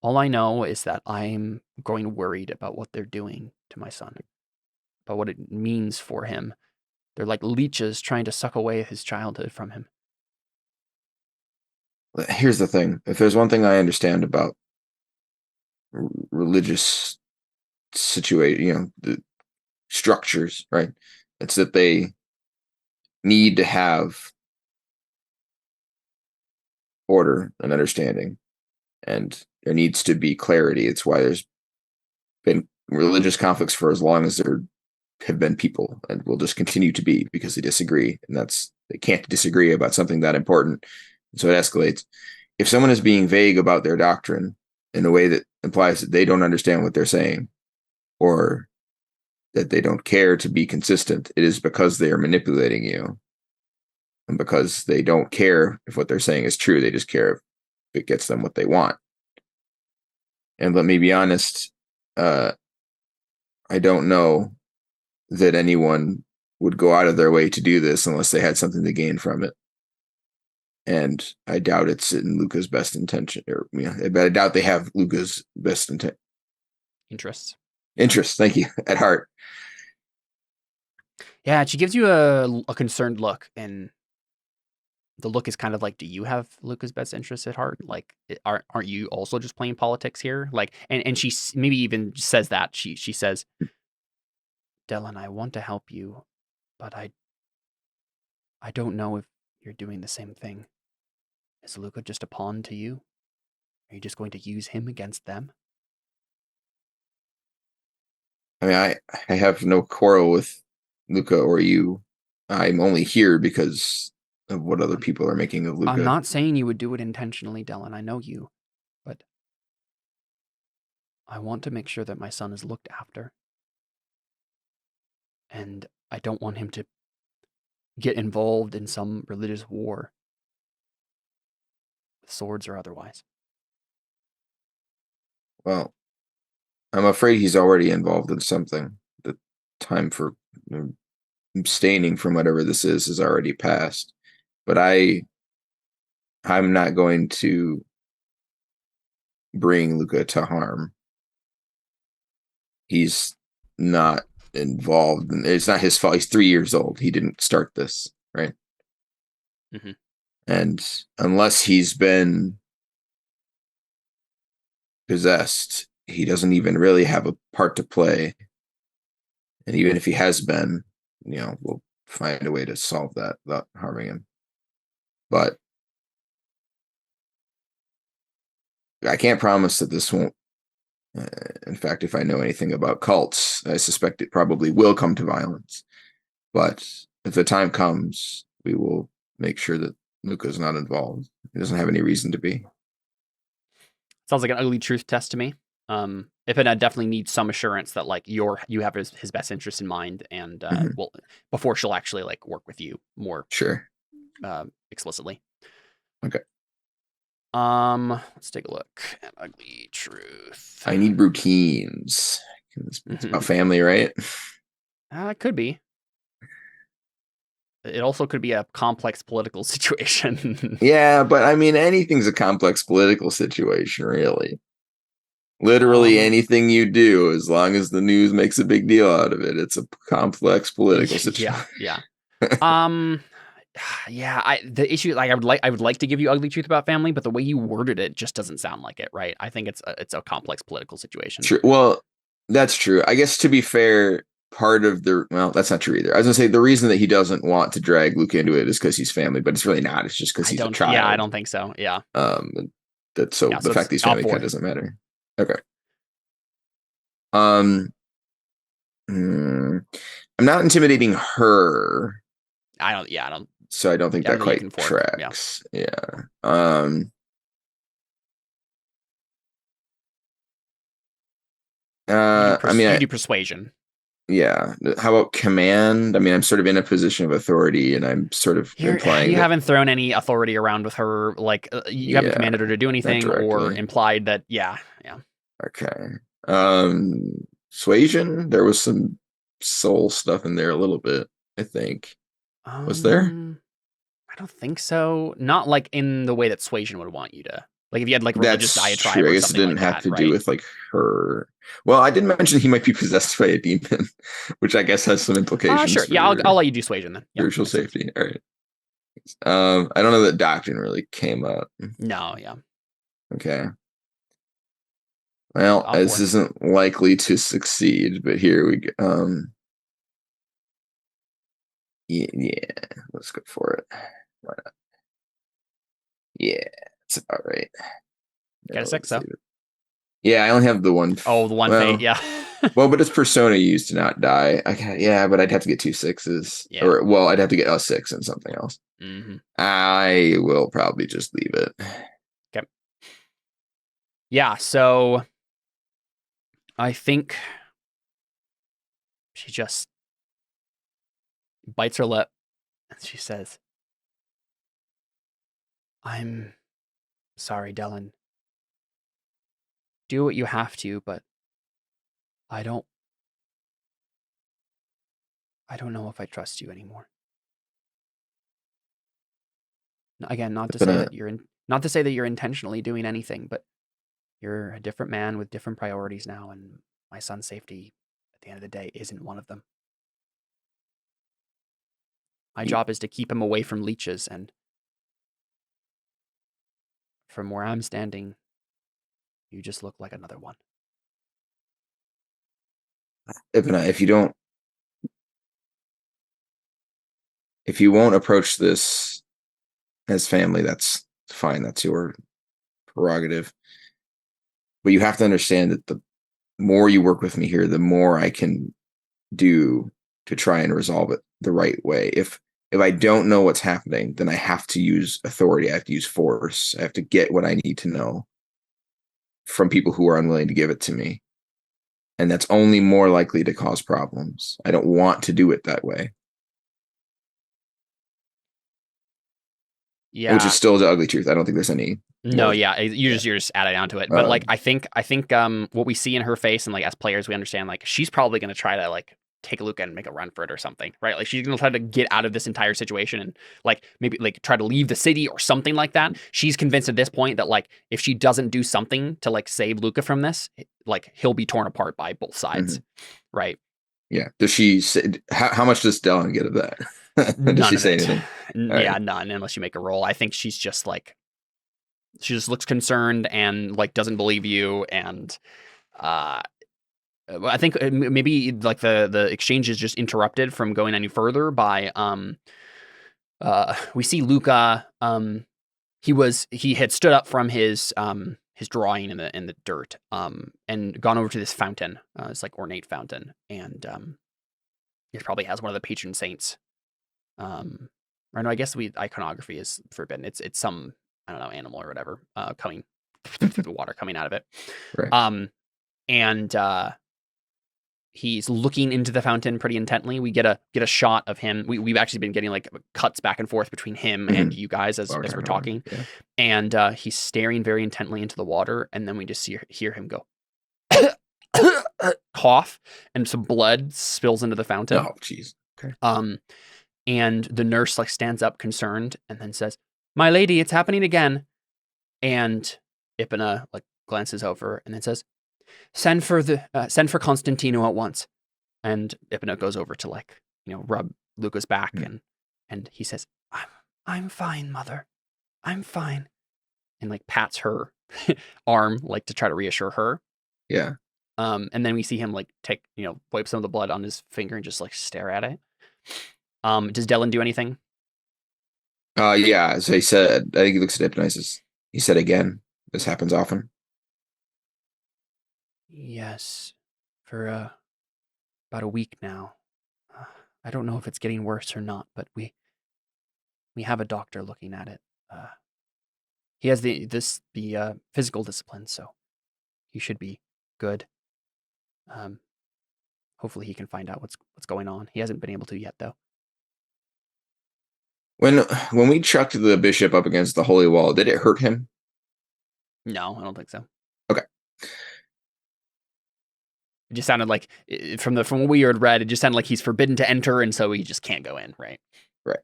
Speaker 1: All I know is that I'm growing worried about what they're doing to my son, about what it means for him. They're like leeches trying to suck away his childhood from him.
Speaker 3: Here's the thing. If there's one thing I understand about religious situation, the structures, right? It's that they need to have order and understanding, and there needs to be clarity. It's why there's been religious conflicts for as long as there have been people, and will just continue to be, because they disagree, and they can't disagree about something that important. So it escalates. If someone is being vague about their doctrine in a way that implies that they don't understand what they're saying, or that they don't care to be consistent, it is because they are manipulating you. And because they don't care if what they're saying is true, they just care if it gets them what they want. And let me be honest, I don't know that anyone would go out of their way to do this unless they had something to gain from it. And I doubt it's in Luca's best intention, but I doubt they have Luca's best
Speaker 1: Interests.
Speaker 3: Thank you, at heart.
Speaker 1: Yeah, she gives you a concerned look, and the look is kind of like, do you have Luca's best interests at heart? Like, aren't you also just playing politics here? Like, and she maybe even says that. She says, Dellon, I want to help you, but I don't know if you're doing the same thing. Is Luca just a pawn to you? Are you just going to use him against them?
Speaker 3: I mean, I have no quarrel with Luca or you. I'm only here because of what other people are making of Luca.
Speaker 1: I'm not saying you would do it intentionally, Dellon. I know you. But I want to make sure that my son is looked after. And I don't want him to get involved in some religious war, with swords or otherwise.
Speaker 3: Well, I'm afraid he's already involved in something. The time for abstaining from whatever this is already passed. But I'm not going to bring Luca to harm. He's not involved. It's not his fault. He's 3 years old. He didn't start this, right?
Speaker 1: Mm-hmm.
Speaker 3: And unless he's been possessed, he doesn't even really have a part to play. And even if he has been, we'll find a way to solve that without harming him. But I can't promise that this won't. In fact, if I know anything about cults, I suspect it probably will come to violence. But if the time comes, we will make sure that Luca's not involved. He doesn't have any reason to be.
Speaker 1: Sounds like an ugly truth test to me. If it definitely needs some assurance that like you have his best interest in mind, and well, before she'll actually like work with you more explicitly.
Speaker 3: Okay.
Speaker 1: Let's take a look at ugly truth.
Speaker 3: I need routines. It's about family, right?
Speaker 1: It could be. It also could be a complex political situation.
Speaker 3: Yeah, but I mean, anything's a complex political situation, really. Literally anything you do, as long as the news makes a big deal out of it, it's a complex political situation.
Speaker 1: Yeah. Yeah. The issue, like, I would like to give you ugly truth about family, but the way you worded it just doesn't sound like it, right? I think it's a complex political situation.
Speaker 3: True. Well, that's true. I guess to be fair, that's not true either. I was gonna say the reason that he doesn't want to drag Luke into it is because he's family, but it's really not. It's just because he's a child.
Speaker 1: Yeah, I don't think so. Yeah.
Speaker 3: So
Speaker 1: Yeah,
Speaker 3: the fact that he's family kind of doesn't matter. Okay. I'm not intimidating her.
Speaker 1: I don't.
Speaker 3: So I don't think that quite
Speaker 1: fork.
Speaker 3: tracks. Yeah.
Speaker 1: You do persuasion.
Speaker 3: Yeah. How about command? I mean, I'm sort of in a position of authority, and I'm sort of implying
Speaker 1: you haven't thrown any authority around with her. Like you haven't commanded her to do anything or implied that. Yeah.
Speaker 3: Okay. Suasion. There was some soul stuff in there a little bit, I think. Was there?
Speaker 1: I don't think so. Not like in the way that Suasion would want you to. Like if you had like religious diatribe
Speaker 3: true.
Speaker 1: or
Speaker 3: I guess
Speaker 1: something
Speaker 3: it didn't
Speaker 1: like
Speaker 3: have
Speaker 1: that,
Speaker 3: to do with like her. Well, I did mention he might be possessed by a demon, which I guess has some implications.
Speaker 1: Sure. Yeah, I'll let you do Suasion then.
Speaker 3: Spiritual safety. All right. I don't know that doctrine really came up.
Speaker 1: No, yeah.
Speaker 3: Okay. Well, this isn't likely to succeed, but here we go. Yeah, let's go for it. Why not? Yeah, that's about right.
Speaker 1: Got a 6 though.
Speaker 3: Yeah, I only have the one.
Speaker 1: Oh, the one fate, yeah.
Speaker 3: Well, but it's persona used to not die. Yeah, but I'd have to get 2 6s. Yeah. Or, I'd have to get a 6 and something else.
Speaker 1: Mm-hmm.
Speaker 3: I will probably just leave it.
Speaker 1: Okay. Yeah, so I think she just bites her lip and she says, I'm sorry, Dellon. Do what you have to, but I don't know if I trust you anymore. Again, not to say that you're intentionally doing anything, but you're a different man with different priorities now, and my son's safety at the end of the day isn't one of them. My job is to keep him away from leeches, and from where I'm standing, you just look like another one.
Speaker 3: If you won't approach this as family, that's fine. That's your prerogative. But you have to understand that the more you work with me here, the more I can do to try and resolve it the right way. If I don't know what's happening, then I have to use authority. I have to use force. I have to get what I need to know from people who are unwilling to give it to me. And that's only more likely to cause problems. I don't want to do it that way.
Speaker 1: Yeah.
Speaker 3: Which is still the ugly truth. I don't think there's any.
Speaker 1: No, yeah. You're just adding on to it. But like I think what we see in her face, and like as players we understand, like she's probably gonna try to like take a look and make a run for it or something, right? Like she's gonna try to get out of this entire situation and like maybe like try to leave the city or something like that. She's convinced at this point that like if she doesn't do something to like save Luca from this, like he'll be torn apart by both sides, right?
Speaker 3: Yeah. Does she say how much does Dellon get of that? Does she say anything?
Speaker 1: Yeah, right. None, unless you make a roll. I think she's just like she just looks concerned and like doesn't believe you, and I think maybe like the exchange is just interrupted from going any further by we see Luca he had stood up from his drawing in the dirt and gone over to this fountain, this like ornate fountain, and it probably has one of the patron saints. Or no, I guess iconography is forbidden. It's some, I don't know, animal or whatever coming through the water, coming out of it.
Speaker 3: Right.
Speaker 1: And he's looking into the fountain pretty intently. We get a shot of him. We've actually been getting like cuts back and forth between him and you guys as we're talking. Yeah. And he's staring very intently into the water, and then we just hear him go cough, and some blood spills into the fountain.
Speaker 3: Oh, jeez. Okay.
Speaker 1: And the nurse like stands up concerned and then says, "My lady, it's happening again." And Ipina like glances over and then says, Send for Constantino at once." And Ipina goes over to like, rub Luca's back and he says, I'm fine, mother. I'm fine. And like pats her arm like to try to reassure her.
Speaker 3: Yeah.
Speaker 1: And then we see him like take, wipe some of the blood on his finger and just like stare at it. Does Dellon do anything?
Speaker 3: Yeah. So he said, I think he looks at Ipina and says, he said again. this happens often?
Speaker 1: Yes, for about a week now. I don't know if it's getting worse or not, but we have a doctor looking at it. He has the physical discipline, so he should be good. Hopefully he can find out what's going on. He hasn't been able to yet, though.
Speaker 3: When we chucked the bishop up against the holy wall, did it hurt him?
Speaker 1: No, I don't think so.
Speaker 3: Okay.
Speaker 1: It just sounded like from what we had read, it just sounded like he's forbidden to enter, and so he just can't go in, right?
Speaker 3: Right.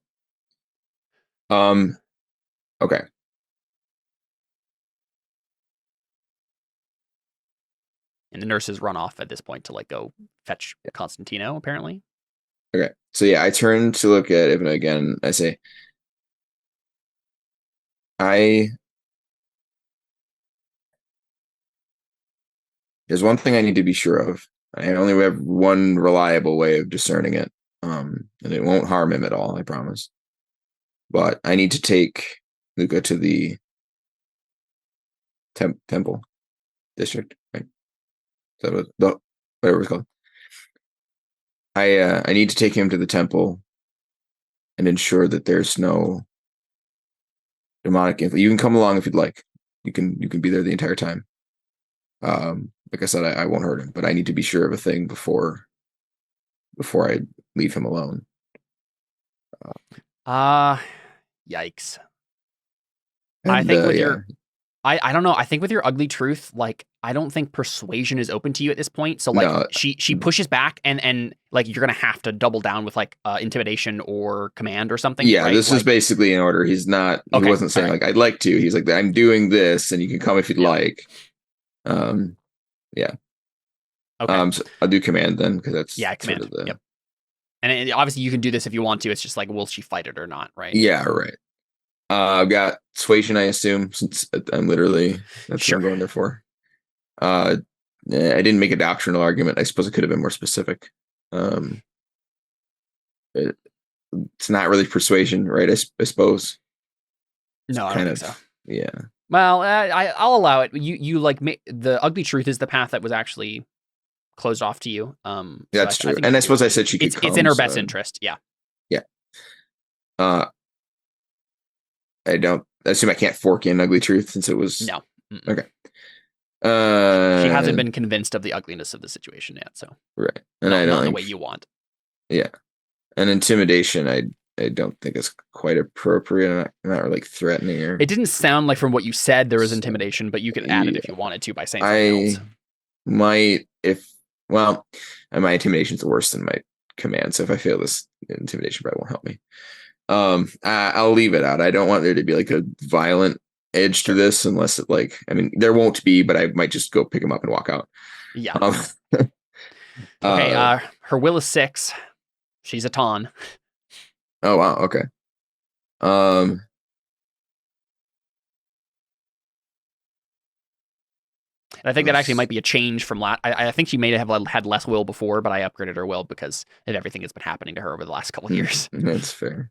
Speaker 3: Okay.
Speaker 1: And the nurses run off at this point to like go fetch Constantino, apparently.
Speaker 3: Okay. So yeah, I turn to look at Ibn again. I say, there's one thing I need to be sure of. I only have one reliable way of discerning it. And it won't harm him at all, I promise. But I need to take Luca to the temple district, right? So whatever it's called. I need to take him to the temple and ensure that there's no demonic influence. You can come along if you'd like. You can be there the entire time. Like I said, I won't hurt him, but I need to be sure of a thing before I leave him alone.
Speaker 1: Yikes. I think with your I don't know. I think with your ugly truth, like I don't think persuasion is open to you at this point. So like
Speaker 3: No.
Speaker 1: she pushes back and like you're gonna have to double down with like intimidation or command or something.
Speaker 3: Yeah,
Speaker 1: right?
Speaker 3: this is basically in order. He wasn't saying like I'd like to. He's like, I'm doing this and you can come if you'd like. Yeah.
Speaker 1: Okay.
Speaker 3: So I'll do command then because that's
Speaker 1: command.
Speaker 3: Sort of
Speaker 1: Yep. And obviously you can do this if you want to. It's just like, will she fight it or not? Right.
Speaker 3: Yeah. Right. I've got suasion, I assume, since I'm literally that's what I'm going there for. I didn't make a doctrinal argument. I suppose it could have been more specific. It's not really persuasion, right? I suppose.
Speaker 1: No, I don't think so.
Speaker 3: Yeah.
Speaker 1: Well, I'll allow it. You like the ugly truth is the path that was actually closed off to you.
Speaker 3: That's true. And I suppose I said she could come.
Speaker 1: It's in her best interest. Yeah.
Speaker 3: Yeah. I don't assume I can't fork in ugly truth since it was
Speaker 1: no.
Speaker 3: Okay.
Speaker 1: She hasn't been convinced of the ugliness of the situation yet, so
Speaker 3: right. And I don't
Speaker 1: think the way you want.
Speaker 3: Yeah. And intimidation, I don't think it's quite appropriate. I'm not like threatening her.
Speaker 1: It didn't sound like from what you said there was intimidation, but you could add it if you wanted to by saying something else.
Speaker 3: My intimidation's worse than my command, so if I fail this, intimidation probably won't help me. I'll leave it out. I don't want there to be like a violent edge to this unless it there won't be, but I might just go pick him up and walk out.
Speaker 1: Yeah. Okay. Her will is 6. She's a Ton.
Speaker 3: Oh wow. Okay. And
Speaker 1: I think that actually might be a change from I think she may have had less will before, but I upgraded her will because of everything that's been happening to her over the last couple of years.
Speaker 3: That's fair.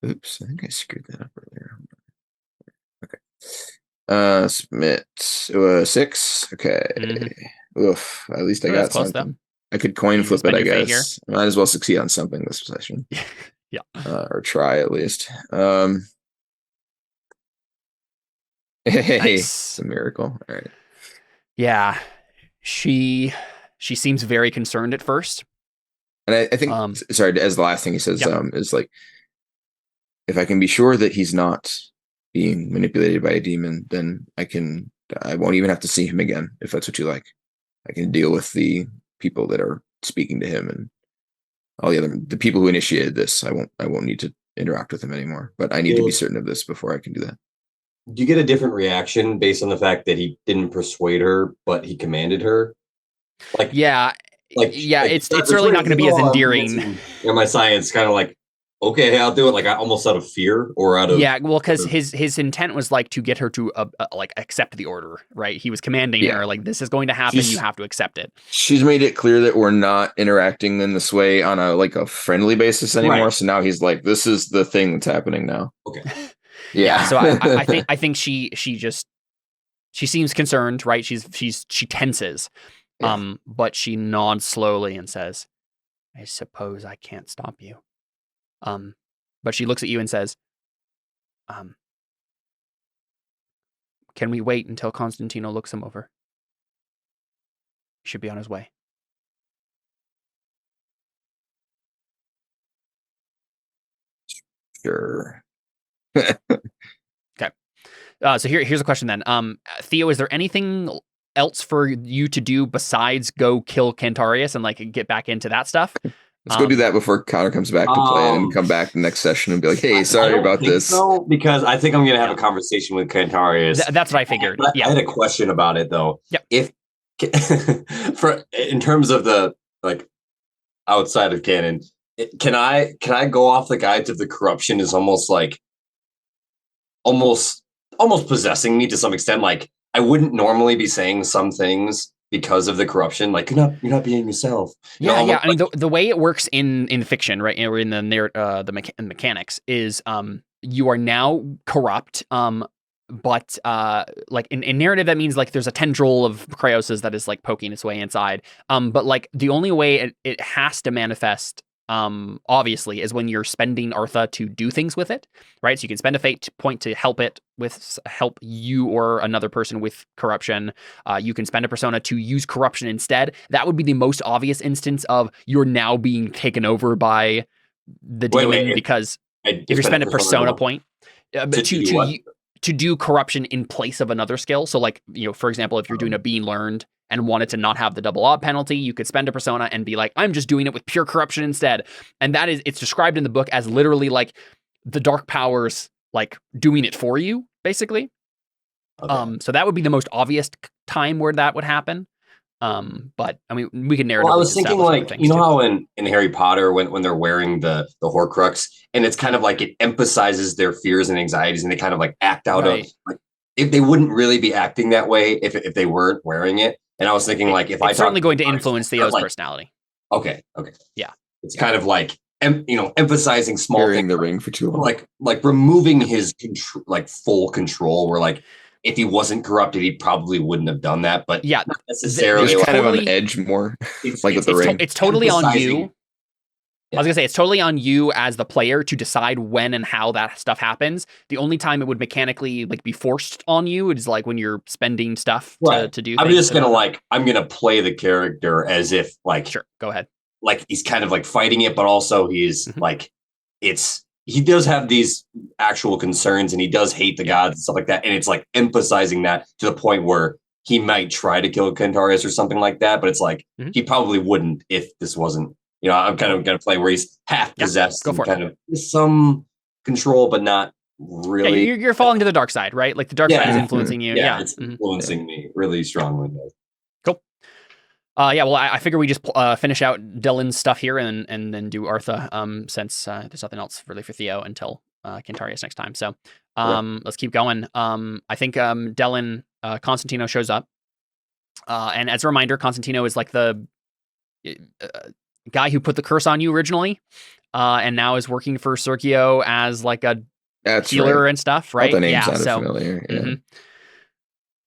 Speaker 3: Oops, I think I screwed that up earlier. Okay. Submit 6. Okay. Mm-hmm. Oof. At least I got something. Though. I could coin flip it, I guess. Might as well succeed on something this session.
Speaker 1: Yeah.
Speaker 3: Or try at least. Hey, nice. It's a miracle. All right.
Speaker 1: Yeah. She seems very concerned at first.
Speaker 3: And I think sorry, as the last thing he says, is like, if I can be sure that he's not being manipulated by a demon, then I won't even have to see him again, if that's what you like. I can deal with the people that are speaking to him and all the people who initiated this. I won't need to interact with him anymore, but I need to be certain of this before I can do that.
Speaker 2: Do you get a different reaction based on the fact that he didn't persuade her, but he commanded her?
Speaker 1: It's certainly not going to be as endearing.
Speaker 2: My science kind of like,
Speaker 4: Okay, I'll do it like almost out of fear or out of
Speaker 1: Yeah, well, because his intent was like to get her to like accept the order, right? He was commanding her like, this is going to happen, you have to accept it.
Speaker 3: She's made it clear that we're not interacting in this way on a friendly basis anymore.
Speaker 4: Right.
Speaker 3: So now he's like, this is the thing that's happening now.
Speaker 4: Okay.
Speaker 3: Yeah.
Speaker 1: So I think she seems concerned, right? She tenses, but she nods slowly and says, "I suppose I can't stop you." But she looks at you and says, "Can we wait until Constantino looks him over? He should be on his way."
Speaker 3: Sure.
Speaker 1: Okay. So here's a question then. Theo, is there anything else for you to do besides go kill Cantarius and like get back into that stuff?
Speaker 3: Let's go do that before Connor comes back to play and come back the next session and be like, hey, sorry about this.
Speaker 4: So, because I think I'm going to have a conversation with Cantarius.
Speaker 1: That's what I figured.
Speaker 4: I had a question about it though.
Speaker 1: Yep.
Speaker 4: If in terms of the like outside of canon, can I go off the guides of the corruption is almost possessing me to some extent. Like I wouldn't normally be saying some things because of the corruption, like you're not being yourself.
Speaker 1: I mean, the way it works in fiction, right, or in the mechanics is, you are now corrupt. But like in narrative, that means like there's a tendril of Cryos's that is like poking its way inside. But like the only way it has to manifest, obviously, is when you're spending Artha to do things with it, right? So you can spend a fate point to help you or another person with corruption. You can spend a persona to use corruption instead. That would be the most obvious instance of you're now being taken over by the demon, because if you're spending a persona point to do corruption in place of another skill. So like, for example, if you're doing a being learned and wanted to not have the double odd penalty, you could spend a persona and be like, I'm just doing it with pure corruption instead. And it's described in the book as literally like the dark powers, like doing it for you, basically. Okay. So that would be the most obvious time where that would happen. But I mean, we can narratively.
Speaker 4: Well, I was thinking like, how in Harry Potter, when they're wearing the Horcrux, and it's kind of like it emphasizes their fears and anxieties, and they kind of like act out of like, if they wouldn't really be acting that way if they weren't wearing it. And I was thinking like, if it's
Speaker 1: certainly going to influence Theo's personality.
Speaker 4: Okay.
Speaker 1: Yeah.
Speaker 4: It's kind of like, emphasizing small things,
Speaker 3: the ring for too long,
Speaker 4: like removing his full control. Where like, if he wasn't corrupted, he probably wouldn't have done that. But
Speaker 1: yeah,
Speaker 4: not necessarily.
Speaker 3: There's kind of an edge more, like with the ring.
Speaker 1: It's totally on you. I was gonna say it's totally on you as the player to decide when and how that stuff happens. The only time it would mechanically like be forced on you is like when you're spending stuff to do.
Speaker 4: I'm just gonna I'm gonna play the character as if like
Speaker 1: sure, go ahead.
Speaker 4: Like he's kind of like fighting it, but also he's like he does have these actual concerns and he does hate the gods and stuff like that. And it's like emphasizing that to the point where he might try to kill Cantarius or something like that. But it's like he probably wouldn't if this wasn't. I'm kind of going to play where he's half possessed, and kind of some control, but not really.
Speaker 1: Yeah, you're falling to the dark side, right? Like the dark side is influencing you.
Speaker 4: Yeah, it's influencing me really strongly.
Speaker 1: Cool. Well, I figure we just finish out Dellon's stuff here and then do Artha, since there's nothing else really for Theo until Cantarius next time. So let's keep going. I think Dellon, Constantino shows up. And as a reminder, Constantino is like the guy who put the curse on you originally, and now is working for Sergio as like a healer and stuff, right?
Speaker 3: All the names sounded familiar.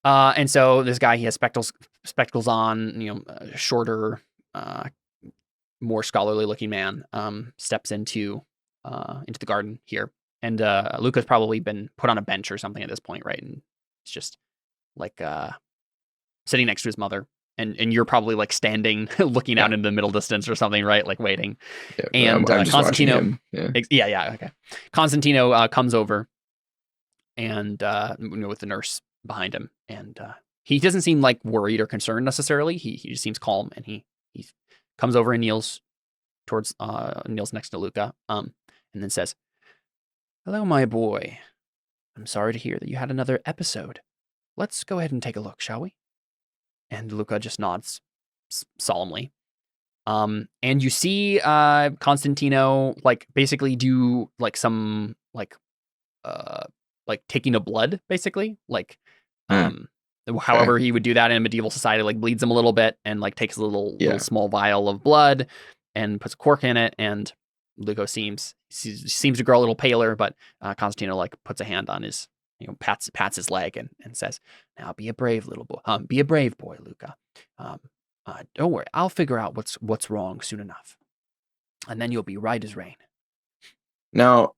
Speaker 3: Yeah.
Speaker 1: And so this guy, he has spectacles on, shorter, more scholarly looking man, steps into the garden here. And Luca's probably been put on a bench or something at this point, right? And it's just like sitting next to his mother. And you're probably like standing, looking out into the middle distance or something, right? Like waiting. Yeah, and
Speaker 3: I'm
Speaker 1: Constantino, okay. Constantino comes over, and with the nurse behind him, and he doesn't seem like worried or concerned necessarily. He just seems calm, and he comes over and kneels next to Luca, and then says, "Hello, my boy. I'm sorry to hear that you had another episode. Let's go ahead and take a look, shall we?" And Luca just nods solemnly. And you see Constantino like basically do like some like taking of blood, basically. Like however he would do that in a medieval society, like bleeds him a little bit and like takes a little small vial of blood and puts a cork in it, and Lugo seems to grow a little paler, but Constantino like puts a hand on his, pats his leg and says, "Now be a brave little boy. Be a brave boy, Luca. Don't worry, I'll figure out what's wrong soon enough, and then you'll be right as rain."
Speaker 3: Now,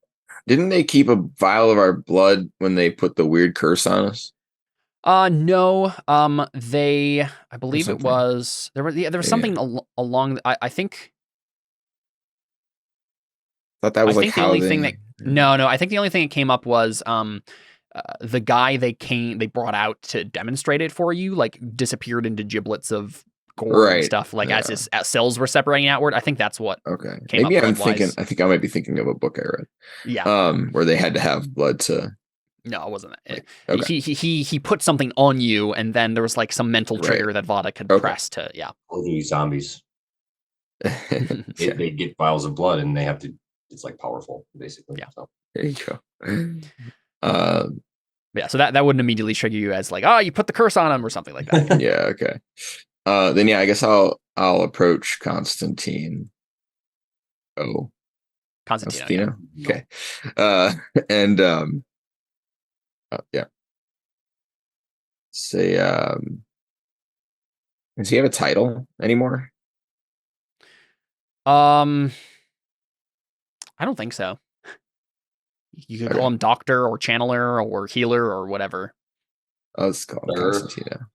Speaker 3: didn't they keep a vial of our blood when they put the weird curse on us?
Speaker 1: No. I believe it was there was something along. I think.
Speaker 3: I thought that was
Speaker 1: I
Speaker 3: like
Speaker 1: think the
Speaker 3: how
Speaker 1: only
Speaker 3: they.
Speaker 1: thing that no. I think the only thing that came up was the guy they brought out to demonstrate it for you, like disappeared into giblets of gore and stuff, like as his cells were separating outward. I think that's what.
Speaker 3: Okay,
Speaker 1: came
Speaker 3: maybe
Speaker 1: up
Speaker 3: I'm
Speaker 1: blood-wise.
Speaker 3: thinking. I think I might be thinking of a book I read.
Speaker 1: Yeah.
Speaker 3: Where they had to have blood to.
Speaker 1: No, it wasn't that.
Speaker 3: Okay.
Speaker 1: He put something on you, and then there was like some mental trigger that Vada could press to. Yeah.
Speaker 4: All these zombies. They get vials of blood, and they have to. It's like powerful, basically.
Speaker 1: Yeah.
Speaker 3: So there you go.
Speaker 1: Yeah, so that wouldn't immediately trigger you as like, oh, you put the curse on him or something like that.
Speaker 3: Yeah, okay. Then I guess I'll approach Constantine. Oh.
Speaker 1: Constantino.
Speaker 3: Yeah. Okay. And yeah. Say does he have a title anymore?
Speaker 1: I don't think so. You could call him doctor or channeler or healer or whatever.
Speaker 3: Let's call him Constantino.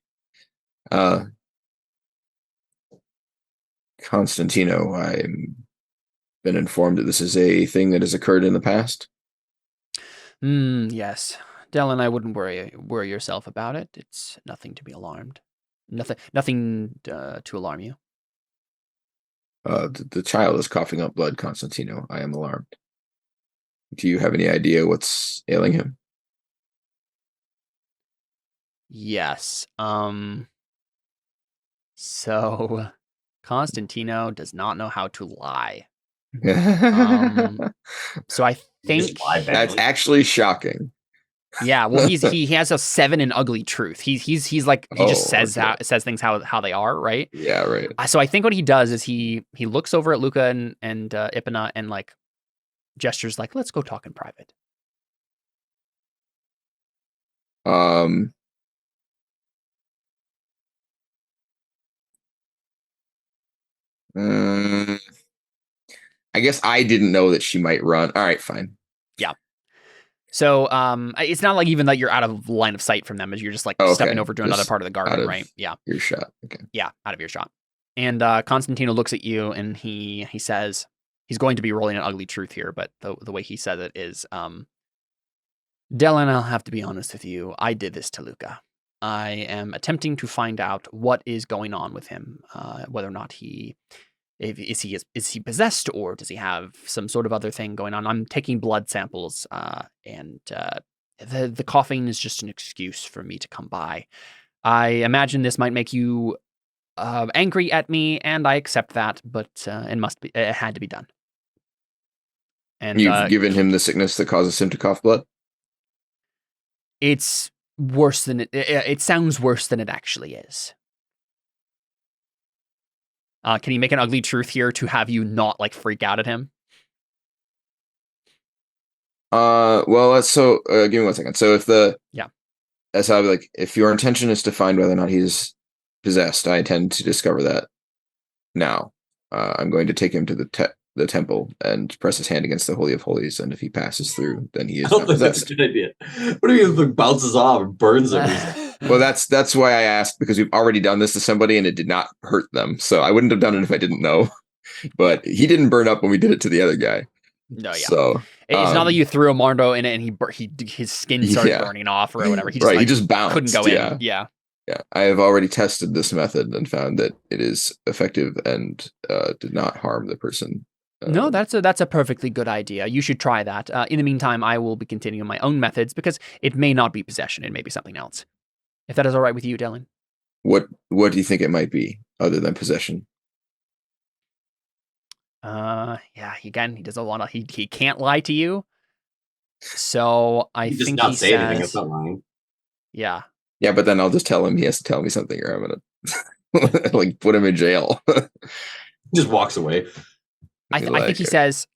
Speaker 3: Constantino, I've been informed that this is a thing that has occurred in the past.
Speaker 1: Yes. Dellon, I wouldn't worry yourself about it. It's nothing to be alarmed. Nothing to alarm you.
Speaker 3: The child is coughing up blood, Constantino. I am alarmed. Do you have any idea what's ailing him?
Speaker 1: Yes. So Constantino does not know how to lie. So I think
Speaker 3: that's actually shocking.
Speaker 1: Yeah, well, he has a 7 in ugly truth. He's like he just says things how they are, right?
Speaker 3: Yeah, right.
Speaker 1: So I think what he does is he looks over at Luca and Ipana and like gestures like, let's go talk in private.
Speaker 3: I guess I didn't know that she might run. All right, fine.
Speaker 1: Yeah. So it's not like even that you're out of line of sight from them, as you're just like stepping over to another part of the garden, right? Yeah.
Speaker 3: Earshot. Okay.
Speaker 1: Yeah, out of earshot. And Constantino looks at you and he says he's going to be rolling an ugly truth here, but the way he says it is, Dellon, I'll have to be honest with you. I did this to Luca. I am attempting to find out what is going on with him, whether or not is he possessed, or does he have some sort of other thing going on? I'm taking blood samples, and the coughing is just an excuse for me to come by. I imagine this might make you angry at me, and I accept that, but it had to be done. And
Speaker 3: you've given him the sickness that causes him to cough blood?
Speaker 1: It's worse than it sounds worse than it actually is. Can you make an ugly truth here to have you not like freak out at him?
Speaker 3: Well, give me 1 second. So that's how like if your intention is to find whether or not he's possessed, I intend to discover that now. I'm going to take him to the temple and press his hand against the Holy of Holies, and if he passes through, then he is not possessed.
Speaker 4: That's a good idea. What if he bounces off and burns everything?
Speaker 3: Well, that's why I asked, because we've already done this to somebody and it did not hurt them. So I wouldn't have done it if I didn't know. But he didn't burn up when we did it to the other guy.
Speaker 1: No, yeah.
Speaker 3: So
Speaker 1: it's not that you threw a Mardo in it and his skin started burning off or whatever. He just bounced. Couldn't go in. Yeah.
Speaker 3: Yeah. I have already tested this method and found that it is effective and did not harm the person.
Speaker 1: No, that's a perfectly good idea. You should try that. In the meantime, I will be continuing my own methods because it may not be possession. It may be something else. If that is all right with you, Dellon.
Speaker 3: What do you think it might be other than possession?
Speaker 1: Yeah, again, he doesn't want to, he can't lie to you. So I
Speaker 4: You just
Speaker 1: think
Speaker 4: not
Speaker 1: he
Speaker 4: say anything. It's
Speaker 1: says,
Speaker 4: not lying.
Speaker 1: yeah.
Speaker 3: Yeah, but then I'll just tell him he has to tell me something, or I'm gonna like put him in jail.
Speaker 4: Just walks away.
Speaker 1: I think he says,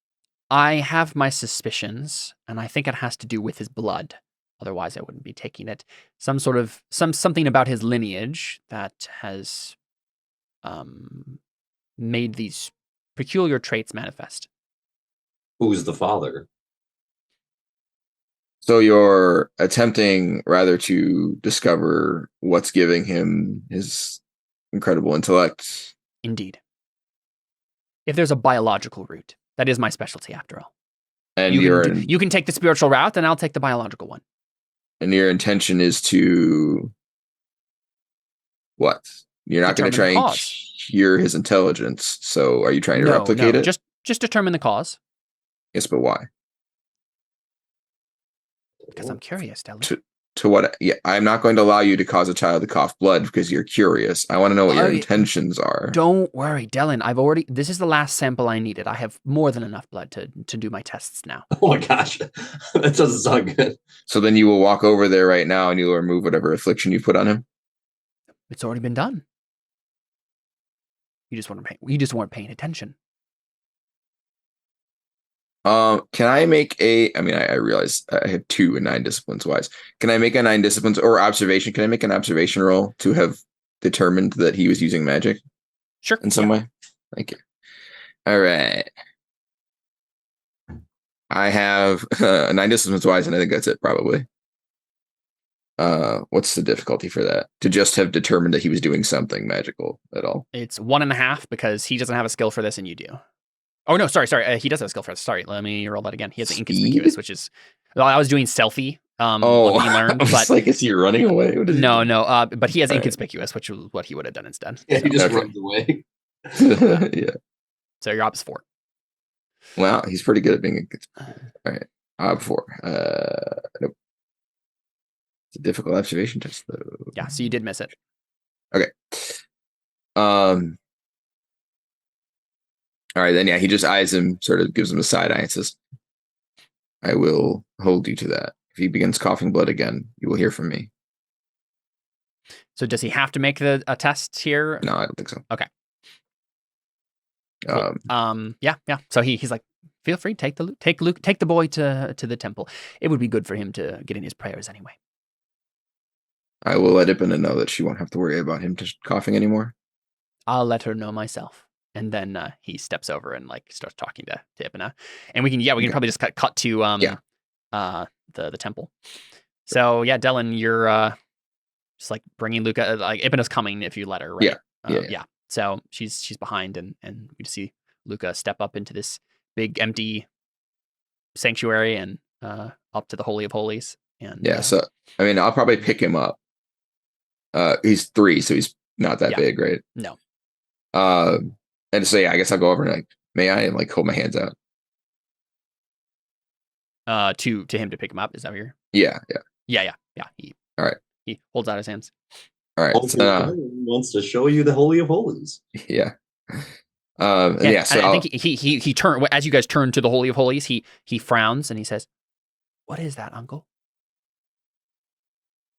Speaker 1: I have my suspicions, and I think it has to do with his blood. Otherwise, I wouldn't be taking it. Something about his lineage that has made these peculiar traits manifest.
Speaker 4: Who's the father?
Speaker 3: So you're attempting rather to discover what's giving him his incredible intellect.
Speaker 1: Indeed. If there's a biological root, that is my specialty after all.
Speaker 3: And
Speaker 1: you can take the spiritual route, and I'll take the biological one.
Speaker 3: And your intention is to what? You're not going to try and cure his intelligence. So are you trying to replicate it?
Speaker 1: Just determine the cause.
Speaker 3: Yes, but why?
Speaker 1: Because I'm curious, Dellon.
Speaker 3: To what? Yeah, I'm not going to allow you to cause a child to cough blood because you're curious. I want to know what your intentions are.
Speaker 1: Don't worry, Dellon. This is the last sample I needed. I have more than enough blood to do my tests now.
Speaker 4: Oh my gosh. That doesn't sound good.
Speaker 3: So then you will walk over there right now and you will remove whatever affliction you put on him?
Speaker 1: It's already been done. You just weren't paying attention.
Speaker 3: Can I make I realize I have 2 in 9 disciplines wise. Can I make a 9 disciplines or observation? Can I make an observation roll to have determined that he was using magic?
Speaker 1: Sure.
Speaker 3: In some way? Thank you. All right. I have 9 disciplines wise, and I think that's it probably. What's the difficulty for that? To just have determined that he was doing something magical at all?
Speaker 1: It's 1.5 because he doesn't have a skill for this and you do. Oh, no, sorry. He does have a skill for it. Sorry, let me roll that again. He has an inconspicuous, which is... Well, I was doing stealthy. Let me learn.
Speaker 3: But like, is he running away?
Speaker 1: No. But he has inconspicuous, which is what he would have done instead.
Speaker 4: Yeah, he just runs away.
Speaker 3: Yeah.
Speaker 1: So your op's 4.
Speaker 3: Wow, he's pretty good at being inconspicuous. All right. Op 4. Nope. It's a difficult observation test, though.
Speaker 1: Yeah, so you did miss it.
Speaker 3: Okay. All right, then, yeah, he just eyes him, sort of gives him a side eye and says, I will hold you to that. If he begins coughing blood again, you will hear from me.
Speaker 1: So does he have to make a test here?
Speaker 3: No, I don't think so.
Speaker 1: Okay. Cool. Yeah. So he's like, feel free, take the boy to the temple. It would be good for him to get in his prayers anyway.
Speaker 3: I will let Ipina know that she won't have to worry about him just coughing anymore.
Speaker 1: I'll let her know myself. And then he steps over and like starts talking to Ipina. And we can probably just cut to the temple. So yeah, Dellon, you're just like bringing Luca. Like Ipina's coming if you let her, right? Yeah. So she's behind, and we just see Luca step up into this big empty sanctuary and up to the Holy of Holies. And
Speaker 3: so I mean, I'll probably pick him up. He's 3, so he's not that big, right?
Speaker 1: No.
Speaker 3: And so yeah, I guess I'll go over and like, may I, and like hold my hands out.
Speaker 1: To him to pick him up. Is that what you're?
Speaker 3: Yeah.
Speaker 1: All right. He holds out his hands.
Speaker 3: All right.
Speaker 4: Wants to show you the Holy of Holies.
Speaker 3: Yeah.
Speaker 1: So I think he turn as you guys turn to the Holy of Holies. He frowns and he says, "What is that, Uncle?"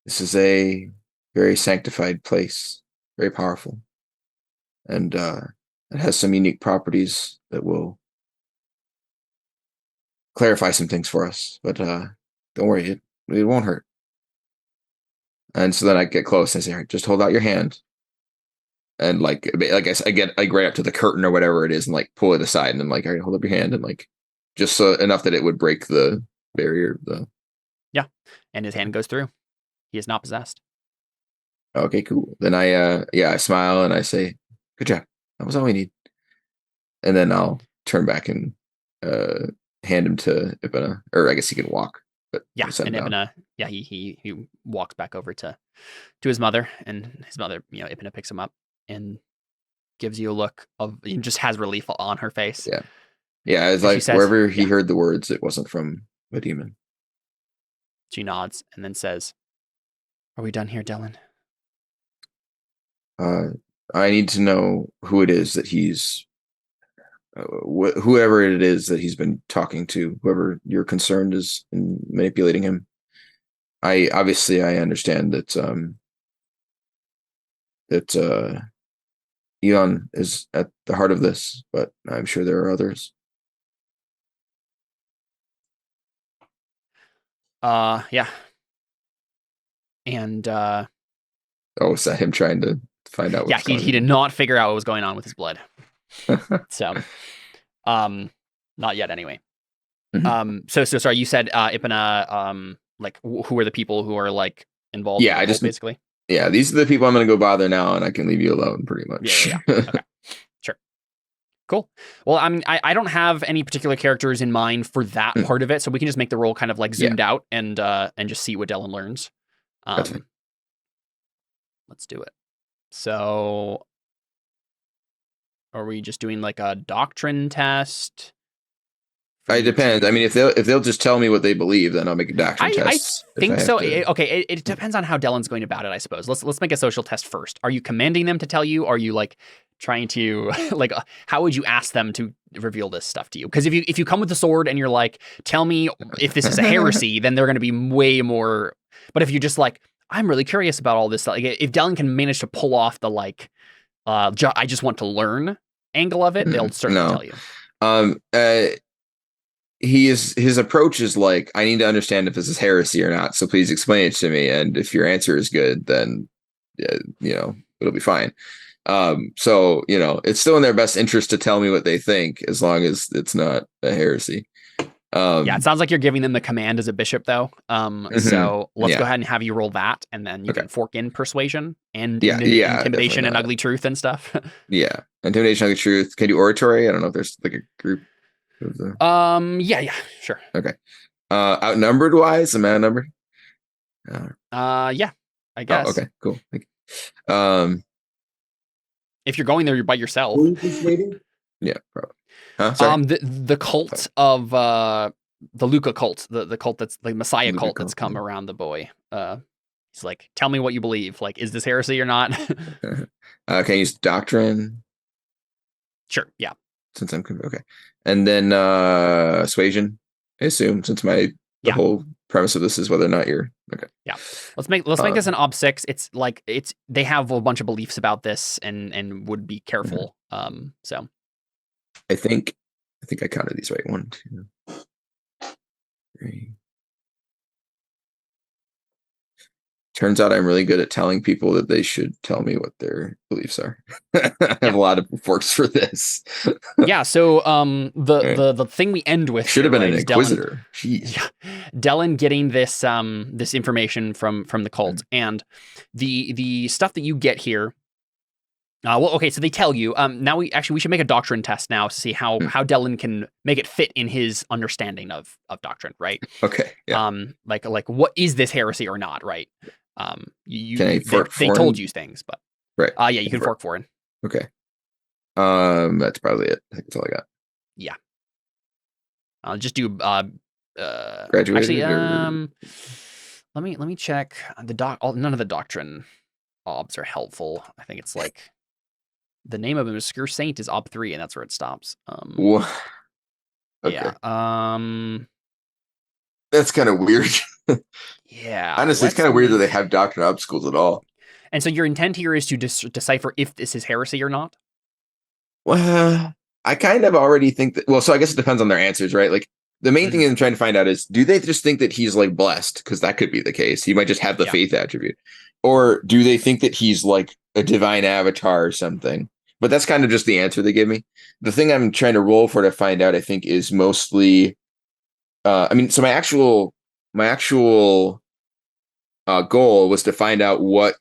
Speaker 3: This is a very sanctified place, very powerful, and it has some unique properties that will clarify some things for us. But don't worry, it won't hurt. And so then I get close and I say, all right, just hold out your hand. And like I get like right up to the curtain or whatever it is and like pull it aside and then like, all right, hold up your hand and like just so enough that it would break the barrier.
Speaker 1: Yeah. And his hand goes through. He is not possessed.
Speaker 3: Okay, cool. Then I smile and I say, good job. That was all we need. And then I'll turn back and hand him to Ipina, or I guess he can walk. But
Speaker 1: yeah, and Ipina, he walks back over to his mother, and his mother, Ipina picks him up and gives you a look of, just has relief on her face.
Speaker 3: Yeah. It's like says, wherever he heard the words, it wasn't from a demon.
Speaker 1: She nods and then says, "Are we done here, Dellon?"
Speaker 3: I need to know who it is that he's whoever it is that he's been talking to, whoever you're concerned is in manipulating him. I understand that Eon is at the heart of this, but I'm sure there are others.
Speaker 1: Yeah. And
Speaker 3: is that him trying to find out what's
Speaker 1: he did not figure out what was going on with his blood. So not yet anyway.
Speaker 3: Mm-hmm.
Speaker 1: So sorry, you said Ipana, like who are the people who are like involved?
Speaker 3: Yeah,
Speaker 1: basically.
Speaker 3: Yeah, these are the people I'm going to go bother now, and I can leave you alone pretty much.
Speaker 1: Yeah. Okay. Sure. Cool. Well, I mean, I don't have any particular characters in mind for that part of it, so we can just make the roll kind of like zoomed out and just see what Dellon learns. Let's do it. So are we just doing like a doctrine test?
Speaker 3: It depends. I mean, if they'll just tell me what they believe, then I'll make a doctrine test.
Speaker 1: I think so. Okay, it depends on how Dellon's going about it, I suppose. Let's make a social test first. Are you commanding them to tell you? Are you like trying to like how would you ask them to reveal this stuff to you? Because if you come with the sword and you're like, tell me if this is a heresy, then they're going to be way more. But if you're just like, I'm really curious about all this stuff. Like, if Dellon can manage to pull off the like, I just want to learn angle of it, they'll certainly tell
Speaker 3: you. His approach is like, I need to understand if this is heresy or not. So please explain it to me. And if your answer is good, then it'll be fine. So it's still in their best interest to tell me what they think, as long as it's not a heresy.
Speaker 1: It sounds like you're giving them the command as a bishop, though. So let's go ahead and have you roll that, and then you can fork in persuasion and intimidation and ugly truth and stuff.
Speaker 3: Yeah, intimidation, ugly truth. Can you do oratory? I don't know if there's like a group.
Speaker 1: Yeah, sure.
Speaker 3: Okay. Outnumbered wise, am I outnumbered?
Speaker 1: Yeah, I guess.
Speaker 3: Oh, okay, cool. Thank you.
Speaker 1: If you're going there, you're by yourself.
Speaker 3: Yeah, probably. Huh? Sorry?
Speaker 1: The cult of the Luca cult, the cult that's the Messiah cult that's come around the boy. He's like, tell me what you believe. Like, is this heresy or not?
Speaker 3: Can I use doctrine?
Speaker 1: Sure. Yeah.
Speaker 3: Since I'm okay, and then suasion. I assume since the whole premise of this is whether or not you're okay. Yeah.
Speaker 1: Let's make this an ob 6. It's like they have a bunch of beliefs about this and would be careful. So.
Speaker 3: I think I counted these right. 1, 2, 3. Turns out I'm really good at telling people that they should tell me what their beliefs are. I have a lot of forks for this.
Speaker 1: Yeah. So the thing we end with
Speaker 3: should have been an Inquisitor.
Speaker 1: Dellon getting this this information from the cult, and the stuff that you get here. So they tell you. Now we should make a doctrine test now to see how Dellon can make it fit in his understanding of doctrine, right?
Speaker 3: Okay. Yeah.
Speaker 1: Like what is this heresy or not, right?
Speaker 3: They
Speaker 1: told you things, but
Speaker 3: right.
Speaker 1: You can fork foreign.
Speaker 3: Okay. That's probably it. I think that's all I got.
Speaker 1: Yeah. I'll just do
Speaker 3: graduated.
Speaker 1: Actually, let me check the none of the doctrine obs are helpful. I think it's like the name of an obscure saint is ob 3, and that's where it stops.
Speaker 3: Okay.
Speaker 1: Yeah.
Speaker 3: That's kind of weird.
Speaker 1: Yeah.
Speaker 3: Honestly, it's kind of weird that they have doctrine obstacles at all.
Speaker 1: And so your intent here is to decipher if this is heresy or not?
Speaker 3: Well, I kind of already think that. Well, so I guess it depends on their answers, right? Like the main thing I'm trying to find out is, do they just think that he's like blessed? Because that could be the case. He might just have the faith attribute. Or do they think that he's like a divine avatar or something? But that's kind of just the answer they give me. The thing I'm trying to roll for to find out, I think, is mostly. So my actual goal was to find out what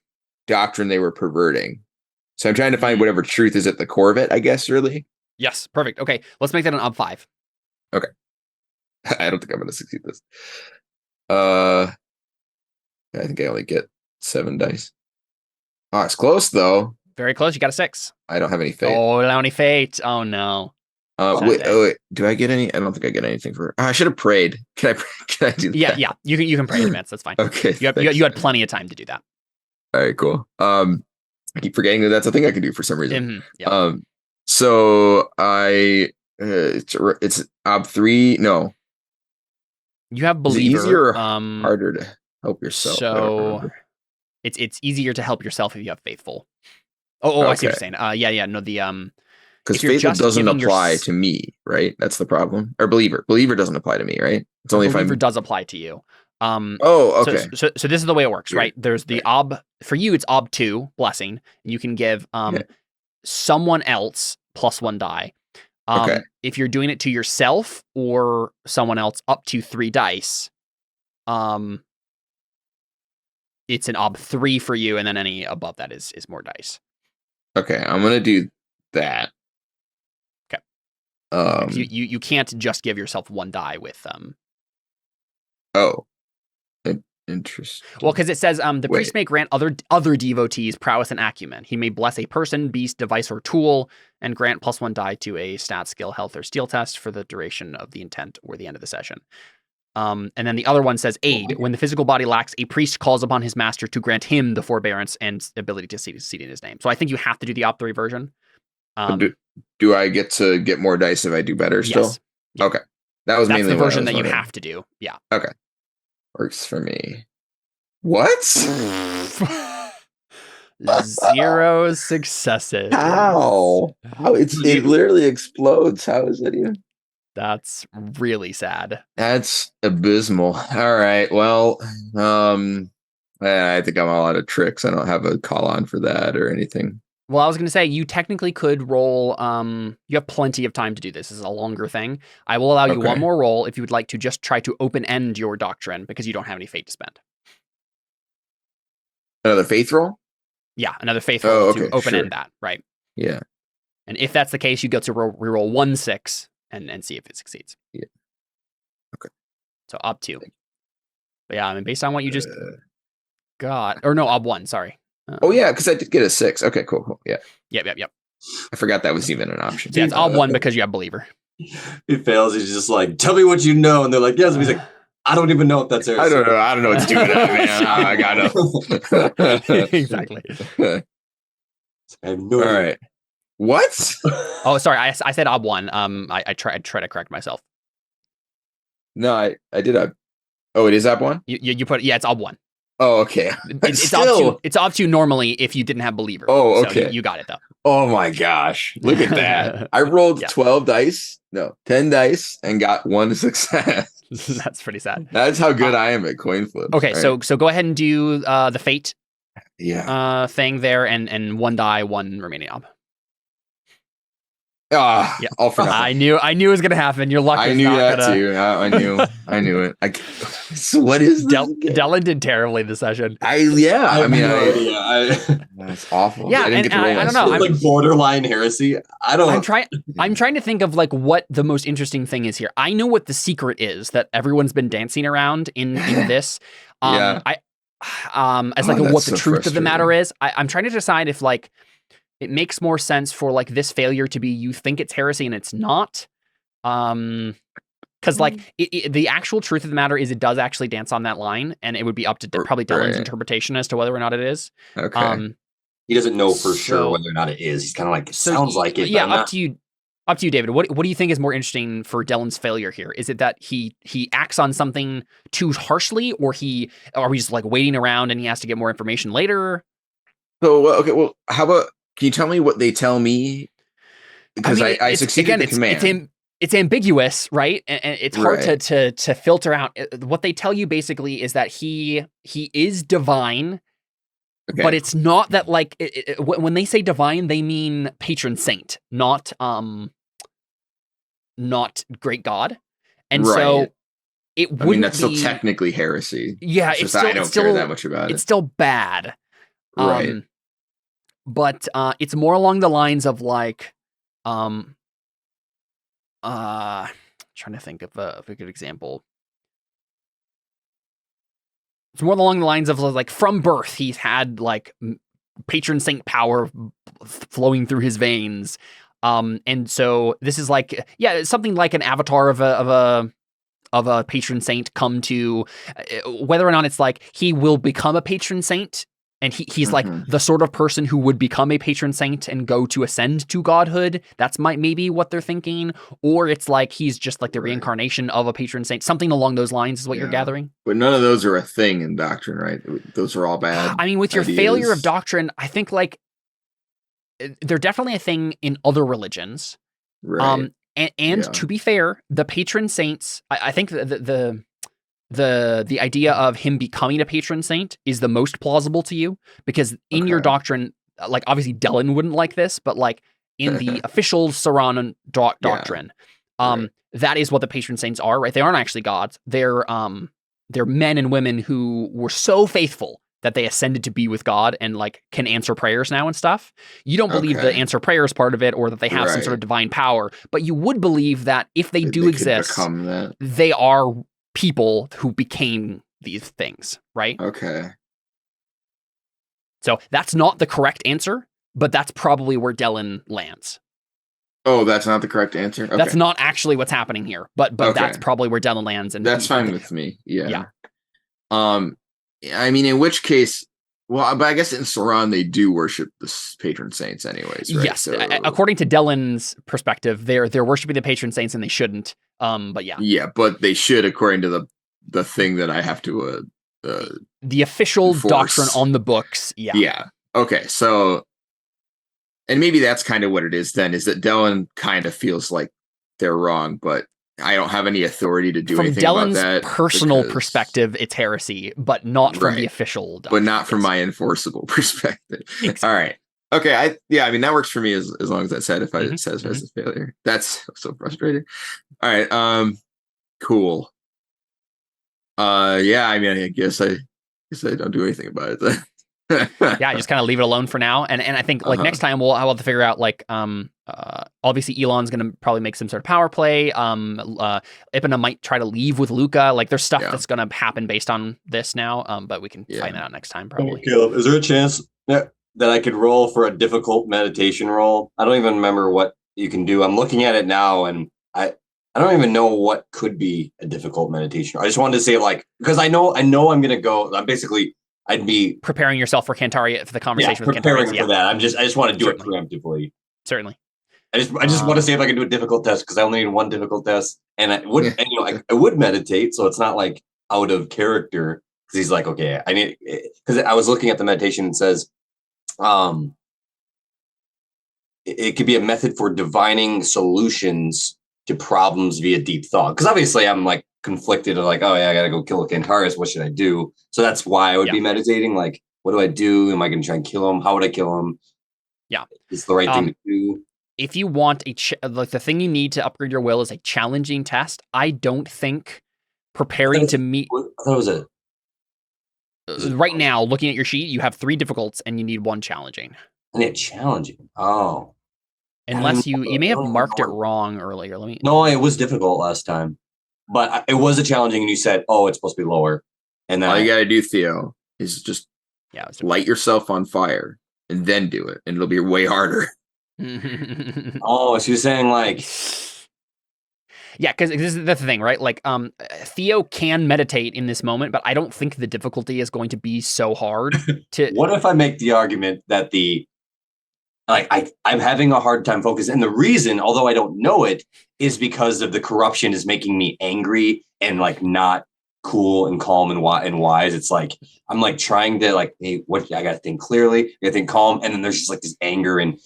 Speaker 3: doctrine they were perverting. So I'm trying to find whatever truth is at the core of it, I guess, really.
Speaker 1: Yes, perfect. Okay, let's make that an ob 5.
Speaker 3: Okay. I don't think I'm going to succeed this. I think I only get 7 dice. Oh, it's close, though.
Speaker 1: Very close. You got a 6.
Speaker 3: I don't have any fate.
Speaker 1: Oh, only fate. Oh, no.
Speaker 3: Wait. Do I get any? I don't think I get anything for. I should have prayed. Can I do that?
Speaker 1: Yeah. You can pray in advance. That's fine.
Speaker 3: Okay.
Speaker 1: You had plenty of time to do that.
Speaker 3: All right. Cool. I keep forgetting that that's a thing I can do for some reason.
Speaker 1: Yeah.
Speaker 3: So I It's ob 3. No.
Speaker 1: You have
Speaker 3: Is it
Speaker 1: believer.
Speaker 3: easier or harder to help yourself? I don't
Speaker 1: So
Speaker 3: remember.
Speaker 1: it's easier to help yourself if you have faithful. I see what you're saying. Yeah. No,
Speaker 3: Because
Speaker 1: if you're
Speaker 3: faithful
Speaker 1: just
Speaker 3: doesn't
Speaker 1: giving
Speaker 3: apply to me, right? That's the problem. Or believer. Believer doesn't apply to me, right? It's only if
Speaker 1: believer
Speaker 3: I'm.
Speaker 1: does apply to you.
Speaker 3: Oh, okay.
Speaker 1: So this is the way it works,
Speaker 3: Weird.
Speaker 1: right? There's the
Speaker 3: Right.
Speaker 1: ob for you. It's ob 2 blessing, and you can give
Speaker 3: Yeah.
Speaker 1: someone else +1 die.
Speaker 3: Okay.
Speaker 1: If you're doing it to yourself or someone else, up to 3 dice. It's an ob 3 for you, and then any above that is more dice.
Speaker 3: Okay, I'm gonna do that.
Speaker 1: Okay.
Speaker 3: Um.
Speaker 1: You can't just give yourself 1 die with
Speaker 3: Oh. Interesting.
Speaker 1: Well, because it says the
Speaker 3: Wait.
Speaker 1: priest may grant other devotees prowess and acumen. He may bless a person, beast, device, or tool, and grant +1 die to a stat, skill, health, or steel test for the duration of the intent or the end of the session. And then the other one says aid. When the physical body lacks, a priest calls upon his master to grant him the forbearance and ability to seed in his name. So I think you have to do the op 3 version.
Speaker 3: Do I get to get more dice if I do better still?
Speaker 1: Yes.
Speaker 3: Okay. That was
Speaker 1: That's
Speaker 3: mainly
Speaker 1: the
Speaker 3: what I
Speaker 1: version
Speaker 3: was
Speaker 1: that you
Speaker 3: wondering.
Speaker 1: have to do. Yeah.
Speaker 3: Okay. Works for me. What?
Speaker 1: 0 successes.
Speaker 3: How? It literally explodes. How is that even?
Speaker 1: That's really sad.
Speaker 3: That's abysmal. All right. Well, I think I'm all out of tricks. I don't have a call on for that or anything.
Speaker 1: Well, I was going to say, you technically could roll, you have plenty of time to do this. This is a longer thing. I will allow you
Speaker 3: Okay.
Speaker 1: one more roll if you would like to just try to open-end your doctrine because you don't have any fate to spend.
Speaker 3: Another faith roll?
Speaker 1: Yeah, another faith roll to
Speaker 3: okay,
Speaker 1: open-end
Speaker 3: sure.
Speaker 1: that, right?
Speaker 3: Yeah.
Speaker 1: And if that's the case, you get to reroll 1 6 and see if it succeeds.
Speaker 3: Yeah. Okay.
Speaker 1: So ob 2. But yeah, I mean, based on what you just got, or no, ob 1, sorry.
Speaker 3: Oh yeah, because I did get a 6. Okay, cool. Yeah.
Speaker 1: Yep.
Speaker 3: I forgot that was even an option.
Speaker 1: So yeah, it's ob 1 because you have believer.
Speaker 4: He fails. He's just like, tell me what you know. And they're like, yes. And he's like, I don't even know if that's heresy.
Speaker 3: I don't know what's doing that, man. I got no.
Speaker 1: Exactly.
Speaker 4: I have no
Speaker 3: All
Speaker 4: idea.
Speaker 3: right. What?
Speaker 1: Oh, sorry. I said ob 1. I try to correct myself.
Speaker 3: No, I did ob. Oh, it is ob 1?
Speaker 1: You put it's ob 1.
Speaker 3: Oh, okay.
Speaker 1: It's ob 2 normally if you didn't have believer.
Speaker 3: Oh,
Speaker 1: So
Speaker 3: okay.
Speaker 1: you got it though.
Speaker 3: Oh my gosh. Look at that. I rolled
Speaker 1: Yeah.
Speaker 3: 10 dice and got 1 success.
Speaker 1: That's pretty sad.
Speaker 3: That's how good I am at coin flips.
Speaker 1: Okay,
Speaker 3: All
Speaker 1: so go ahead and do the fate
Speaker 3: yeah.
Speaker 1: thing there, and 1 die, 1 remaining ob.
Speaker 3: Yeah. All for nothing.
Speaker 1: I knew it was gonna happen. Your luck.
Speaker 3: I
Speaker 1: is
Speaker 3: knew
Speaker 1: not
Speaker 3: that
Speaker 1: gonna...
Speaker 3: too. I knew it. So what is this?
Speaker 1: Dellon did terribly this session.
Speaker 4: I have no idea.
Speaker 3: That's awful.
Speaker 1: Yeah,
Speaker 3: I didn't get to
Speaker 1: and
Speaker 3: roll
Speaker 1: I
Speaker 3: my
Speaker 1: don't know.
Speaker 3: sword.
Speaker 4: It's like borderline heresy.
Speaker 1: I'm trying to think of like what the most interesting thing is here. I know what the secret is that everyone's been dancing around in this.
Speaker 3: Yeah.
Speaker 1: As like
Speaker 3: Oh,
Speaker 1: what
Speaker 3: that's
Speaker 1: the
Speaker 3: so
Speaker 1: truth of the matter
Speaker 3: frustrating.
Speaker 1: is. I'm trying to decide if like it makes more sense for like this failure to be you think it's heresy and it's not. Because like the actual truth of the matter is it does actually dance on that line, and it would be up to probably Dellon's
Speaker 3: Right.
Speaker 1: interpretation as to whether or not it is.
Speaker 3: Okay.
Speaker 4: He doesn't know for sure
Speaker 1: So-
Speaker 4: whether or not it is. He's kind of like, it
Speaker 1: So
Speaker 4: sounds like it.
Speaker 1: Yeah,
Speaker 4: but I'm
Speaker 1: up to you. Up to you, David. What do you think is more interesting for Dellon's failure here? Is it that he acts on something too harshly, or are we just like waiting around and he has to get more information later?
Speaker 3: So okay. Well, how about can you tell me what they tell me? Because I succeeded the command.
Speaker 1: It's ambiguous, right? And it's hard
Speaker 3: Right.
Speaker 1: to filter out. What they tell you basically is that he is divine,
Speaker 3: Okay.
Speaker 1: but it's not that like when they say divine, they mean patron saint, not great god. And so
Speaker 3: Right.
Speaker 1: it
Speaker 3: I
Speaker 1: wouldn't
Speaker 3: mean, that's
Speaker 1: be,
Speaker 3: still technically heresy.
Speaker 1: yeah,
Speaker 3: It's
Speaker 1: it's
Speaker 3: just
Speaker 1: still,
Speaker 3: I don't
Speaker 1: it's still
Speaker 3: care that much about
Speaker 1: it's
Speaker 3: it.
Speaker 1: still bad.
Speaker 3: Right.
Speaker 1: But it's more along the lines of like trying to think of a good example. It's more along the lines of like from birth he's had like patron saint power flowing through his veins, and so this is like it's something like an avatar of a patron saint come to, whether or not it's like he will become a patron saint And he's like the sort of person who would become a patron saint and go to ascend to godhood. That's maybe what they're thinking. Or it's like he's just like the reincarnation of a patron saint. Something along those lines is what you're gathering.
Speaker 3: But none of those are a thing in doctrine, right? Those are all bad.
Speaker 1: I mean, with your failure of doctrine, I think like they're definitely a thing in other religions.
Speaker 3: Right.
Speaker 1: And to be fair, the patron saints, I think the idea of him becoming a patron saint is the most plausible to you, because in your doctrine, like obviously Dellon wouldn't like this, but like in the official Ceran doctrine, that is what the patron saints are, right? They aren't actually gods. They're men and women who were so faithful that they ascended to be with God and like can answer prayers now and stuff. You don't believe the answer prayers part of it, or that they have some sort of divine power, but you would believe that if they do exist, they are people who became these things, right?
Speaker 3: Okay.
Speaker 1: So that's not the correct answer, but that's probably where Dellon lands.
Speaker 3: Oh, that's not the correct answer? Okay.
Speaker 1: That's not actually what's happening here, but that's probably where Dellon lands. And
Speaker 3: that's fine with me. Yeah. I mean, in which case, well, but I guess in Ceran they do worship the patron saints anyways, right?
Speaker 1: Yes. So, according to Dellon's perspective, they're worshiping the patron saints and they shouldn't. But yeah.
Speaker 3: Yeah, but they should, according to the thing that I have to
Speaker 1: the official doctrine on the books. Yeah.
Speaker 3: Yeah. Okay. So, and maybe that's kind of what it is then, is that Dellon kind of feels like they're wrong, but I don't have any authority to do anything about that.
Speaker 1: From Dellon's personal perspective, it's heresy, but not from the official doctrine.
Speaker 3: But not from my enforceable perspective. All right. Okay. I mean, that works for me as long as that it says as a failure. That's so frustrating. All right. Cool. Yeah, I mean, I guess I don't do anything about it then.
Speaker 1: Yeah, just kind of leave it alone for now. And I think like next time I'll have to figure out like obviously Elon's gonna probably make some sort of power play. Ipana might try to leave with Luca. Like there's stuff that's gonna happen based on this now. But we can find that out next time probably.
Speaker 4: Caleb, is there a chance that I could roll for a difficult meditation roll? I don't even remember what you can do. I'm looking at it now and I don't even know what could be a difficult meditation. I just wanted to say like, because I know I'm gonna go. I'd be
Speaker 1: preparing yourself for Cantaria, for the conversation with Cantaria.
Speaker 4: Preparing for that. I just want to do it preemptively.
Speaker 1: Certainly.
Speaker 4: I just want to see if I can do a difficult test, because I only need one difficult test, and I would meditate, so it's not like out of character. Because he's like, okay, I need, because I was looking at the meditation and it says, it could be a method for divining solutions to problems via deep thought. Because obviously I'm like conflicted, like, oh yeah, I gotta go kill a Cantarius. What should I do? So that's why I would be meditating. Like, what do I do? Am I going to try and kill him? How would I kill him?
Speaker 1: Yeah,
Speaker 4: it's the right thing to do.
Speaker 1: If you want like the thing you need to upgrade your will is a challenging test. I don't think preparing to meet.
Speaker 4: What was it?
Speaker 1: Right now, looking at your sheet, you have 3 difficults and you need 1 challenging.
Speaker 4: I need challenging. Oh,
Speaker 1: unless you may have marked it wrong earlier.
Speaker 4: No, it was difficult last time. But it was a challenging, and you said, "Oh, it's supposed to be lower." And then
Speaker 3: all you gotta do, Theo, is just light yourself on fire and then do it, and it'll be way harder.
Speaker 4: Oh, so you're saying like,
Speaker 1: yeah, because this is the thing, right? Like, Theo can meditate in this moment, but I don't think the difficulty is going to be so hard.
Speaker 4: What if I make the argument that I'm having a hard time focusing, and the reason, although I don't know it, is because of the corruption is making me angry and like not cool and calm and wise. It's like I'm like trying to like, hey, what I gotta think clearly, I gotta think calm, and then there's just like this anger and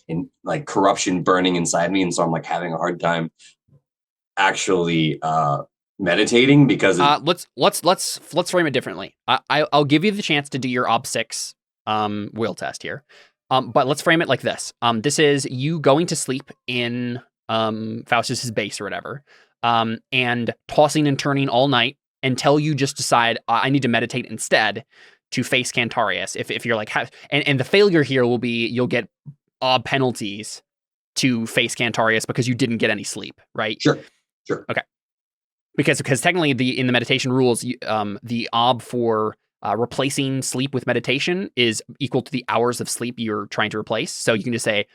Speaker 4: like corruption burning inside me, and so I'm like having a hard time actually meditating because
Speaker 1: let's frame it differently. I'll give you the chance to do your Ob 6 will test here. But let's frame it like this. This is you going to sleep in Faustus's base or whatever, and tossing and turning all night until you just decide I need to meditate instead to face Cantarius. If you're like, and the failure here will be you'll get penalties to face Cantarius because you didn't get any sleep, right?
Speaker 4: Sure.
Speaker 1: Okay. Because technically in the meditation rules, the ob for replacing sleep with meditation is equal to the hours of sleep you're trying to replace. So you can just say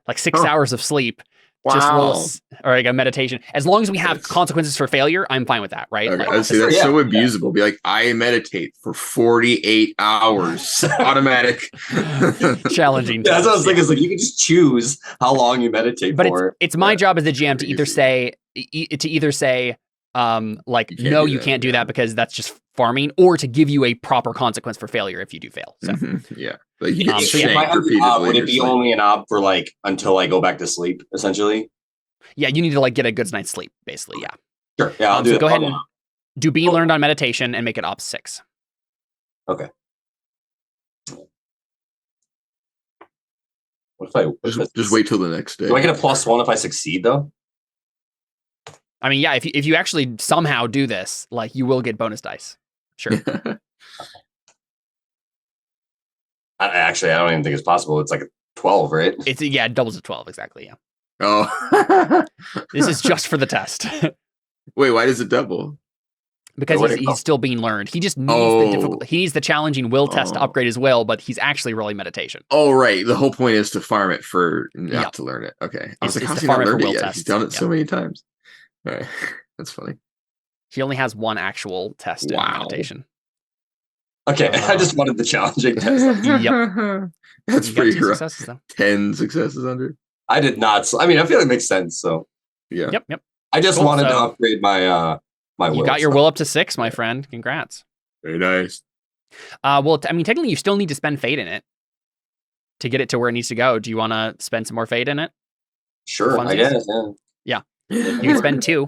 Speaker 1: like 6 hours of sleep Just roll or like a meditation. As long as we have consequences for failure, I'm fine with that, right?
Speaker 3: Okay,
Speaker 1: Like,
Speaker 3: I'd say that's so abusable. Be like, I meditate for 48 hours. Automatic.
Speaker 1: challenging.
Speaker 4: That's what I was thinking. Is like you can just choose how long you meditate
Speaker 1: But
Speaker 4: for.
Speaker 1: it's my job as the GM to either say like, no, you can't do that because that's just farming, or to give you a proper consequence for failure if you do fail. So
Speaker 3: yeah, like you get
Speaker 4: If
Speaker 3: shanked
Speaker 4: I have the ob, would it be
Speaker 3: repeatedly.
Speaker 4: only an ob for like until I go back to sleep, essentially?
Speaker 1: yeah, you need to like get a good night's sleep, basically. Yeah.
Speaker 4: Sure. Yeah, I'll do
Speaker 1: So
Speaker 4: it.
Speaker 1: go ahead and do be learned on meditation and make it op 6.
Speaker 4: Okay. What if I
Speaker 3: Just wait till the next day.
Speaker 4: Do I get a +1 if I succeed though?
Speaker 1: I mean, yeah, if you actually somehow do this, like you will get bonus dice. Sure.
Speaker 4: I don't even think it's possible. It's like a 12, right?
Speaker 1: It doubles to 12 exactly. Yeah.
Speaker 3: Oh,
Speaker 1: This is just for the test.
Speaker 3: wait, why does it double?
Speaker 1: Because he's still being learned. He just needs he needs the challenging will test to upgrade his will, but he's actually rolling meditation.
Speaker 3: Oh, right. The whole point is to farm it for not to learn it. Okay. I was like, how's he not learned it yet? He's done it so many times. All right. That's funny.
Speaker 1: He only has one actual test in meditation.
Speaker 4: Okay, I just wanted the challenging test.
Speaker 1: Yep.
Speaker 3: That's pretty rough.
Speaker 1: Successes, though.
Speaker 3: 10 successes under.
Speaker 4: I did not. I mean, I feel like it makes sense. So
Speaker 3: yeah.
Speaker 1: Yep.
Speaker 4: I just wanted to upgrade my my will.
Speaker 1: You got your will up to 6, my friend. Congrats.
Speaker 3: Very nice.
Speaker 1: Well, I mean, technically, you still need to spend fate in it to get it to where it needs to go. Do you want to spend some more fate in it?
Speaker 4: Sure, I guess.
Speaker 1: Yeah. You can spend 2.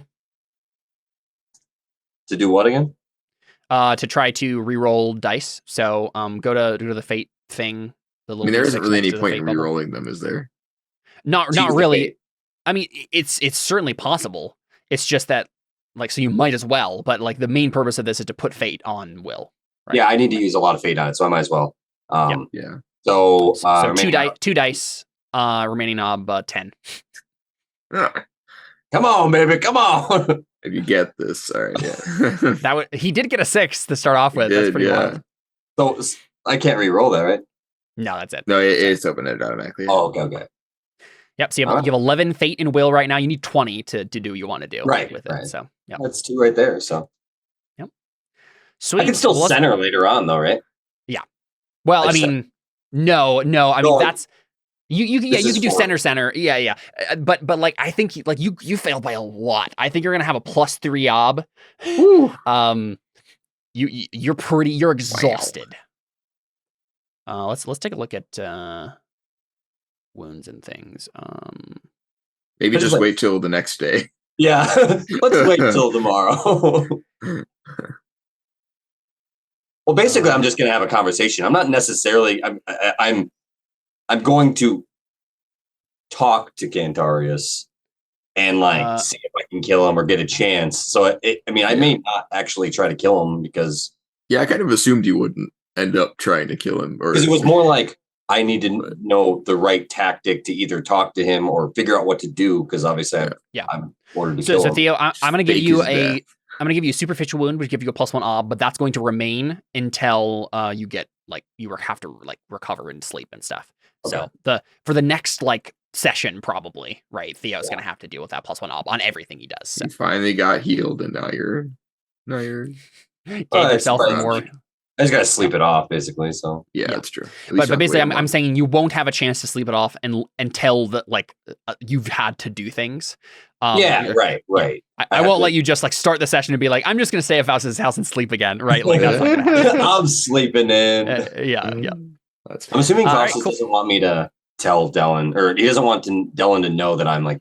Speaker 4: To do what again?
Speaker 1: To try to re-roll dice. So go to the fate thing. The little
Speaker 3: there isn't really any point in
Speaker 1: bubble.
Speaker 3: re-rolling them, is there?
Speaker 1: Not really. I mean, it's certainly possible. It's just that, like, so you might as well. But like, the main purpose of this is to put fate on will. Right?
Speaker 4: Yeah, I need to use a lot of fate on it, so I might as well.
Speaker 3: Yeah.
Speaker 4: So,
Speaker 1: two dice. Remaining knob 10.
Speaker 4: Come on, baby, come on.
Speaker 3: If you get this, all right. Yeah.
Speaker 1: He did get a 6 to start off with. That's pretty wild.
Speaker 4: So I can't re-roll that, right?
Speaker 1: No, that's it.
Speaker 3: No, it's opened automatically.
Speaker 4: Oh, okay.
Speaker 1: Yep. So you have 11 fate and will right now. You need 20 to do what you want to do with it. So yeah,
Speaker 4: that's 2 right there. So
Speaker 1: yep. Sweet.
Speaker 4: I can still center later on, though, right?
Speaker 1: Yeah. Well, I mean, no. I mean, that's you can do center. Yeah. But like, I think you failed by a lot. I think you're gonna have a +3 ob. You're exhausted. Wow. Let's take a look at wounds and things.
Speaker 3: Maybe just wait till the next day.
Speaker 4: Yeah, let's wait till tomorrow. Well, basically, I'm just going to have a conversation. I'm not necessarily. I'm going to talk to Cantarius and see if I can kill him or get a chance. So I may not actually try to kill him because.
Speaker 3: Yeah, I kind of assumed you wouldn't end up trying to kill him,
Speaker 4: because it was more like I need to know the right tactic to either talk to him or figure out what to do. Because obviously, I'm ordered to kill him.
Speaker 1: So Theo, I'm going to give you a superficial wound, which give you a +1 ob, but that's going to remain until you get you have to recover and sleep and stuff. Okay. So for the next session, probably, right? Theo's going to have to deal with that +1 ob on everything he does. So.
Speaker 3: You finally got healed, and now you're
Speaker 1: yourself more.
Speaker 4: I just gotta sleep it off, basically. So
Speaker 3: yeah, that's true.
Speaker 1: But basically, I'm saying you won't have a chance to sleep it off until you've had to do things.
Speaker 4: Right.
Speaker 1: I won't let you just start the session and be like, I'm just gonna stay at Faustus' house and sleep again, right? That's not gonna happen.
Speaker 4: I'm sleeping in.
Speaker 1: Yeah.
Speaker 4: I'm assuming Faustus doesn't want me to tell Dellon, or he doesn't want Dellon to know that I'm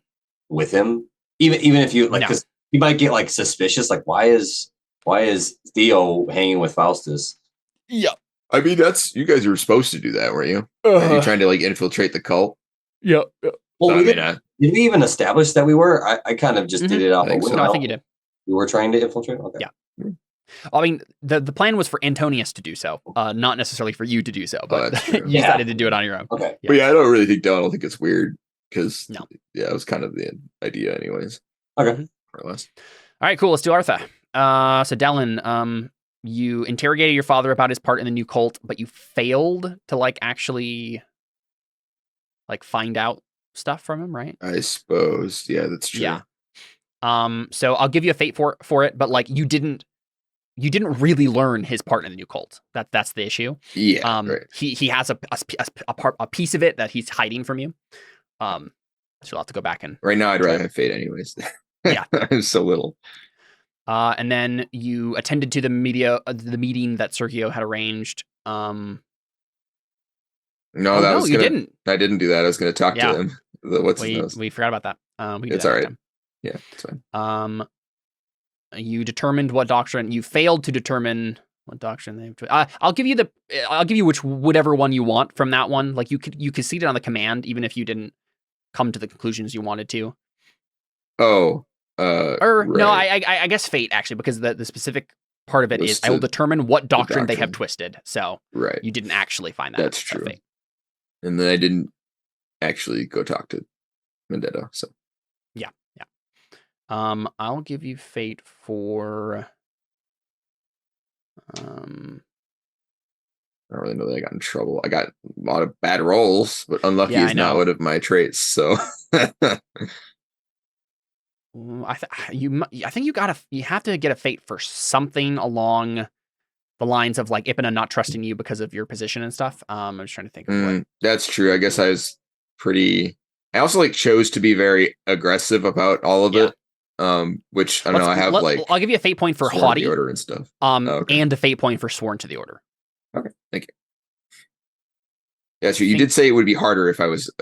Speaker 4: with him. Even if you because he might get suspicious. Why is Theo hanging with Faustus?
Speaker 1: Yeah.
Speaker 3: I mean, you guys were supposed to do that, weren't you? Are you trying to infiltrate the cult?
Speaker 1: Yeah.
Speaker 4: Well, did we even establish that we were? I kind of just did it off.
Speaker 1: No, I think you did.
Speaker 4: We were trying to infiltrate? Okay.
Speaker 1: Yeah. I mean, the plan was for Antonius to do so, not necessarily for you to do so, but you decided to do it on your own.
Speaker 4: Okay.
Speaker 3: Yeah. But I don't really think Dellon will think it's weird because it was kind of the idea anyways.
Speaker 4: Okay.
Speaker 3: More or less.
Speaker 1: All right, cool. Let's do Artha. So Dellon, you interrogated your father about his part in the new cult, but you failed to actually find out stuff from him, right?
Speaker 3: I suppose. Yeah, that's true.
Speaker 1: Yeah. So I'll give you a fate for it, but like you didn't really learn his part in the new cult. That's the issue.
Speaker 3: Yeah. Right.
Speaker 1: He has a piece of it that he's hiding from you. So you'll have to go back and
Speaker 3: right now I'd rather have fate anyways.
Speaker 1: Yeah.
Speaker 3: I'm so little.
Speaker 1: And then you attended to the meeting that Sergio had arranged.
Speaker 3: No,
Speaker 1: you didn't.
Speaker 3: I didn't do that. I was gonna talk to him.
Speaker 1: We forgot about that.
Speaker 3: It's all right. Yeah, it's fine.
Speaker 1: You determined what doctrine. You failed to determine what doctrine they've. I'll give you whichever one you want from that one. Like you could see it on the command, even if you didn't come to the conclusions you wanted to.
Speaker 3: Oh.
Speaker 1: Right. No, I guess fate actually, because the specific part of it is I will determine what doctrine they have twisted. So
Speaker 3: right.
Speaker 1: You didn't actually find that.
Speaker 3: That's true. Fate. And then I didn't actually go talk to Vendetta. So
Speaker 1: yeah. I'll give you fate for. I
Speaker 3: don't really know that I got in trouble. I got a lot of bad rolls, but unlucky is not one of my traits. So.
Speaker 1: I think you have to get a fate for something along the lines of like Ipana not trusting you because of your position and stuff. I'm just trying to think of what.
Speaker 3: That's true. I guess I was pretty. I also chose to be very aggressive about all of it. Which I don't know. I have
Speaker 1: I'll give you a fate point for haughty
Speaker 3: order and stuff.
Speaker 1: And a fate point for sworn to the order.
Speaker 3: Okay, thank you. Yeah, true. You did say it would be harder if I was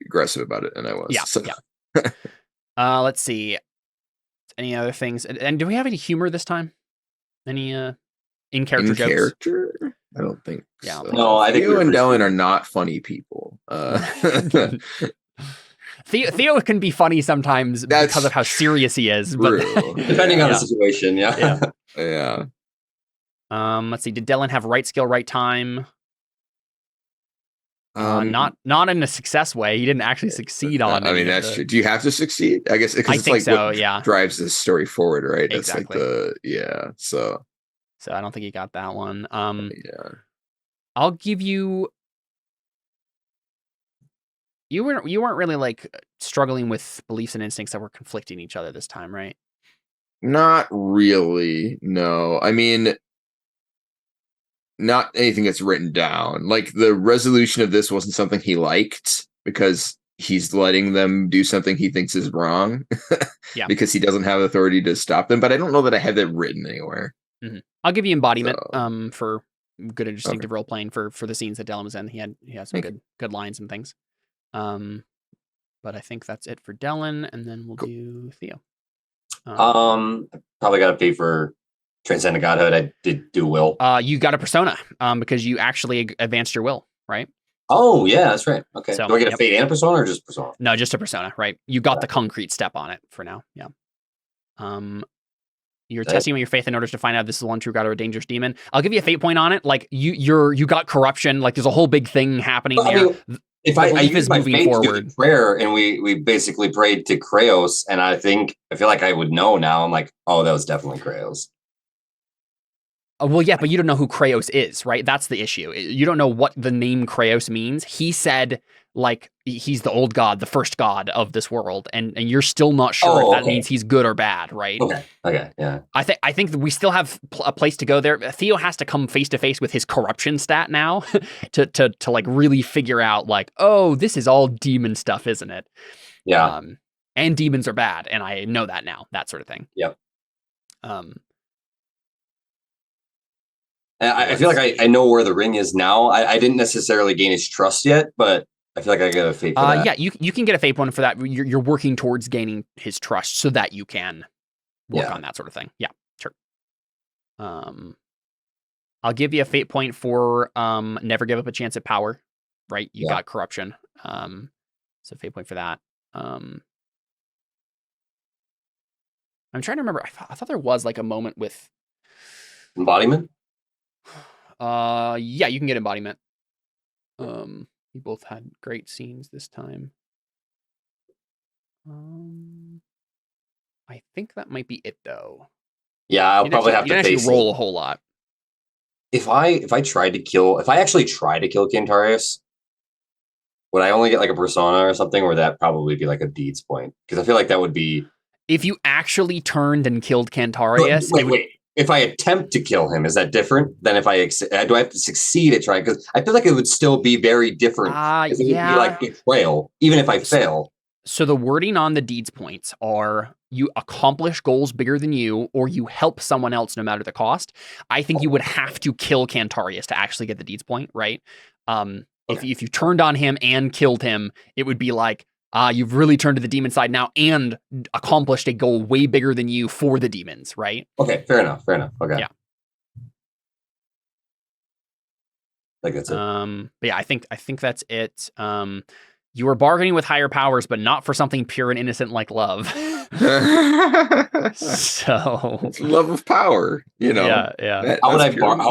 Speaker 3: aggressive about it, and I was.
Speaker 1: Yeah.
Speaker 3: So.
Speaker 1: Yeah. Let's see. Any other things? And do we have any humor this time? Any in-character jokes?
Speaker 3: Character? I don't think.
Speaker 1: Yeah.
Speaker 3: So.
Speaker 4: No, I think
Speaker 3: Theo and Dellon are not funny people.
Speaker 1: Theo can be funny sometimes because of how serious he is. But
Speaker 4: depending on the situation, yeah.
Speaker 3: Yeah.
Speaker 1: Let's see. Did Dellon have right skill, right time? Not in a success way. He didn't actually succeed on.
Speaker 3: I mean, that's true. Do you have to succeed? I guess because it's like so, what drives this story forward, right?
Speaker 1: Exactly.
Speaker 3: That's like So
Speaker 1: I don't think he got that one.
Speaker 3: Yeah.
Speaker 1: I'll give you. You weren't really like struggling with beliefs and instincts that were conflicting each other this time, right?
Speaker 3: Not really. No. I mean, not anything that's written down. Like the resolution of this wasn't something he liked because he's letting them do something he thinks is wrong.
Speaker 1: Yeah.
Speaker 3: Because he doesn't have authority to stop them. But I don't know that I have that written anywhere.
Speaker 1: Mm-hmm. I'll give you embodiment for good and distinctive role playing for the scenes that Dellon was in. He had some good lines and things. But I think that's it for Dellon, and then we'll do Theo.
Speaker 4: Probably got to pay for Transcendent Godhood. I did do will.
Speaker 1: You got a persona because you actually advanced your will, right?
Speaker 4: Oh yeah, that's right. Okay.
Speaker 1: So,
Speaker 4: do I get a fate and a persona, or just persona?
Speaker 1: No, just a persona, right? You got the concrete step on it for now. Yeah. You're testing your faith in order to find out if this is one true god or a dangerous demon. I'll give you a fate point on it. Like you got corruption. Like there's a whole big thing happening there.
Speaker 4: I mean, if I use my faith to do the prayer, and we basically prayed to Kraos, and I feel like I would know now. I'm like, oh, that was definitely Kraos.
Speaker 1: Well, yeah, but you don't know who Kraos is, right? That's the issue. You don't know what the name Kraos means. He said, like, he's the old god, the first god of this world, and you're still not sure if that means he's good or bad, right?
Speaker 4: Okay, yeah.
Speaker 1: I think that we still have a place to go there. Theo has to come face to face with his corruption stat now to like really figure out, like, oh, this is all demon stuff, isn't it?
Speaker 4: Yeah.
Speaker 1: And demons are bad, and I know that now, that sort of thing.
Speaker 4: Yep. I feel like I know where the ring is now. I didn't necessarily gain his trust yet, but I feel like I got a fate for that.
Speaker 1: Yeah, you can get a fate one for that. You're working towards gaining his trust so that you can work on that sort of thing. Yeah, sure. I'll give you a fate point for never give up a chance at power. Right, you got corruption. So fate point for that. I'm trying to remember. I thought there was like a moment with
Speaker 4: embodiment.
Speaker 1: Yeah, you can get embodiment. You both had great scenes this time. I think that might be it though.
Speaker 4: Yeah, I'll probably have to face
Speaker 1: roll a whole lot.
Speaker 4: If I actually try to kill Cantarius, would I only get like a persona or something, or would that probably be like a deeds point? Because I feel like that would be.
Speaker 1: If you actually turned and killed Cantarius,
Speaker 4: wait. If I attempt to kill him, is that different than if do I have to succeed at trying? Because I feel like it would still be very different. It would be like betrayal, even if I fail.
Speaker 1: So the wording on the deeds points are you accomplish goals bigger than you, or you help someone else no matter the cost. I think you would have to kill Cantarius to actually get the deeds point, right? If you turned on him and killed him, it would be like, you've really turned to the demon side now and accomplished a goal way bigger than you for the demons, right?
Speaker 4: Okay, fair enough. Okay.
Speaker 1: Yeah.
Speaker 4: Like that's it.
Speaker 1: But yeah, I think that's it. You were bargaining with higher powers, but not for something pure and innocent like love. So
Speaker 3: it's love of power,
Speaker 1: Yeah.
Speaker 4: How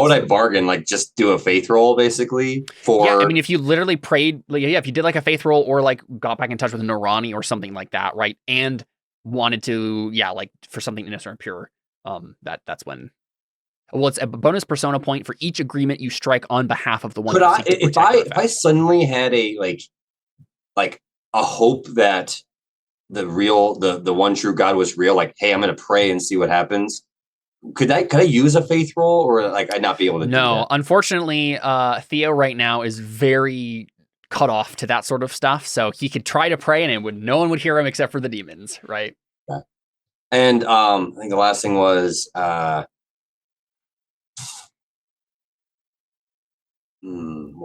Speaker 4: would I bargain? Like just do a faith roll, basically.
Speaker 1: I mean, if you literally prayed, if you did like a faith roll or like got back in touch with Norani or something like that, right? And wanted to, like for something innocent and pure, that's when. Well, it's a bonus persona point for each agreement you strike on behalf of the one.
Speaker 4: Could I, if I suddenly had a like a hope that the one true God was real, like, hey, I'm going to pray and see what happens. Could I use a faith roll, or like I'd not be able to?
Speaker 1: No,
Speaker 4: do that?
Speaker 1: Unfortunately, Theo right now is very cut off to that sort of stuff. So he could try to pray, and no one would hear him except for the demons, right?
Speaker 4: Yeah. And I think the last thing was what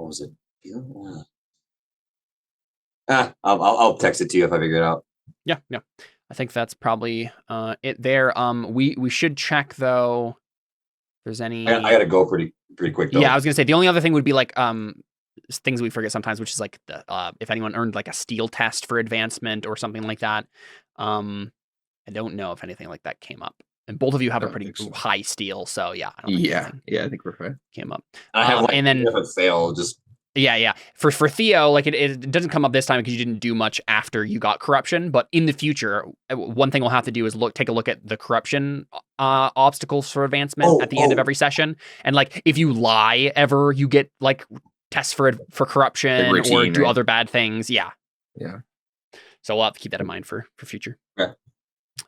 Speaker 4: was it? I'll text it to you if I figure it out.
Speaker 1: Yeah. I think that's probably it there. We should check though. If there's any.
Speaker 4: I gotta go pretty quick though.
Speaker 1: Yeah, I was gonna say the only other thing would be like things we forget sometimes, which is like if anyone earned like a steel test for advancement or something like that. I don't know if anything like that came up. And both of you have a pretty high steel, so yeah. I
Speaker 3: think we're fine.
Speaker 1: Came up.
Speaker 4: I have
Speaker 1: and then
Speaker 4: if it fail, just.
Speaker 1: Yeah. For Theo, like it doesn't come up this time because you didn't do much after you got corruption. But in the future, one thing we'll have to do is take a look at the corruption obstacles for advancement at the end of every session. And like if you lie ever, you get like tests for corruption or do other bad things. Yeah. So we'll have to keep that in mind for future.
Speaker 4: Okay.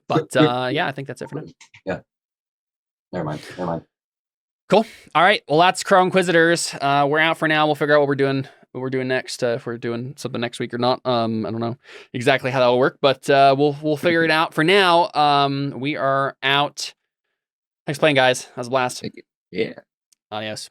Speaker 1: But I think that's it for now.
Speaker 4: Yeah. Never mind.
Speaker 1: Cool. All right. Well, that's Crow Inquisitors. We're out for now. We'll figure out what we're doing next. If we're doing something next week or not. I don't know exactly how that will work, but we'll figure it out. For now, we are out. Thanks for playing, guys. That was a blast.
Speaker 3: Thank you. Yeah.
Speaker 1: Adios.